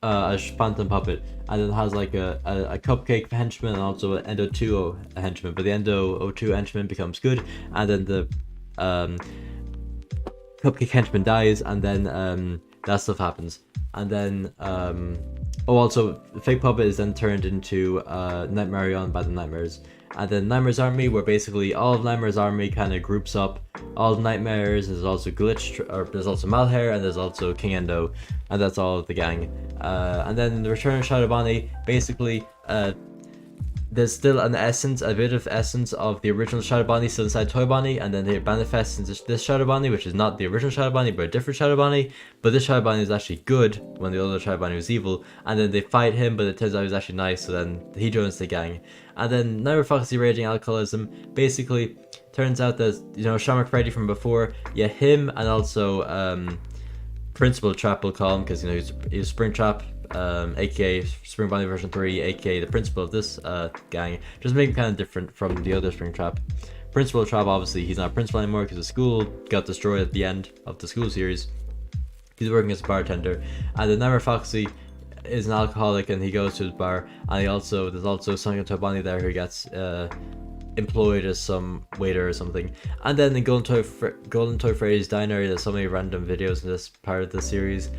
as Phantom Puppet, and then has like a cupcake henchman and also an Endo 2 henchman, but the Endo 02 henchman becomes good, and then the cupcake henchman dies, and then that stuff happens. And then also the fake puppet is then turned into Nightmarion by the Nightmares. And then Nightmare's Army, where basically all of Nightmare's Army kind of groups up. All of Nightmares, there's also there's also Malhair, and there's also King Endo, and that's all of the gang. And then in the Return of Shadow Bonnie, basically there's still a bit of essence of the original Shadow Bonnie still inside Toy Bonnie, and then they manifest into this Shadow Bonnie, which is not the original Shadow Bonnie, but a different Shadow Bonnie. But this Shadow Bonnie is actually good when the other Shadow Bonnie was evil, and then they fight him, but it turns out he's actually nice, so then he joins the gang. And then Nightmare Foxy raging alcoholism, basically turns out that, you know, Sean McFreddy from before, yeah, him, and also Principal Trap, we'll call him, because, you know, he's Springtrap, aka Spring Bonnie version 3, aka the principal of this gang, just make him kind of different from the other Springtrap. Principal Trap, obviously, he's not principal anymore because the school got destroyed at the end of the school series. He's working as a bartender, and then Nightmare Foxy is an alcoholic, and he goes to his bar, and there's also Sonic and Toy Bonnie there who gets employed as some waiter or something. And then in Golden Toy Freddy's Diner, there's so many random videos in this part of the series.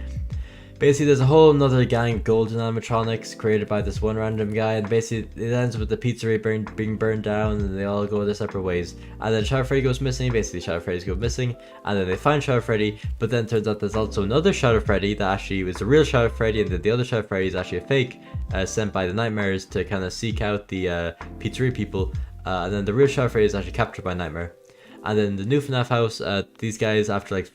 Basically, there's a whole another gang of golden animatronics created by this one random guy, and basically it ends with the pizzeria being burned down, and they all go their separate ways. And then Shadow Freddy goes missing, basically Shadow Freddy's go missing, and then they find Shadow Freddy, but then it turns out there's also another Shadow Freddy that actually was the real Shadow Freddy, and that the other Shadow Freddy is actually a fake, sent by the Nightmares to kind of seek out the pizzeria people, and then the real Shadow Freddy is actually captured by Nightmare. And then the new FNAF house, these guys, after like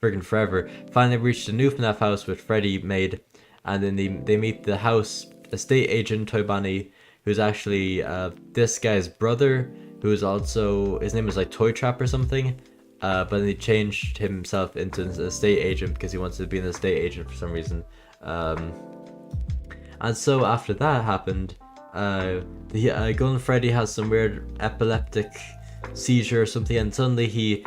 friggin' forever, finally reached a new FNAF house which Freddy made, and then they meet the house estate agent Toy Bonnie, who's actually this guy's brother, who's also, his name is like Toy Trap or something, but then he changed himself into an estate agent because he wanted to be an estate agent for some reason. And so after that happened, the Golden Freddy has some weird epileptic seizure or something, and suddenly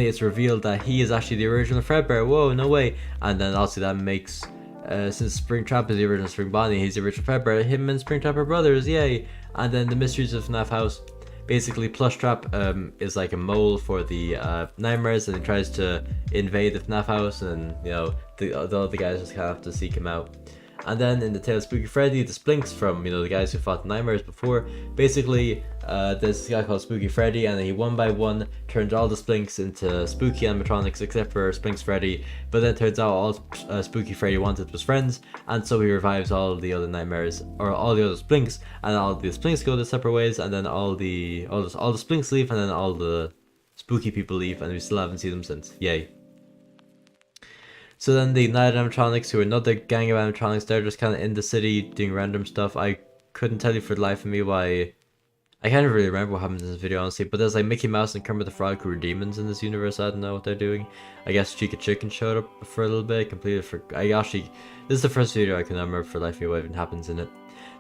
it's revealed that he is actually the original Fredbear. Whoa, no way. And then also that makes, since Springtrap is the original Spring Bonnie, he's the original Fredbear, him and Springtrap are brothers, yay. And then the mysteries of FNAF house, basically Plushtrap is like a mole for the Nightmares, and he tries to invade the FNAF house, and you know, all the guys just kind of have to seek him out. And then in the Tale of Spooky Freddy, the Splinks from, you know, the guys who fought the Nightmares before, basically there's this guy called Spooky Freddy, and he one by one turned all the Splinks into spooky animatronics except for Splinks Freddy, but then it turns out all Spooky Freddy wanted was friends, and so he revives all the other Nightmares, or all the other Splinks, and all the Splinks go their separate ways, and then all the Splinks leave, and then all the spooky people leave, and we still haven't seen them since. Yay. So then the Night Animatronics, who are another gang of animatronics, they're just kind of in the city doing random stuff. I couldn't tell you for the life of me why. I can't really remember what happened in this video, honestly, but there's like Mickey Mouse and Kermit the Frog who are demons in this universe. I don't know what they're doing. I guess Chica Chicken showed up for a little bit, this is the first video I can remember for the life of me what even happens in it.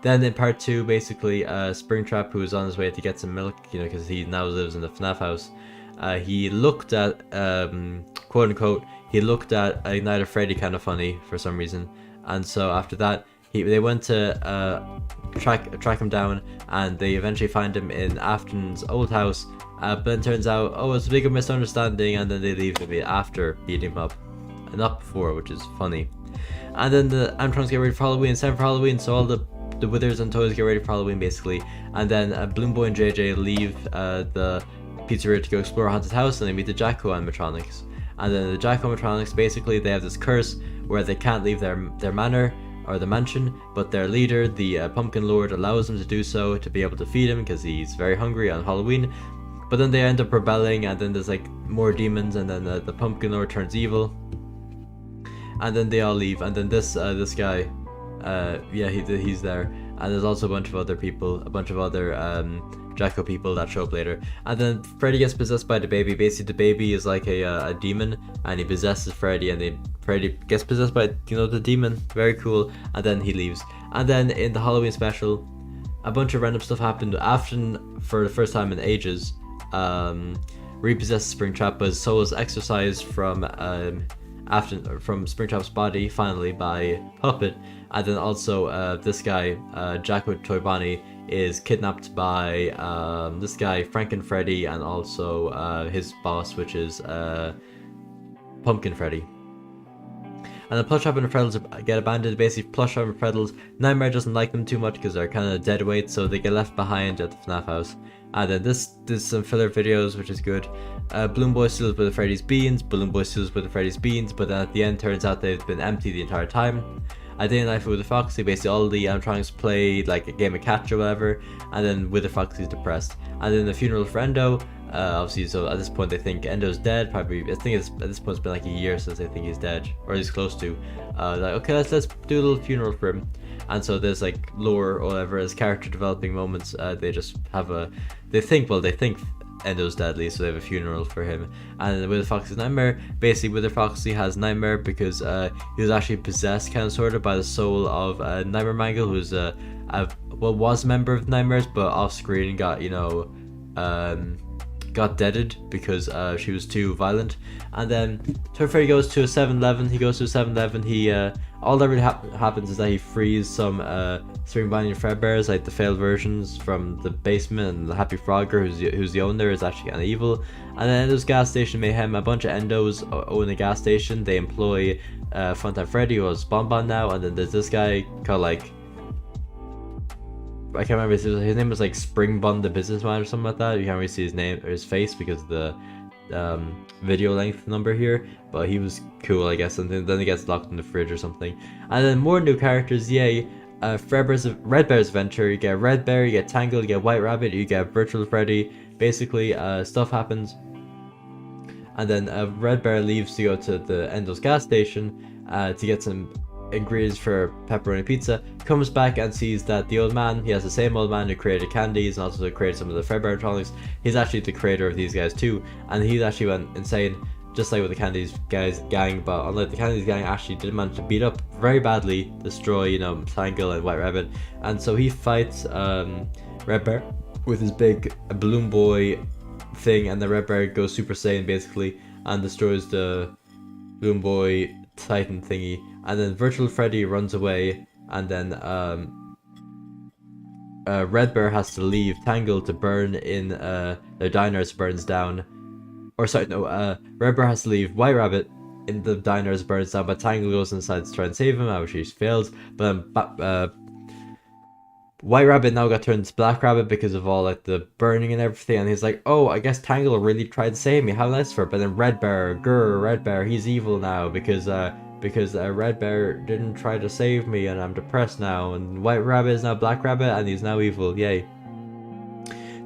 Then in part 2, basically, Springtrap, who was on his way to get some milk, you know, because he now lives in the FNAF house, he looked at, quote unquote, he looked at a Night of Freddy kind of funny for some reason, and so after that they went to track him down, and they eventually find him in Afton's old house, but then turns out, oh, it's a bigger misunderstanding, and then they leave a bit after beating him up, and not before, which is funny. And then the animatronics get ready for Halloween, it's time for Halloween, so all the withers and toys get ready for Halloween basically, and then Bloom Boy and JJ leave the pizzeria to go explore a haunted house, and they meet the Jacko animatronics. And then the Jacko animatronics, basically they have this curse where they can't leave their manor or the mansion, but their leader, the Pumpkin Lord, allows them to do so to be able to feed him because he's very hungry on Halloween. But then they end up rebelling, and then there's like more demons, and then the Pumpkin Lord turns evil, and then they all leave. And then this guy, he's there, and there's also a bunch of other people, a bunch of other Jacko people that show up later. And then Freddy gets possessed by the baby. Basically the baby is like a demon, and he possesses Freddy, and Freddy gets possessed by, you know, the demon. Very cool. And then he leaves. And then in the Halloween special, a bunch of random stuff happened. Afton, for the first time in ages, repossessed Springtrap, but his soul was exorcised from Springtrap's body finally by Puppet. And then also this guy, Jacko Toy Bonnie, is kidnapped by this guy Franken Freddy, and also his boss, which is Pumpkin Freddy. And the Plushtrap and the Preddles get abandoned. Basically, Plushtrap and Preddles, Nightmare doesn't like them too much because they're kind of dead weight, so they get left behind at the FNAF house. And then there's some filler videos, which is good. Bloom Boy steals with the Freddy's beans, Balloon Boy steals with the Freddy's beans, but then at the end turns out they've been empty the entire time. Day in the Life of Wither Foxy, basically all the animatronics play like a game of catch or whatever, and then Wither Foxy's depressed. And then the funeral for Endo, obviously, so at this point they think Endo's dead, probably. I think at this point it's been like a year since they think he's dead, or he's close to. Like, okay, let's do a little funeral for him. And so there's like lore or whatever, as character developing moments, they just have they think Endo's deadly, so they have a funeral for him. And Wither Foxy's nightmare, basically Wither Foxy has nightmare because he was actually possessed kind of sort of by the soul of Nightmare Mangle, who's was a member of Nightmares, but off screen got, you know, got deaded because she was too violent. And then Toy Freddy goes to a 7-Eleven. He goes to a 7-Eleven. He all that really happens is that he frees some Spring Binding Fredbears, like the failed versions from the basement, and the Happy Frogger, who's the owner, is actually kind of evil. And then there's gas station mayhem. A bunch of Endos own a gas station. They employ Funtime Freddy, who is Bonbon now, and then there's this guy called like, I can't remember, his name was like Spring Bun the businessman or something like that. You can't really see his name or his face because of the video length number here, but he was cool, I guess. And then he gets locked in the fridge or something. And then more new characters, yay. Red Bear's Adventure, you get Red Bear, you get Tangled, you get White Rabbit, you get Virtual Freddy. Basically, stuff happens. And then Red Bear leaves to go to the Endo's gas station to get some ingredients for pepperoni pizza. Comes back and sees that the old man, he has the same old man who created candies and also created some of the Fredbear animatronics. He's actually the creator of these guys too, and he actually went insane, just like with the Candies guys gang. But unlike the Candies gang, actually did manage to beat up very badly, destroy, you know, Tangle and White Rabbit. And so he fights Red Bear with his big balloon boy thing, and the Red Bear goes Super Saiyan basically and destroys the balloon boy Titan thingy. And then Virtual Freddy runs away, and then Red Bear has to leave Tangle to burn in their diner as it burns down. Or sorry, no, Red Bear has to leave White Rabbit in the diner as it burns down, but Tangle goes inside to try and save him, which he fails. But then White Rabbit now got turned to Black Rabbit because of all like the burning and everything, and he's like, oh, I guess Tangle really tried to save me, how nice for it. But then Red Bear, he's evil now because Red Bear didn't try to save me, and I'm depressed now, and White Rabbit is now Black Rabbit, and he's now evil, yay.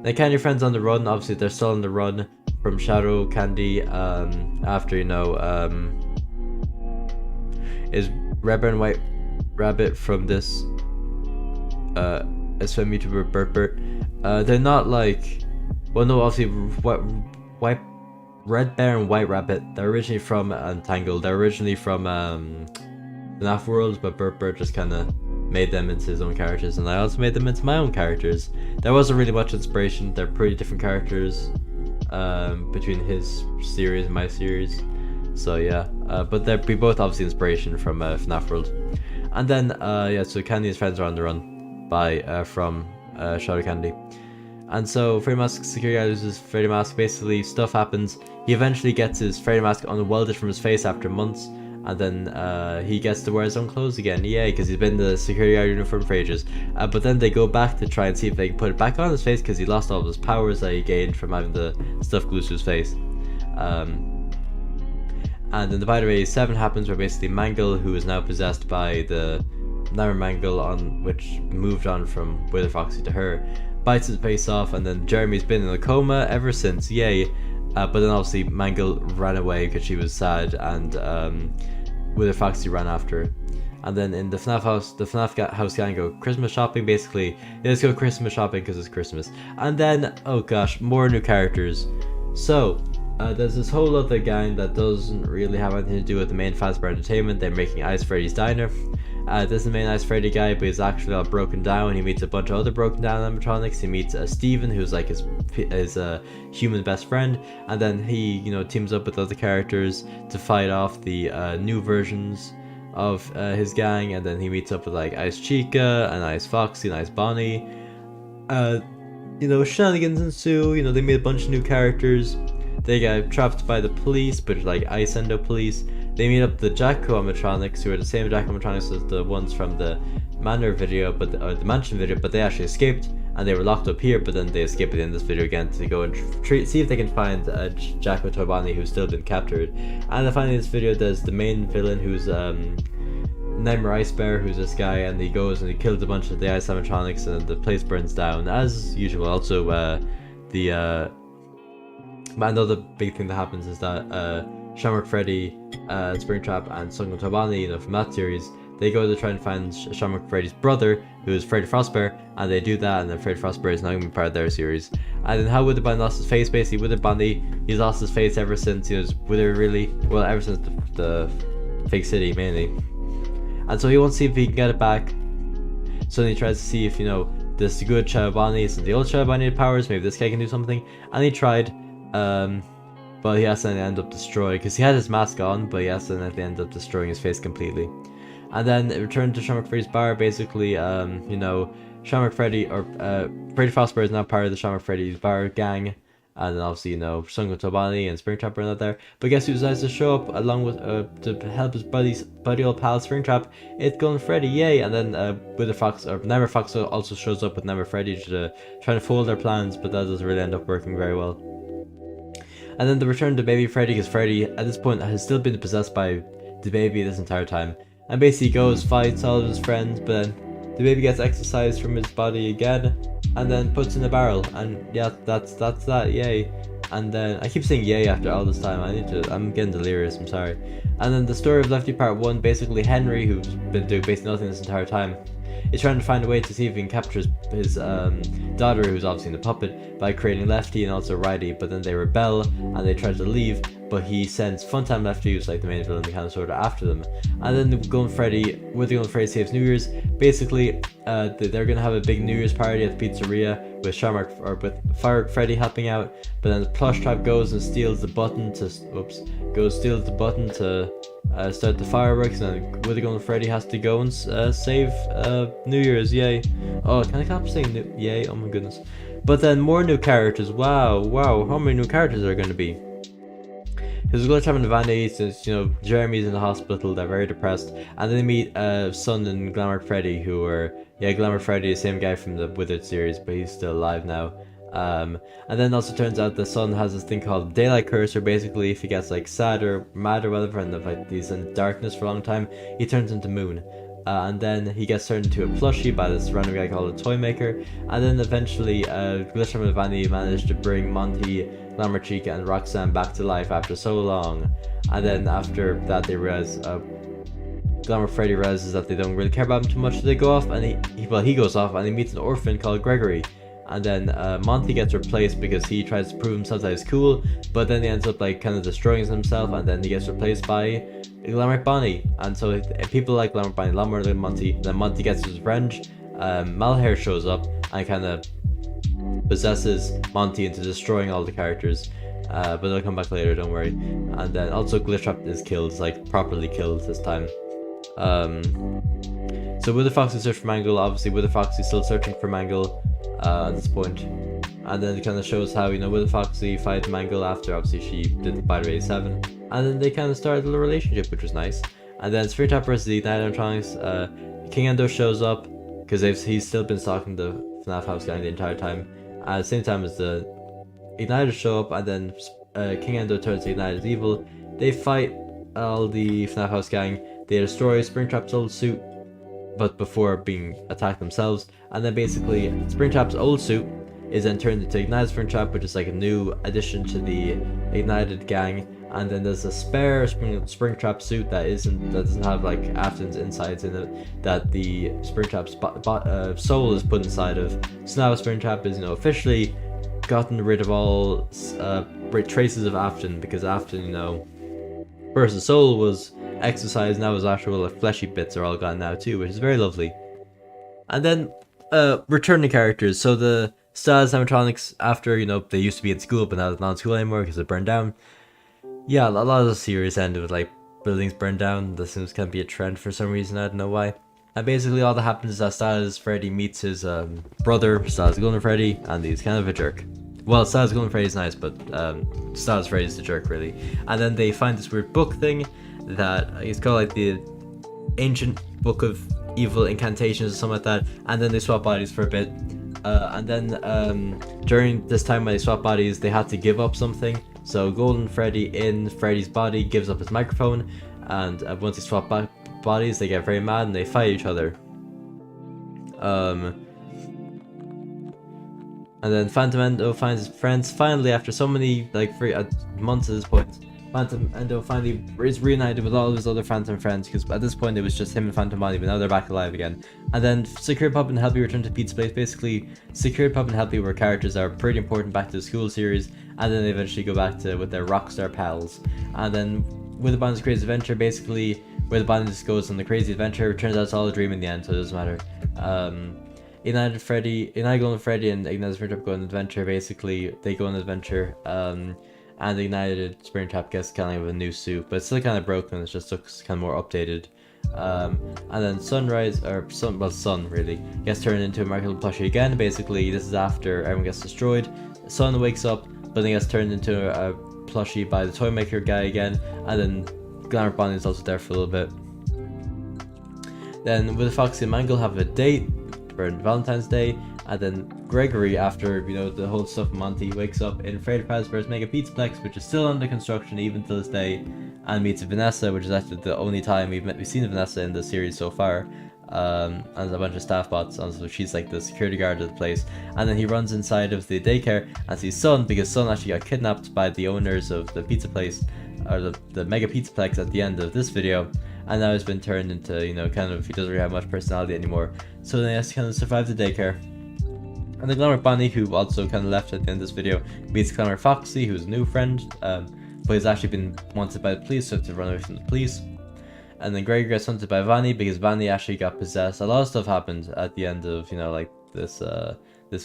Then Candy Friends on the run, obviously they're still on the run from Shadow Candy, after, you know, is Red Bear and White Rabbit from this, SFM YouTuber Bert. They're not like, well no, obviously Red Bear and White Rabbit, they're originally from Tangled. They're originally from FNAF World, but Bert just kind of made them into his own characters, and I also made them into my own characters. There wasn't really much inspiration. They're pretty different characters between his series and my series. So yeah, but we both obviously inspiration from FNAF World. And then yeah, so Candy's friends are on the run from Shadow Candy. And so Freddy Mask's security guy loses Freddy Mask. Basically, stuff happens. He eventually gets his Freddy Mask unwelded from his face after months, and then he gets to wear his own clothes again. Yay, because he's been in the security guard uniform for ages. But then they go back to try and see if they can put it back on his face, because he lost all of his powers that he gained from having the stuff glued to his face. And then the Bite Ray 7 happens, where basically Mangle, who is now possessed by the Nightmare Mangle, which moved on from Wither Foxy to her, bites his face off, and then Jeremy's been in a coma ever since, yay. But then obviously Mangle ran away because she was sad, and Wither Foxy ran after her. And then in the FNAF house gang go Christmas shopping, basically. Let's go Christmas shopping because it's Christmas. And then, oh gosh, more new characters. So, there's this whole other gang that doesn't really have anything to do with the main Fazbear Entertainment. They're making Ice Freddy's Diner. This is the main Ice Freddy guy, but he's actually all broken down. He meets a bunch of other broken down animatronics. He meets Steven, who's like his human best friend, and then he, you know, teams up with other characters to fight off the new versions of his gang. And then he meets up with like Ice Chica and Ice Foxy and Ice Bonnie. You know, shenanigans ensue. You know, they meet a bunch of new characters. They get trapped by the police, but like Ice Endo police. They meet up the Jacko animatronics, who are the same Jacko animatronics as the ones from the Manor video, but the Mansion video, but they actually escaped, and they were locked up here. But then they escape at the end of this video again to go and see if they can find Jacko Tobani, who's still been captured. And then finally, in this video, there's the main villain, who's Nightmare Ice Bear, who's this guy, and he goes and he kills a bunch of the ice animatronics, and the place burns down as usual. Also, another big thing that happens is that Shamrock Freddy, Springtrap, and Sunken Tobani, you know, from that series, they go to try and find Shamrock Freddy's brother, who is Freddy Frostbear, and they do that, and then Freddy Frostbear is now going to be part of their series. And then how Wither Bunny lost his face, basically, Wither Bunny, he's lost his face ever since he was Wither, really, well, ever since the Fake City, mainly. And so he wants to see if he can get it back. So then he tries to see if, you know, this good Shadow Bunny, since the old Shadow Bunny had powers, maybe this guy can do something. And he tried, but he has to end up destroyed, because he had his mask on, but he has to end up destroying his face completely. And then it returned to Shamrock Freddy's bar, basically, you know, Shamrock Freddy, or Freddy Frostbear is now part of the Shamrock Freddy's bar gang. And then obviously, you know, Sunken Tobani and Springtrap are not there. But guess who decides to show up along with, to help his buddy old pal Springtrap? It's Golden Freddy, yay! And then Wither Fox, or Nightmare Fox also shows up with Nightmare Freddy to try to foil their plans, but that doesn't really end up working very well. And then the return to baby Freddy, because Freddy at this point has still been possessed by the baby this entire time. And basically goes, fights all of his friends, but then the baby gets exorcised from his body again, and then puts in a barrel, and yeah, that's that, yay. And then, I keep saying yay after all this time, I'm getting delirious, I'm sorry. And then the story of Lefty Part 1, basically Henry, who's been doing basically nothing this entire time, is trying to find a way to see if he can capture his daughter, who's obviously in the puppet, by creating Lefty and also Riley, but then they rebel, and they try to leave, but he sends Funtime Lefty, who's like the main villain, kind of sort of after them. And then with the Golden Freddy Saves New Year's, basically, they're gonna have a big New Year's party at the pizzeria with Firework Freddy helping out, but then the Plush Trap goes and steals the button to, start the fireworks, and then Golden Freddy has to go and save New Year's, yay. Oh, can I stop saying yay? Oh my goodness. But then more new characters, wow, how many new characters are going to be? Because we're going to have Vanny, since, you know, Jeremy's in the hospital, they're very depressed, and then they meet Sun and Glamour Freddy, who are, yeah, Glamour Freddy, the same guy from the Withered series, but he's still alive now. And then also turns out the Sun has this thing called Daylight Curse, where basically if he gets like sad or mad or whatever, and like he's in darkness for a long time, he turns into Moon. And then he gets turned into a plushie by this random guy called a Toy Maker, and then eventually Glitcham and Vanny managed to bring Monty, Glamour Chica, and Roxanne back to life after so long. And then after that they realize, Glamour Freddy realizes that they don't really care about him too much, so they go off, and he goes off and he meets an orphan called Gregory. And then Monty gets replaced because he tries to prove himself that he's cool, but then he ends up like kind of destroying himself, and then he gets replaced by Glamour Bonnie. And so people like Glamour Bonnie a lot more than Monty. Then Monty gets his revenge. Malhair shows up and kind of possesses Monty into destroying all the characters, but they'll come back later, don't worry. And then also Glitchtrap is killed, like properly killed this time. So Wither Foxy search for Mangle. Obviously Wither Foxy still searching for Mangle at this point. And then it kind of shows how, you know, Wither Foxy fight Mangle after obviously she did the Spider 87, and then they kind of started a little relationship, which was nice. And then Springtrap versus the Ignite Animatronics, King Endo shows up because he's still been stalking the FNAF house gang the entire time. At the same time as the Igniters show up, and then King Endo turns the Igniters evil. They fight all the FNAF house gang. They destroy Springtrap's old suit, but before being attacked themselves. And then basically Springtrap's old suit is then turned into Ignited Springtrap, which is like a new addition to the Ignited gang. And then there's a spare Springtrap suit that doesn't have like Afton's insides in it, that the Springtrap's soul is put inside of. So now Springtrap is, you know, officially gotten rid of all traces of Afton, because Afton, you know, first the soul was exercised, now his actual like, fleshy bits are all gone now too, which is very lovely. And then returning characters. So the Stars animatronics, after, you know, they used to be in school, but now they're not in school anymore because it burned down. Yeah, a lot of the series ended with like buildings burned down. This seems can be a trend for some reason, I don't know why. And basically all that happens is that Stars Freddy meets his brother, Stars Golden Freddy, and he's kind of a jerk. Well, Stars Golden Freddy's nice, but Stars Freddy's the jerk, really. And then they find this weird book thing that it's called like the Ancient Book of Evil Incantations or something like that, and then they swap bodies for a bit. And then during this time when they swap bodies, they had to give up something. So Golden Freddy in Freddy's body gives up his microphone, and once he swapped bodies, they get very mad and they fight each other. And then Phantom Endo finds his friends finally after so many months at this point. Phantom Endo finally is reunited with all of his other Phantom friends, because at this point it was just him and Phantom Bonnie, but now they're back alive again. And then Secure Pup and Helpy return to Pizza Place. Basically, Secure Pup and Helpy were characters that are pretty important back to the school series, and then they eventually go back to with their Rockstar pals. And then with the Bonnie's Crazy Adventure, basically where the Bonnie just goes on the crazy adventure, it turns out it's all a dream in the end, so it doesn't matter. Ignited Golden Freddy and Ignited Springtrap go on an adventure. Basically, they go on an adventure, and Ignited Springtrap gets kind of a new suit, but it's still kind of broken. It just looks kind of more updated. And then Sun really gets turned into a Marketable plushie again. Basically, this is after everyone gets destroyed. Sun wakes up, but then gets turned into a plushie by the toy maker guy again, and then Glamour Bonnie is also there for a little bit. Then with Foxy and Mangle have a date for Valentine's Day, and then Gregory, after the whole stuff with Monty, wakes up in Freddy Fazbear's Mega Pizzaplex, which is still under construction even to this day, and meets Vanessa, which is actually the only time we've seen Vanessa in the series so far. And a bunch of staff bots, and so she's like the security guard of the place. And then he runs inside of the daycare and sees Sun, because Sun actually got kidnapped by the owners of the pizza place, or the Mega Pizzaplex at the end of this video, and now he's been turned into, kind of, he doesn't really have much personality anymore, so then he has to kind of survive the daycare. And then Glamour Bonnie, who also kind of left at the end of this video, meets Glamour Foxy, who's a new friend, but he's actually been wanted by the police, so to run away from the police. And then Gregory gets hunted by Vanny, because Vanny actually got possessed. A lot of stuff happened at the end of, this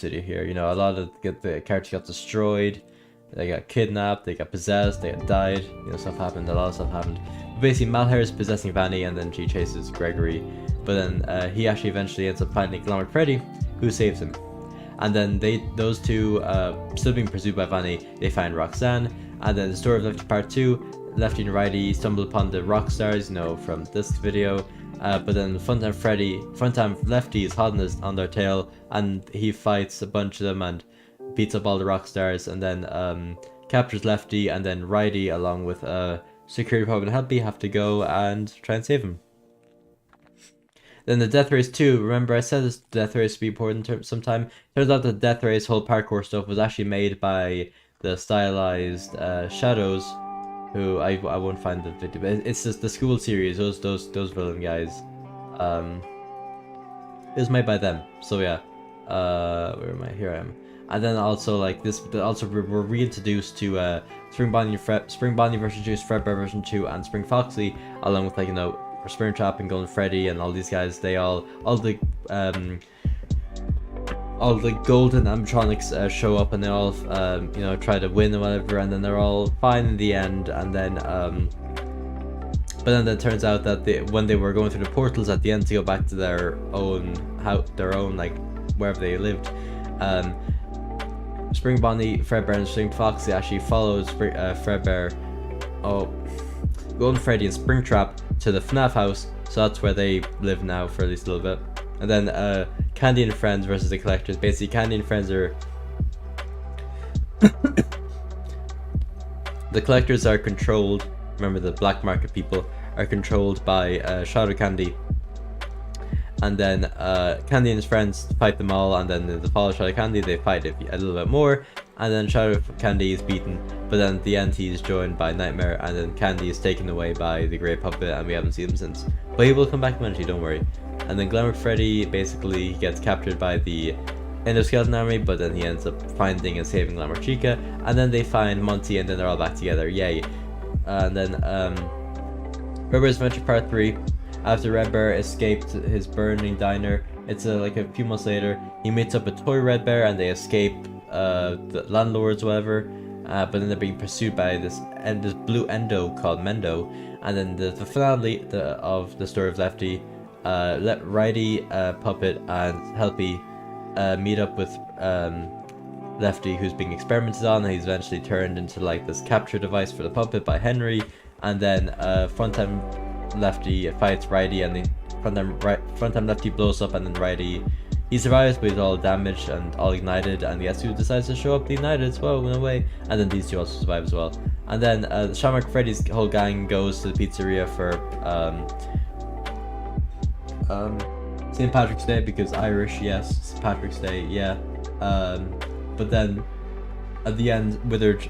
video here. A lot of the characters got destroyed, they got kidnapped, they got possessed, they got died, stuff happened, a lot of stuff happened. But basically, Malheur is possessing Vanny, and then she chases Gregory. But then he actually eventually ends up finding Glamour Freddy, who saves him. And then those two, still being pursued by Vanny, they find Roxanne. And then the story of Lefty Part 2, Lefty and Righty stumble upon the Rockstars, from this video. But then Funtime Lefty is hot on their tail, and he fights a bunch of them and beats up all the Rockstars, and then captures Lefty, and then Righty along with Security Pup and Helpy have to go and try and save him. Then the Death Race 2, remember I said this Death Race would be important sometime. Turns out the Death Race whole parkour stuff was actually made by the stylized Shadows, who I won't find the video, but it's just the school series, those villain guys. It was made by them, so yeah. Where am I? Here I am. And then also we're reintroduced to Spring Bonnie version 2, Fredbear version 2, and Spring Foxy, along with Springtrap and Golden Freddy and all these guys. They all the golden animatronics show up, and they all try to win or whatever, and then they're all fine in the end. And then but then it turns out that when they were going through the portals at the end to go back to their own wherever they lived, Spring Bonnie, Fredbear, and Spring Foxy actually followed Golden Freddy and Springtrap to the FNAF house, so that's where they live now for at least a little bit. And then Candy and Friends versus the Collectors. Basically, Candy and Friends are the Collectors are controlled. Remember, the black market people are controlled by Shadow Candy. And then Candy and his friends fight them all, and then the follow Shadow Candy, they fight a little bit more, and then Shadow Candy is beaten, but then at the end he's joined by Nightmare, and then Candy is taken away by the Grey Puppet, and we haven't seen him since. But he will come back eventually, don't worry. And then Glamour Freddy basically gets captured by the Endoskeleton Army, but then he ends up finding and saving Glamour Chica, and then they find Monty, and then they're all back together, yay. And then Red Bear's Adventure Part 3. After Red Bear escaped his burning diner, it's like a few months later, he meets up with Toy Red Bear, and they escape the landlords, whatever. But then they're being pursued by this blue endo called Mendo. And then the finale of the story of Lefty, Righty, Puppet, and Helpy meet up with Lefty, who's being experimented on, and he's eventually turned into this capture device for the puppet by Henry. And then Funtime Lefty fights Righty, and the Funtime Lefty blows up, and then Righty, he survives, but he's all damaged and all ignited, and guess who decides to show up? The United as well, in a way. And then these two also survive as well. And then Shamrock Freddy's whole gang goes to the pizzeria for St. Patrick's Day because Irish, yes. St. Patrick's Day, yeah. But then at the end, Withered,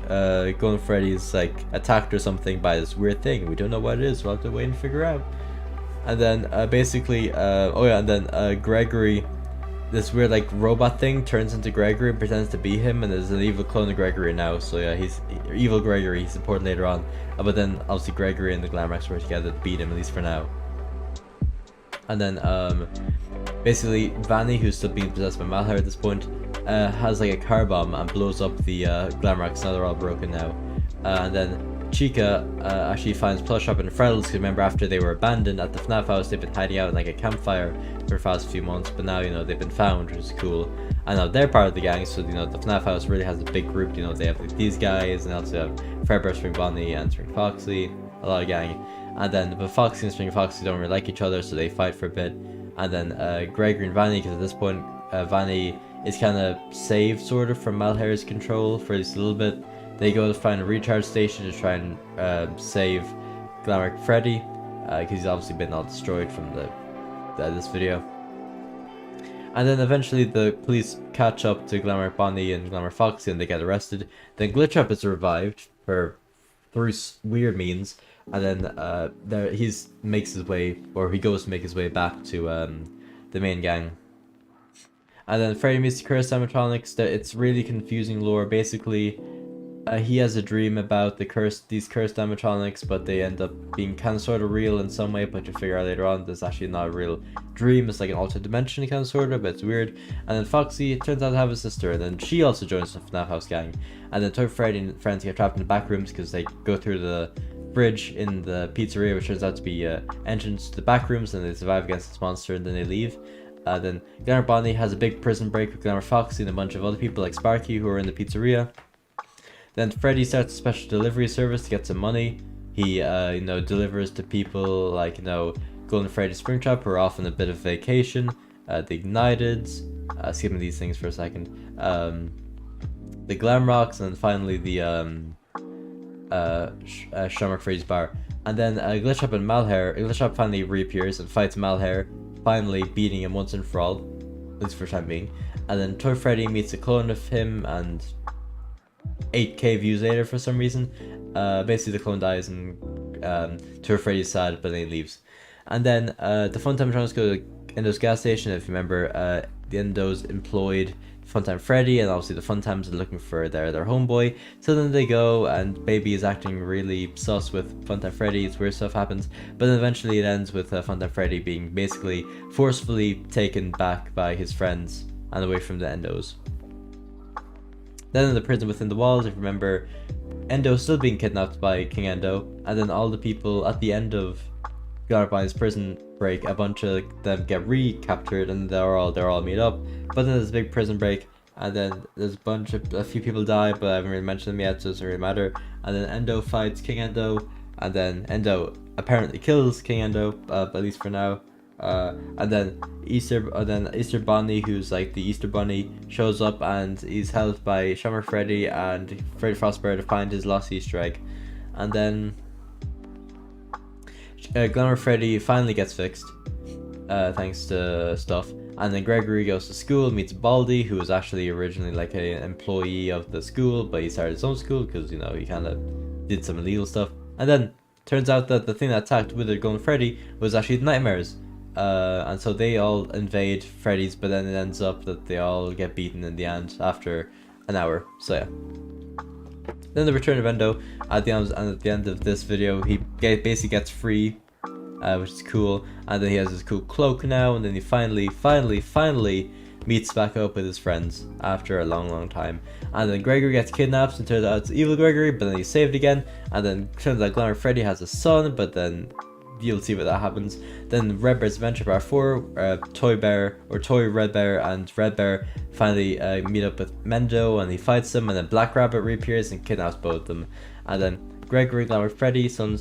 Golden Freddy is like attacked or something by this weird thing. We don't know what it is. We'll have to wait and figure out. And then basically, and then Gregory, this weird like robot thing turns into Gregory and pretends to be him, and there's an evil clone of Gregory now. So yeah, he's evil Gregory. He's important later on. But then obviously Gregory and the Glamrex work together to beat him, at least for now. And then basically Vanny, who's still being possessed by Malheur at this point, has like a car bomb and blows up the Glamrex. Now they're all broken now. And then Chica actually finds Plush up in Freddles, because remember after they were abandoned at the FNAF house, they've been hiding out in like a campfire for the past few months, but now, you know, they've been found, which is cool. And now they're part of the gang, so, you know, the FNAF house really has a big group. You know, they have like these guys, and also have Fredbear, Spring Bonnie, and Spring Foxy, a lot of gang. And then, but Foxy and Spring Foxy don't really like each other, so they fight for a bit. And then Gregory and Vanny, because at this point, Vanny is kind of saved, sort of, from Malhair's control for just a little bit. They go to find a recharge station to try and save Glamour Freddy, because he's obviously been all destroyed from this video. And then eventually the police catch up to Glamour Bonnie and Glamour Foxy, and they get arrested. Then Glitchup is revived through weird means, and then he makes his way, or he goes to make his way back to the main gang. And then Freddy meets the cursed animatronics. It's really confusing lore. Basically, he has a dream about these cursed animatronics, but they end up being kind of sort of real in some way, but you figure out later on there's actually not a real dream. It's like an alternate dimension kind of sort of, but it's weird. And then Foxy turns out to have a sister, and then she also joins the FNAF house gang. And then Toy Freddy and friends get trapped in the back rooms because they go through the bridge in the pizzeria, which turns out to be entrance to the back rooms, and they survive against this monster, and then they leave. Then Glamour Bonnie has a big prison break with Glamour Foxy and a bunch of other people like Sparky who are in the pizzeria. Then Freddy starts a special delivery service to get some money. He, delivers to people like, Golden Freddy, Springtrap, who are off on a bit of vacation. The Igniteds, skipping these things for a second. The Glamrocks, and then finally the Shamrock Freddy's bar. And then Glitchup and Malhair. Glitchup finally reappears and fights Malhair, finally beating him once and for all, at least for the time being. And then Toy Freddy meets a clone of him, and 8k views later for some reason, basically the clone dies, and Toy Freddy's sad, but then he leaves. And then the Funtime Trunks go to Endo's gas station. If you remember, the Endos employed Funtime Freddy, and obviously the Funtimes are looking for their homeboy. So then they go, and Baby is acting really sus with Funtime Freddy. It's weird stuff happens, but then eventually it ends with Funtime Freddy being basically forcefully taken back by his friends and away from the Endos. Then in the prison within the walls, if you remember, Endo still being kidnapped by King Endo, and then all the people at the end of Garbine's prison break, a bunch of them get recaptured, and they're all meet up. But then there's a big prison break, and then there's a few people die, but I haven't really mentioned them yet, so it doesn't really matter. And then Endo fights King Endo, and then Endo apparently kills King Endo, at least for now. And then Easter Bunny, who's like the Easter Bunny, shows up, and he's helped by Shamrock Freddy and Freddy Frostbear to find his lost Easter egg. And then Glamour Freddy finally gets fixed, thanks to stuff. And then Gregory goes to school, meets Baldy, who was actually originally like an employee of the school, but he started his own school because, he kind of did some illegal stuff. And then turns out that the thing that attacked Withered Golden Freddy was actually the nightmares. And so they all invade Freddy's, but then it ends up that they all get beaten in the end after an hour. So yeah. Then the return of Endo at the end of this video, he basically gets free, which is cool. And then he has his cool cloak now, and then he finally meets back up with his friends after a long time. And then Gregory gets kidnapped, and turns out it's evil Gregory, but then he's saved again. And then turns out Glamour Freddy has a son, but then you'll see what that happens. Then Red Bear's Adventure Part 4, Toy Red Bear and Red Bear finally meet up with Mendo, and he fights them, and then Black Rabbit reappears and kidnaps both of them. And then Gregory and Glamour Freddy's son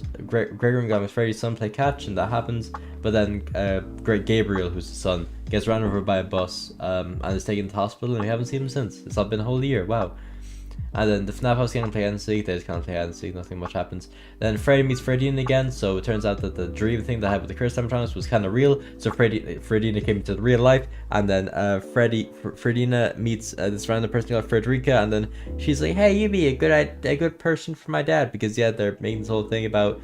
play catch, and that happens. But then Gabriel, who's the son, gets run over by a bus, and is taken to the hospital, and we haven't seen him since. It's not been a whole year, wow. And then the FNAF house gang play hide and seek. They just kind of play hide and seek. Nothing much happens. Then Freddy meets Fredina again. So it turns out that the dream thing that I had with the cursed animatronics was kind of real. So Fredina came into real life, and then Fredina meets this random person called Frederica, and then she's like, "Hey, you be a good person for my dad," because yeah, they're making this whole thing about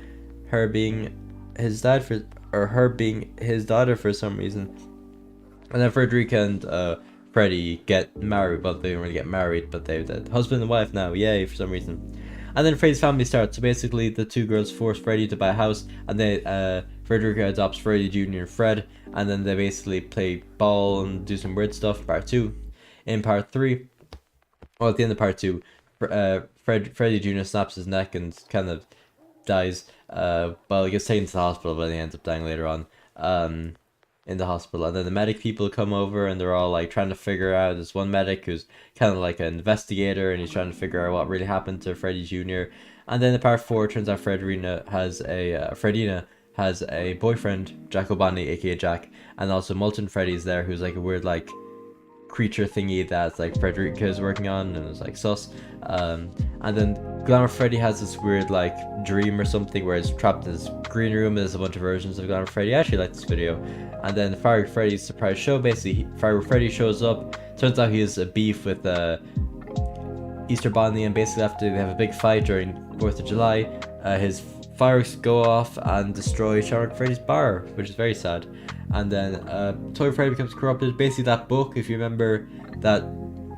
her being his dad or her being his daughter for some reason. And then Frederica and Freddy get married. Well, they don't really get married, but they're the husband and wife now. Yay, for some reason. And then Freddy's family starts. So basically, the two girls force Freddy to buy a house, and then Frederica adopts Freddy Jr. and Fred, and then they basically play ball and do some weird stuff. Part 2. In part 3, well, at the end of part 2, Freddy Jr. snaps his neck and kind of dies. Well, he gets taken to the hospital, but he ends up dying later on. In the hospital, and then the medic people come over, and they're all like trying to figure out. There's one medic who's kind of like an investigator, and he's trying to figure out what really happened to Freddy Jr. And then in part 4, it turns out Fredina has a boyfriend, Jack O'Bonney, aka Jack, and also Molten Freddy's there, who's like a weird like creature thingy that like Frederica is working on, and it's like sus. And then Glamour Freddy has this weird like dream or something where he's trapped in this green room. There's a bunch of versions of Glamour Freddy. I actually like this video. And then Fire Freddy's surprise show. Basically, Fire Freddy shows up. Turns out he has a beef with Easter Bunny, and basically after they have a big fight during 4th of July, his fireworks go off and destroy Shamrock Freddy's bar, which is very sad. And then Toy Freddy becomes corrupted. Basically, that book, if you remember, that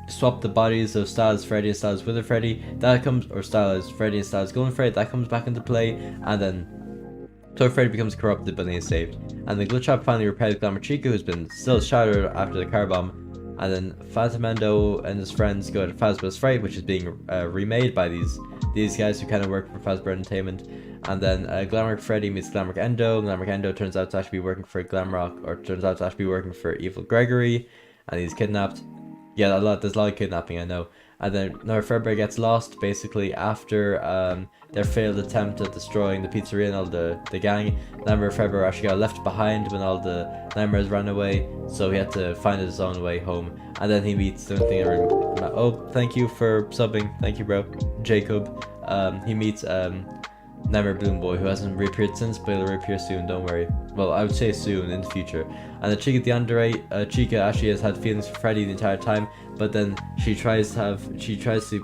swapped the bodies of Styles Freddy and Styles Wither Freddy, that comes, or Styles Freddy and Styles Golden Freddy, that comes back into play, and then Toy Freddy becomes corrupted, but then he's saved. And the Glitch Shop finally repairs Glamour Chica, who's been still shattered after the car bomb. And then Phantomendo and his friends go to Fazbear's Fright, which is being remade by these guys who kind of work for Fazbear Entertainment. And then Glamrock Freddy meets Glamrock Endo. Glamrock Endo turns out to actually be working for Glamrock, or turns out to actually be working for Evil Gregory, and he's kidnapped. Yeah, there's a lot of kidnapping, I know. And then Nora Fairbairn gets lost basically after their failed attempt at destroying the pizzeria and all the gang. Nora Fairbairn actually got left behind when all the nightmares ran away, so he had to find his own way home. And then he meets the only thing I remember. Oh, thank you for subbing. Thank you, bro. Jacob. He meets Nightmare Bloom Boy, who hasn't reappeared since, but he'll reappear soon, don't worry. Well, I would say soon, in the future. And the Chica the Andre, Chica actually has had feelings for Freddy the entire time, but then she tries to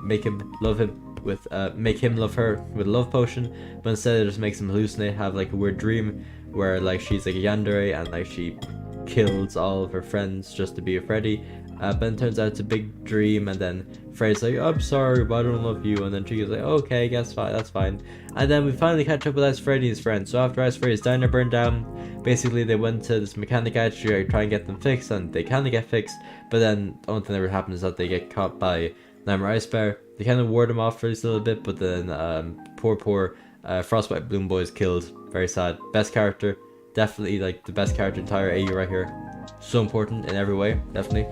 make him love her with a love potion, but instead it just makes him hallucinate, have like a weird dream where like she's like a yandere and like she kills all of her friends just to be a Freddy. But it turns out it's a big dream, and then Freddy's like, "I'm sorry, but I don't love you," and then Chica's like, "Okay, that's fine." And then we finally catch up with Ice Freddy and his friends. So after Ice Freddy's diner burned down, basically they went to this mechanic guy to try and get them fixed, and they kind of get fixed, but then the only thing that ever happens is that they get caught by Nightmare Ice Bear. They kind of ward him off for just a little bit, but then poor Frostbite Bloom Boy is killed. Very sad. Best character, definitely like the best character in entire AU right here. So important in every way, definitely.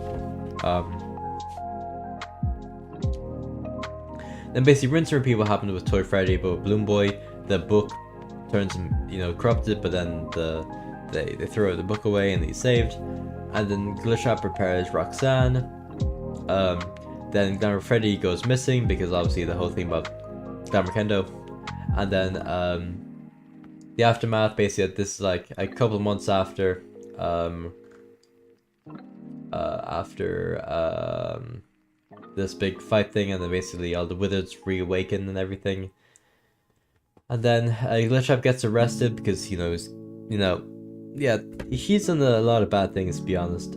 Then basically rinse and repeat what happened with Toy Freddy, but with Bloom Boy, the book turns him, corrupted, but then they throw the book away and he's saved. And then Glitchtrap repairs Roxanne. Then Glamour Freddy goes missing because obviously the whole thing about Glamour Kendo. And then the aftermath, basically this is like a couple of months after this big fight thing, and then basically all the Wizards reawaken and everything. And then Glitchtrap gets arrested because he's done a lot of bad things, to be honest.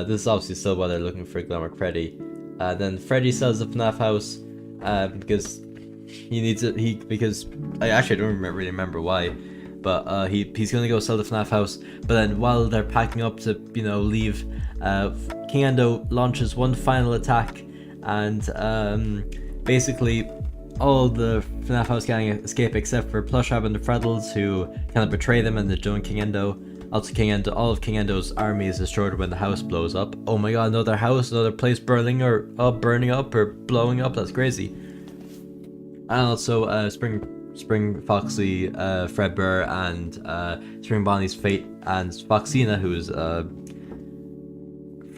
This is obviously still why they're looking for Glamour Freddy. Then Freddy sells the FNAF house because he needs it. Because I actually don't really remember why, but he's gonna go sell the FNAF house. But then while they're packing up to leave, King Endo launches one final attack, and basically all the FNAF house gang escape except for Plushab and the Freddles, who kind of betray them and they join King Endo. Also, all of King Endo's army is destroyed when the house blows up. Oh my god, another house, another place burning up or blowing up. That's crazy. And also Spring Foxy, Fredbear, and Spring Bonnie's Fate, and Foxina, who's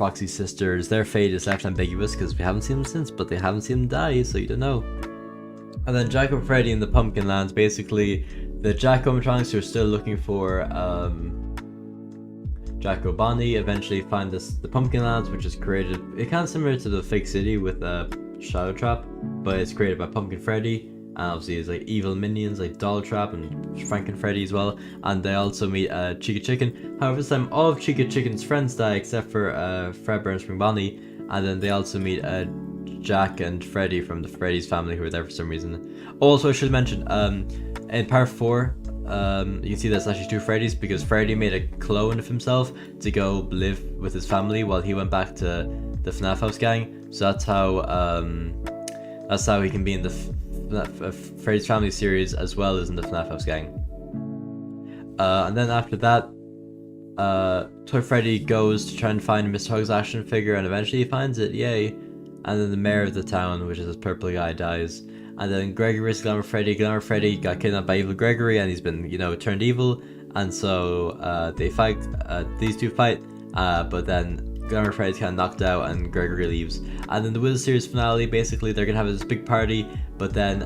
Foxy's sisters, their fate is left ambiguous because we haven't seen them since, but they haven't seen them die, so you don't know. And then Jack and Freddy in the Pumpkin Lands, basically the Jack-O-Matronics who are still looking for Jack-O-Bonnie eventually find the Pumpkin Lands, which is created, it kind of similar to the fake city with Shadow Trap, but it's created by Pumpkin Freddy, and obviously it's like evil minions like Doll Trap and Frank and Freddy as well, and they also meet Chica Chicken. However, this time all of Chica Chicken's friends die except for Fredbear and Spring Bonnie, and then they also meet Jack and Freddy from the Freddy's family who are there for some reason. Also, I should mention, in part 4, you can see there's actually 2 Freddys because Freddy made a clone of himself to go live with his family while he went back to the FNAF House gang. So that's how he can be in the Freddy's Family series as well as in the FNAF House gang. And then after that, Toy Freddy goes to try and find Mr. Hug's action figure, and eventually he finds it, yay! And then the mayor of the town, which is this purple guy, dies. And then Gregory's Glamour Freddy. Glamour Freddy got kidnapped by evil Gregory, and he's been, turned evil. And so they fight. These two fight, but then Glamour Freddy's kind of knocked out, and Gregory leaves. And then the Wizard series finale, basically they're gonna have this big party, but then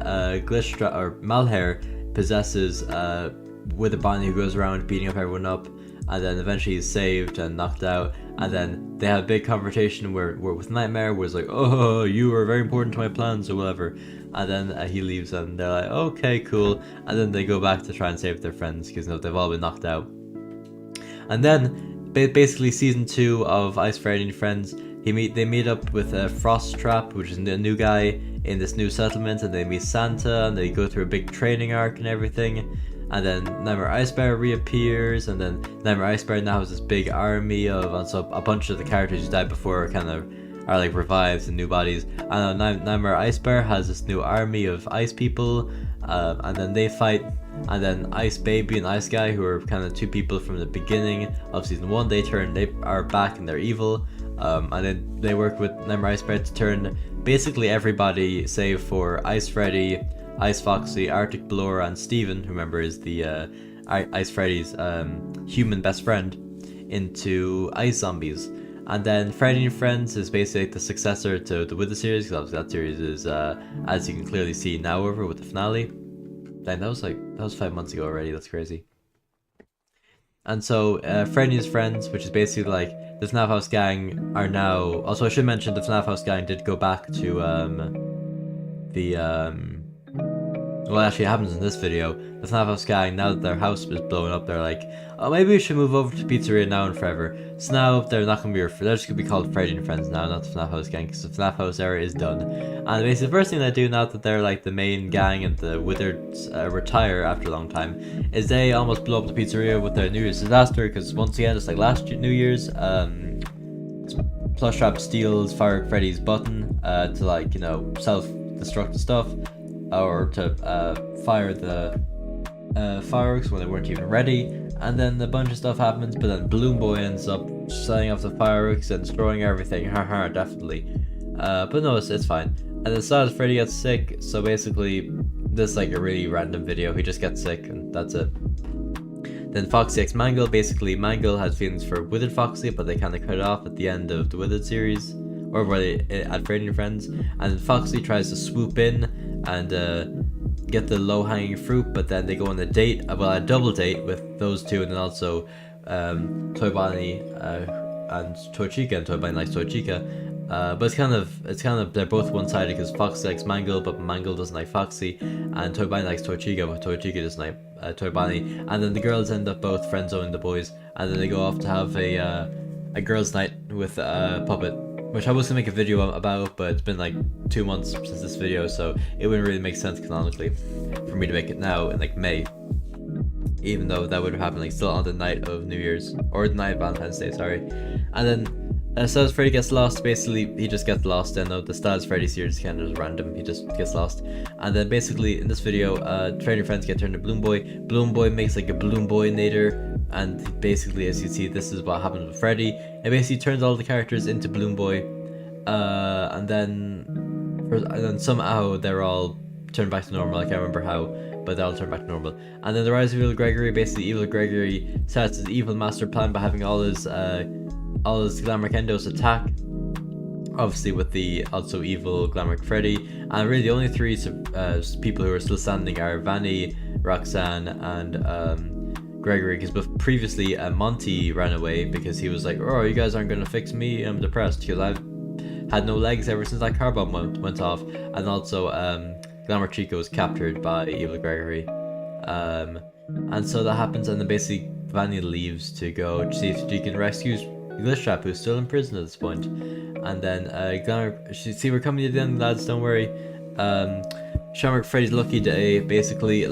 Glitchtrap or Malhair possesses Wither Bonnie, who goes around beating up everyone up. And then eventually he's saved and knocked out, and then they have a big conversation where with Nightmare, where it's like, oh, you are very important to my plans or whatever, and then he leaves and they're like, okay, cool, and then they go back to try and save their friends because they've all been knocked out. And then basically season 2 of Ice Freddy and Friends, they meet up with Frost Trap, which is a new guy in this new settlement, and they meet Santa, and they go through a big training arc and everything. And then Nightmare Ice Bear reappears, and then Nightmare Ice Bear now has this big army of, so a bunch of the characters who died before are like revived in new bodies. And Nightmare Ice Bear has this new army of ice people, and then they fight. And then Ice Baby and Ice Guy, who are kind of 2 people from the beginning of season 1, they are back and they're evil. And then they work with Nightmare Ice Bear to turn basically everybody save for Ice Freddy, Ice Foxy, Arctic Blower, and Steven, who remember is the Ice Freddy's human best friend, into ice zombies. And then Freddy and Friends is basically the successor to the Wither series, because obviously that series is, as you can clearly see now, over with the finale. Dang, that was 5 months ago already, that's crazy. And so Freddy and his friends, which is basically like the FNAF House gang, are now... Also, I should mention the FNAF House gang did go back to well, actually it happens in this video. The FNAF House gang, now that their house is blowing up, they're like, oh, maybe we should move over to Pizzeria now and forever. So now they're not going to be, they're just going to be called Freddy and Friends now, not the FNAF House gang, because the FNAF House era is done. And basically the first thing they do now that they're like the main gang and the Wizards retire after a long time, is they almost blow up the pizzeria with their New Year's disaster, because once again, it's like last New Year's, Plushtrap steals Fire Freddy's button to, like, self-destruct the stuff, or to fire the fireworks when they weren't even ready, and then a bunch of stuff happens, but then Balloon Boy ends up setting off the fireworks and destroying everything. Haha, definitely. But no, it's fine. And then Stars Freddy gets sick, so basically this is like a really random video. He just gets sick and that's it. Then Foxy X Mangle, basically Mangle has feelings for Withered Foxy, but they kind of cut it off at the end of the Withered series, or really at Freddy and Friends, and then Foxy tries to swoop in and get the low-hanging fruit, but then they go on a date, a double date with those two, and then also Toy Bonnie and Toy Chica, and Toy Bonnie likes Toy Chica. But it's kind of they're both one-sided, because Foxy likes Mangle, but Mangle doesn't like Foxy, and Toy Bonnie likes Toy Chica, but Toy Chica doesn't like Toy Bonnie. And then the girls end up both friend-zoning the boys, and then they go off to have a girls' night with Puppet, which I was gonna make a video about, but it's been like 2 months since this video, so it wouldn't really make sense canonically for me to make it now in like May, even though that would have happened like still on the night of New Year's, or the night of Valentine's Day, sorry. And then Stars Freddy gets lost. Basically he just gets lost, and the Stars Freddy series kind of is random, he just gets lost. And then basically in this video Freddy and Friends get turned to Balloon Boy. Balloon Boy makes like a Balloon Boy nader, and basically, as you see, this is what happens with Freddy. It basically turns all the characters into Balloon Boy, and then somehow they're all turned back to normal. I can't remember how, but they all turn back to normal. And then the rise of Evil Gregory. Basically, Evil Gregory starts his evil master plan by having all his all his Glamour Kendos attack, obviously with the also evil Glamour Freddy, and really the only three people who are still standing are Vanny, Roxanne, and Gregory, because previously Monty ran away because he was like, oh, you guys aren't going to fix me, I'm depressed because I've had no legs ever since that car bomb went off. And also Glamour Chico was captured by evil Gregory, and so that happens, and then basically Vanny leaves to go see if she can rescue Glitchtrap, who's still in prison at this point. And then Glamour, see, we're coming to the end, lads, don't worry. Shamrock Freddy's lucky day, basically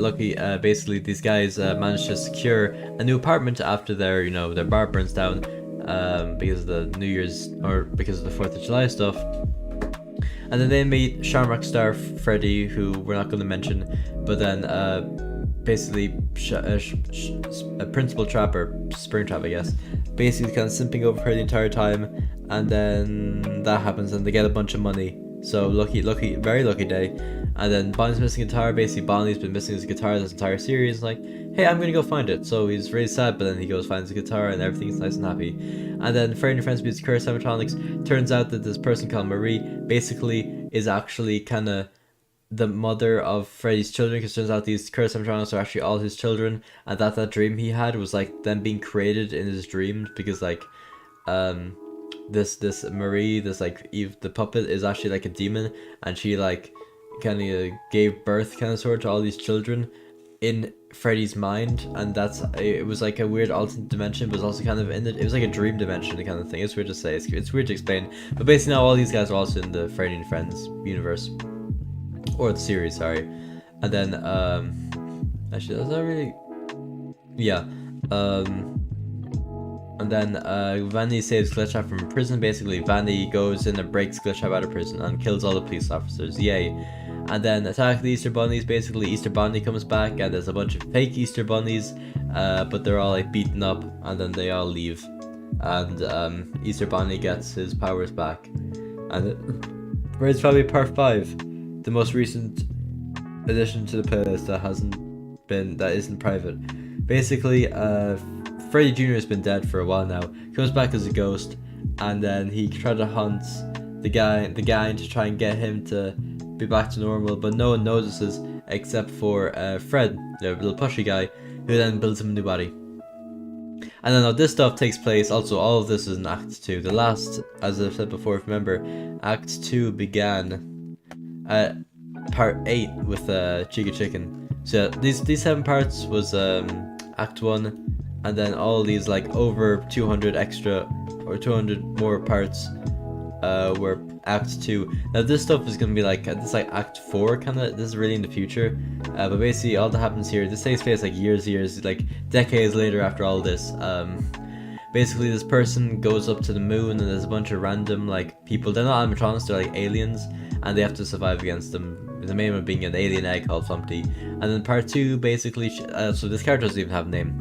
these guys managed to secure a new apartment after their their bar burns down, because of the New Year's, or because of the 4th of July stuff. And then they meet Shamrock Star Freddy, who we're not going to mention, but then basically Principal Trap, or Springtrap I guess, basically kind of simping over her the entire time. And then that happens and they get a bunch of money. So lucky, very lucky day. And then Bonnie's missing a guitar. Basically Bonnie's been missing his guitar this entire series, like, hey, I'm gonna go find it. So he's really sad, but then he goes finds the guitar and everything's nice and happy. And then Freddy and Friends beats Curse Animatronics. Turns out that this person called Marie basically is actually kind of the mother of Freddy's children, because turns out these Curse Animatronics are actually all his children, and that dream he had was like them being created in his dreams, because like this Marie, this like Eve the puppet, is actually like a demon, and she like kind of gave birth kind of sort to all these children in Freddy's mind, and it was like a weird alternate dimension, but it was also kind of it was like a dream dimension kind of thing. It's weird to say, it's weird to explain, but basically now all these guys are also in the Freddy and Friends universe, or the series, sorry. And then actually, that's not really, yeah. And then Vanny saves Glitchtrap from prison. Basically Vanny goes in and breaks Glitchtrap out of prison and kills all the police officers, yay. And then attack the Easter Bunnies. Basically Easter Bunny comes back and there's a bunch of fake Easter Bunnies, but they're all like beaten up, and then they all leave, and Easter Bunny gets his powers back. And Freddy's Family Part 5, the most recent addition to the playlist that isn't private. Basically Freddy Jr. has been dead for a while now. He comes back as a ghost, and then he tried to hunt the guy to try and get him to be back to normal, but no one notices except for Fred, the little pushy guy, who then builds him a new body. And then all this stuff takes place, also all of this is in Act 2. The last, as I've said before, if you remember, Act 2 began at Part 8 with Chica Chicken. So these 7 parts was Act 1, and then all these like over 200 extra or 200 more parts were Act 2. Now this stuff is gonna be like this like Act 4 kind of. This is really in the future, but basically all that happens here. This takes place like years, like decades later after all this. Basically this person goes up to the moon, and there's a bunch of random like people. They're not animatronics, they're like aliens, and they have to survive against them. The main one being an alien egg called Flumpty. And then Part 2 basically, so this character doesn't even have a name.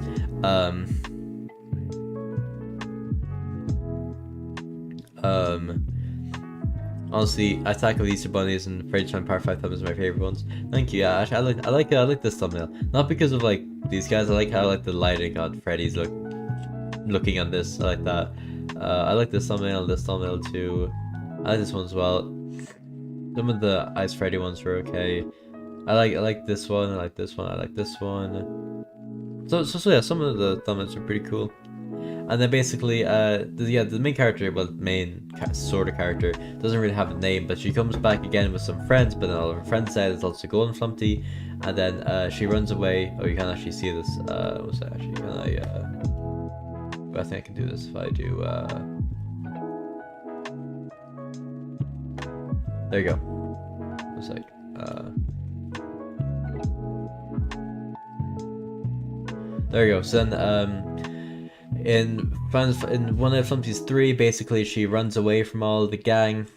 Honestly, Attack of the Easter Bunnies and Freddy's Family Part 5 thumbs are my favorite ones. Thank you. Yeah, actually, I like this thumbnail. Not because of like these guys. I like how like the lighting on Freddy's looking on this. I like that. I like this thumbnail too. I like this one as well. Some of the Ice Freddy ones were okay. I like this one. I like this one. I like this one. So yeah, some of the thumbnails are pretty cool. And then basically, the main character, well, main sort of character, doesn't really have a name, but she comes back again with some friends, but then all of her friends say it's also Golden Flumpty, and then she runs away. Oh, you can actually see this. What's that actually? Can I think I can do this if I do. There you go. What's that? There you go. So then, in one of Flumpty's 3, basically she runs away from all the gang,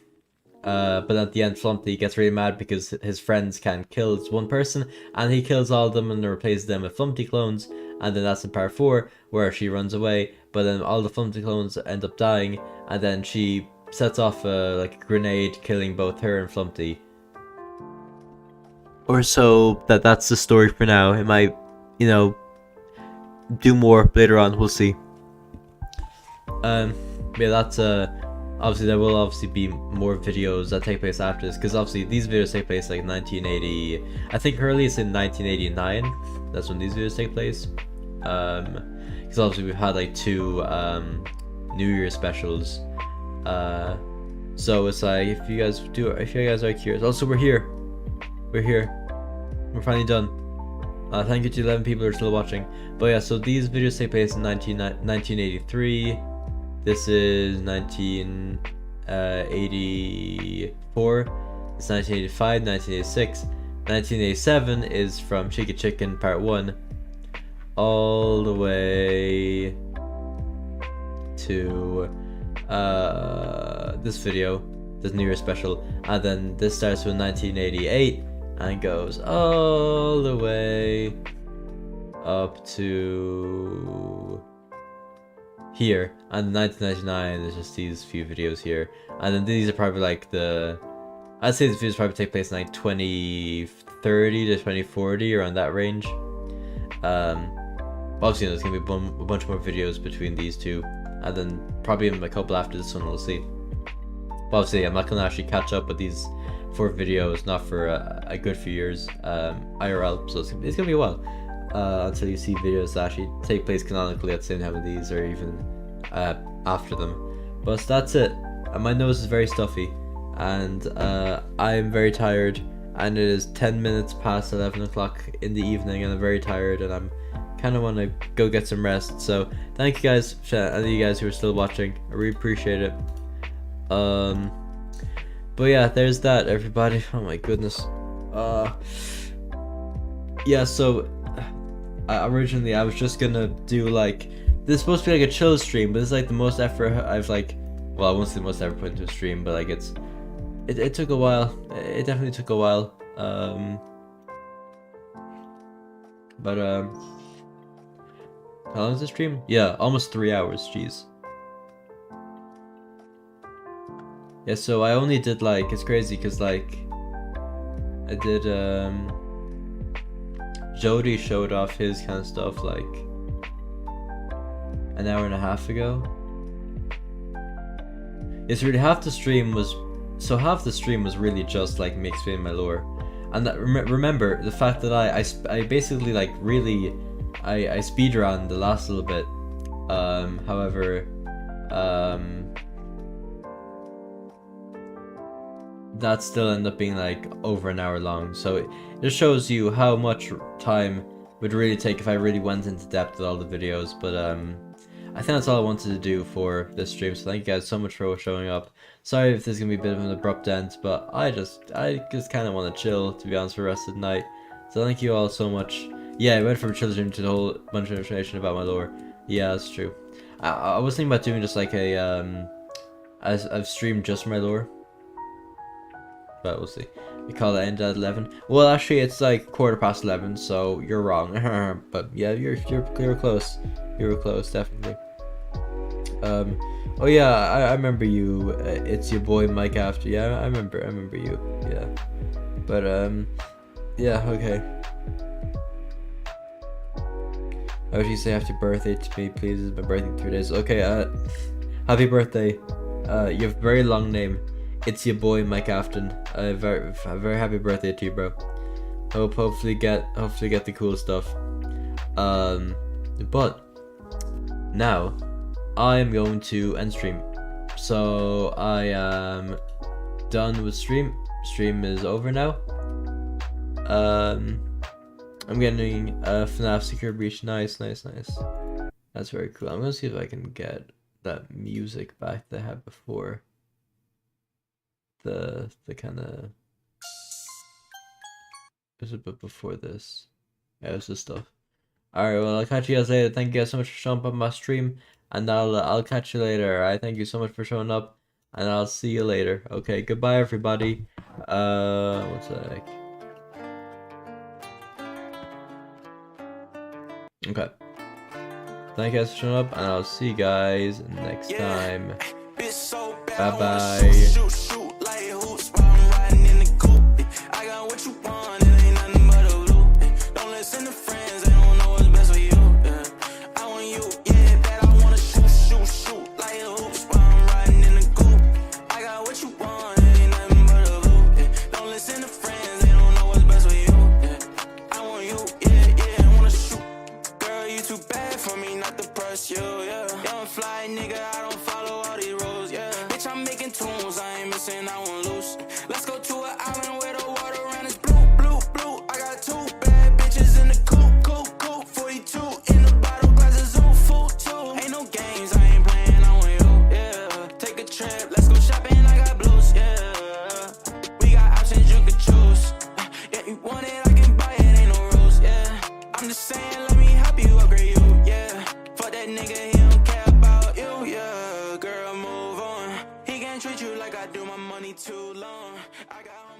but at the end Flumpty gets really mad because his friends can't kill one person, and he kills all of them and replaces them with Flumpty clones. And then that's in Part 4 where she runs away, but then all the Flumpty clones end up dying, and then she sets off like a grenade, killing both her and Flumpty. Or so that's the story for now. It might, do more later on. We'll see. yeah, that's obviously there will obviously be more videos that take place after this, because obviously these videos take place like 1980. I think earliest in 1989. That's when these videos take place. Because obviously we've had like 2 New Year specials. So it's like if you guys are curious. Also, we're here. We're finally done. Thank you to 11 people who are still watching. But yeah, so these videos take place in 1983. This is 1984. It's 1985, 1986. 1987 is from Chica Chicken Part 1 all the way to this video, this New Year special, and then this starts with 1988 and goes all the way up to here, and 1999 is just these few videos here, and then these are probably like I'd say these videos probably take place in like 2030 to 2040, around that range. Obviously there's gonna be a bunch more videos between these two, and then probably even a couple after this one, we'll see. But obviously I'm not gonna actually catch up with these 4 videos, not for a good few years, IRL, so it's gonna be a while until you see videos that actually take place canonically at the same time with these, or even after them. But that's it. My nose is very stuffy, and I am very tired, and it is 10 minutes past 11 o'clock in the evening, and I'm very tired, and I'm kind of want to go get some rest. So thank you guys, and you guys who are still watching, I really appreciate it. But yeah, there's that, everybody. Oh my goodness. Yeah, so originally I was just gonna do like, this is supposed to be like a chill stream, but it's like the most effort I've like, well, I won't say the most effort put into a stream, but like it took a while. It definitely took a while. How long is the stream? Yeah, almost 3 hours, jeez. Yeah, so I only did like, it's crazy because like, I did, Jody showed off his kind of stuff like an hour and a half ago. It's really half the stream was really just like me explaining my lore, and that remember the fact that I basically like really I speedrun the last little bit. However, that still ended up being like over an hour long, so it just shows you how much time would really take if I really went into depth with all the videos. But I think that's all I wanted to do for this stream, so thank you guys so much for showing up. Sorry if this is gonna be a bit of an abrupt end, but I just kind of want to chill, to be honest, for the rest of the night. So thank you all so much. Yeah, I went from children to a whole bunch of information about my lore. Yeah, that's true. I was thinking about doing just like I've streamed just for my lore, but we'll see. We call it end at 11. Well, actually, it's like 11:15, so you're wrong. But yeah, you're close. You were close, definitely. Oh yeah, I remember you. It's your boy Mike After. Yeah, I remember you. Yeah, but yeah, okay. How would you say happy birthday to me, please? It's my birthday in 3 days. Okay, happy birthday. You have a very long name. It's your boy Mike Afton. A very happy birthday to you, bro. Hopefully get the cool stuff. But now I am going to end stream. So I am done with stream. Stream is over now. I'm getting FNAF Secure Breach. Nice. That's very cool. I'm gonna see if I can get that music back that I had before. The kind of, was a bit before this. Yeah, it was this stuff. Alright, well, I'll catch you guys later. Thank you guys so much for showing up on my stream, and I'll catch you later. Alright, thank you so much for showing up, and I'll see you later. Okay, goodbye everybody. One sec. Okay. Thank you guys for showing up, and I'll see you guys next time. Bye bye. I want you, yeah, bet I wanna shoot, like a hoops. fly nigga, I don't follow all these rules, yeah. Bitch, I'm making tunes, I ain't missing, I won't lose. Let's go to an island where the water around is blue, blue, blue. I got 2 bad bitches in the coop, coop, coop. 42 in the bottle, glasses on full too. Ain't no games, I ain't playing, I want you, yeah. Take a trip, let's go shopping, I got blues, yeah. We got options you could choose. Yeah, you want it, I can buy it, ain't no rules, yeah. I'm just saying, let me help you upgrade you, yeah. Fuck that nigga, he don't care about you, yeah. Girl, move on. He can't treat you like I do, my money too long. I got